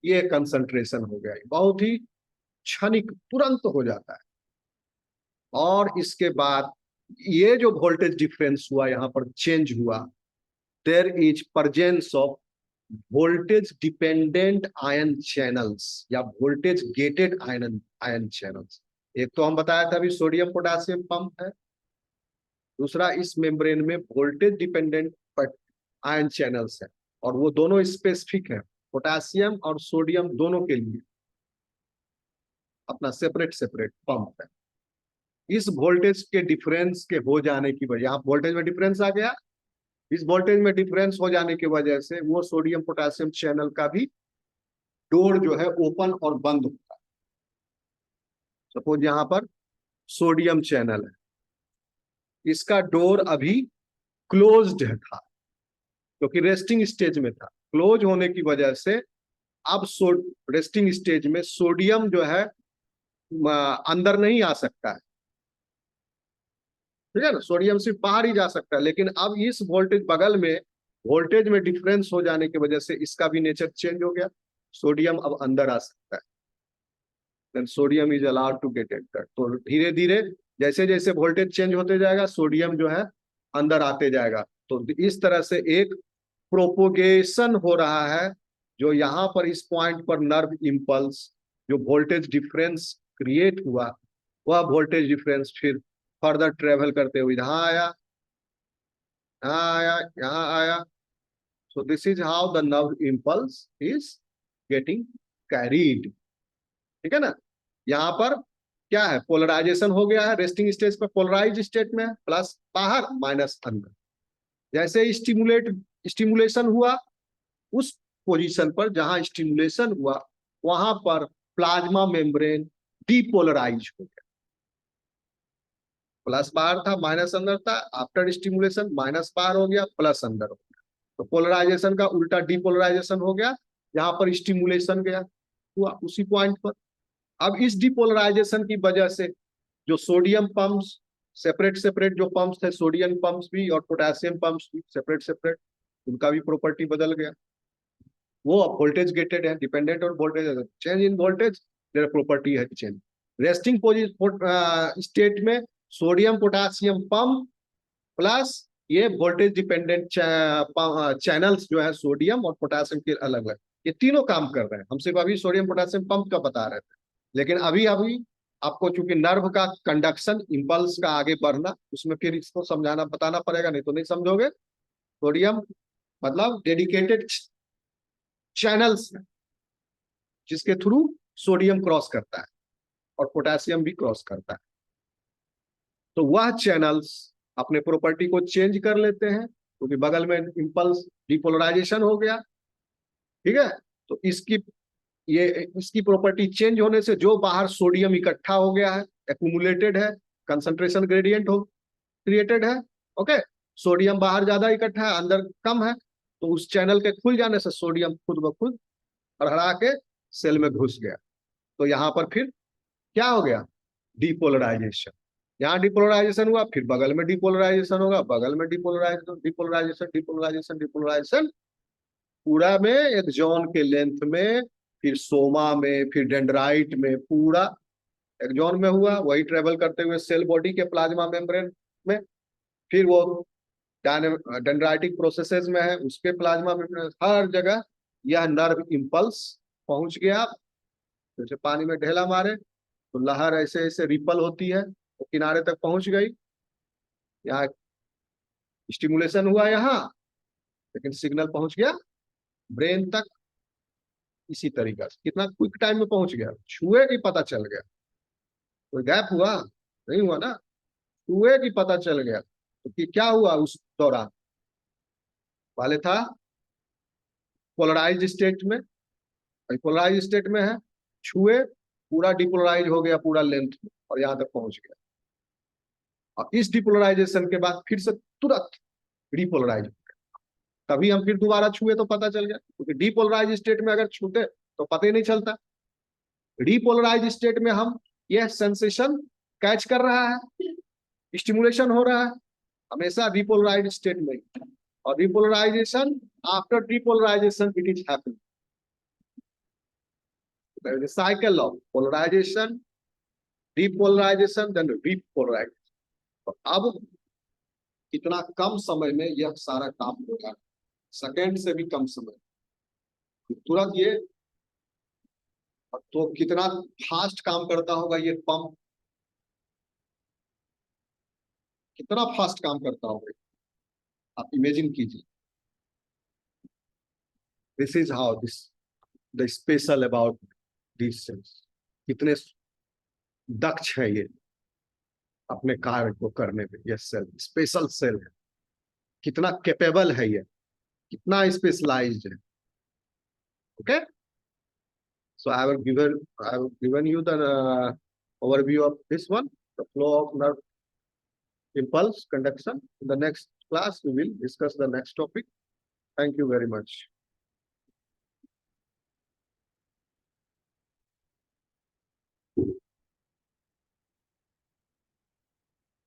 Speaker 1: ये कंसंट्रेशन हो गया, बहुत ही क्षणिक तुरंत हो जाता है। और इसके बाद ये जो वोल्टेज डिफरेंस हुआ, यहां पर चेंज हुआ, there is presence of voltage dependent ion channels या voltage gated ion ion channels. एक तो हम बताया था अभी सोडियम पोटेशियम पंप है, दूसरा इस मेम्ब्रेन में वोल्टेज डिपेंडेंट आयन चैनल्स है, और वो दोनों स्पेसिफिक है, पोटेशियम और सोडियम दोनों के लिए अपना सेपरेट सेपरेट पंप है। इस वोल्टेज के डिफरेंस के हो जाने की वजह, यहाँ वोल्टेज में डिफरेंस आ गया, इस वोल्टेज में डिफरेंस हो जाने की वजह से वो सोडियम पोटेशियम चैनल का भी डोर जो है ओपन और बंद होता है। सपोज यहां पर सोडियम चैनल है, इसका डोर अभी क्लोज्ड था क्योंकि रेस्टिंग स्टेज में था, क्लोज होने की वजह से अब रेस्टिंग स्टेज में सोडियम जो है अंदर नहीं आ सकता है, ठीक है ना, सोडियम सिर्फ बाहर ही जा सकता है। लेकिन अब इस वोल्टेज बगल में वोल्टेज में डिफरेंस हो जाने की वजह से इसका भी नेचर चेंज हो गया, सोडियम अब अंदर आ सकता है, then sodium is allowed to get enter. तो धीरे धीरे जैसे जैसे वोल्टेज चेंज होते जाएगा, सोडियम जो है अंदर आते जाएगा। तो इस तरह से एक प्रोपोगेशन हो रहा है, जो यहाँ पर इस पॉइंट पर नर्व इम्पल्स जो वोल्टेज डिफरेंस क्रिएट हुआ, वह वोल्टेज डिफरेंस फिर फर्दर ट्रेवल करते हुए यहाँ आया, यहाँ आया, यहाँ आया। So this is how the nerve impulse is getting carried, ठीक है ना। यहाँ पर क्या है, पोलराइजेशन हो गया है, रेस्टिंग स्टेज पर पोलराइज स्टेट में है, प्लस बाहर माइनस अंदर। जैसे स्टिमुलेशन हुआ, उस पोजीशन पर जहां स्टिमुलेशन हुआ वहां पर प्लाज्मा मेम्ब्रेन डीपोलराइज हो गया, प्लस बाहर था माइनस अंदर था, आफ्टर स्टिमुलेशन माइनस बाहर हो गया प्लस अंदर हो गया। तो पोलराइजेशन का उल्टा डीपोलराइजेशन हो गया, जहां पर स्टिमुलेशन गया हुआ उसी पॉइंट पर। अब इस डीपोलराइजेशन की वजह से जो सोडियम पंप्स सेपरेट सेपरेट जो पंप्स थे, सोडियम पंप्स भी और पोटेशियम पंप्स भी सेपरेट सेपरेट, उनका भी प्रॉपर्टी बदल गया। वो वोल्टेज गेटेड है, dependent on voltage, change in voltage their property है चेंज। रेस्टिंग स्टेट में सोडियम पोटेशियम पंप प्लस ये वोल्टेज डिपेंडेंट चैनल्स जो है सोडियम और पोटेशियम के अलग अलग, ये तीनों काम कर रहे हैं। हम सिर्फ अभी सोडियम पोटेशियम पंप का बता रहे थे, लेकिन अभी अभी आपको चूंकि नर्व का कंडक्शन इम्पल्स का आगे बढ़ना, उसमें फिर इसको समझाना बताना पड़ेगा, नहीं तो नहीं समझोगे। सोडियम मतलब डेडिकेटेड चैनल्स जिसके थ्रू सोडियम क्रॉस करता है और पोटेशियम भी क्रॉस करता है। तो वह चैनल्स अपने प्रॉपर्टी को चेंज कर लेते हैं, क्योंकि बगल में इंपल्स डिपोलराइजेशन हो गया, ठीक है। तो इसकी प्रॉपर्टी चेंज होने से जो बाहर सोडियम इकट्ठा हो गया है, एक्यूमुलेटेड है, कंसंट्रेशन ग्रेडियंट हो क्रिएटेड है, ओके, सोडियम बाहर ज्यादा इकट्ठा है अंदर कम है, तो उस चैनल के खुल जाने से सोडियम खुद ब खुद हड़हड़ा के सेल में घुस गया। तो यहाँ पर फिर क्या हो गया, डिपोलराइजेशन। यहाँ डिपोलराइजेशन हुआ, फिर बगल में डिपोलराइजेशन होगा, बगल में डिपोलराइजेशन डिपोलराइजेशन डिपोलराइजेशन डिपोलराइजेशन, पूरा में एक जोन के लेंथ में, फिर सोमा में, फिर डेंड्राइट में, पूरा एक जोन में हुआ, वही ट्रेवल करते हुए सेल बॉडी के प्लाज्मा मेम्ब्रेन में, फिर वो डेंड्राइटिक प्रोसेसेस में है उसके प्लाज्मा मेम्ब्रेन, हर जगह यह नर्व इम्पल्स पहुंच गया। जैसे पानी में ढेला मारे तो लहर ऐसे ऐसे रिपल होती है, वो किनारे तक पहुंच गई, यहाँ स्टिमुलेशन हुआ यहाँ, लेकिन सिग्नल पहुंच गया ब्रेन तक इसी तरीका से। कितना क्विक टाइम में पहुंच गया, छुए की पता चल गया, कोई गैप हुआ नहीं हुआ ना, छुए की पता चल गया। तो कि क्या हुआ उस दौरान, पहले था पोलराइज स्टेट में, पोलराइज स्टेट में है, छुए पूरा डिपोलराइज हो गया पूरा लेंथ में और यहां तक पहुंच गया। और इस डिपोलराइजेशन के बाद फिर से तुरंत रिपोलराइज, तभी हम फिर दोबारा छुए तो पता चल गया, क्योंकि डिपोलराइज स्टेट में अगर छूते तो पता ही नहीं चलता। रिपोलराइज स्टेट में हम यह सेंसेशन कैच कर रहा है, स्टिमुलेशन हो रहा है हमेशा रिपोलराइज स्टेट में, और repolarisation After depolarization, it is happening. There is a cycle of polarization, depolarization, then repolarization. तो अब इतना कम समय में यह सारा काम हो रहा है, सेकेंड से भी कम समय, तुरंत ये, तो कितना फास्ट काम करता होगा ये पंप, कितना फास्ट काम करता होगा, आप इमेजिन कीजिए. This is how this the special about this cells, कितने दक्ष है ये अपने कार्य को करने में. ये सेल स्पेशल सेल है, कितना कैपेबल है ये, कितना स्पेशलाइज्ड है. Okay, so I have given you the overview of this one, the flow of nerve impulse conduction. In the next class we will discuss the next topic. Thank you very much.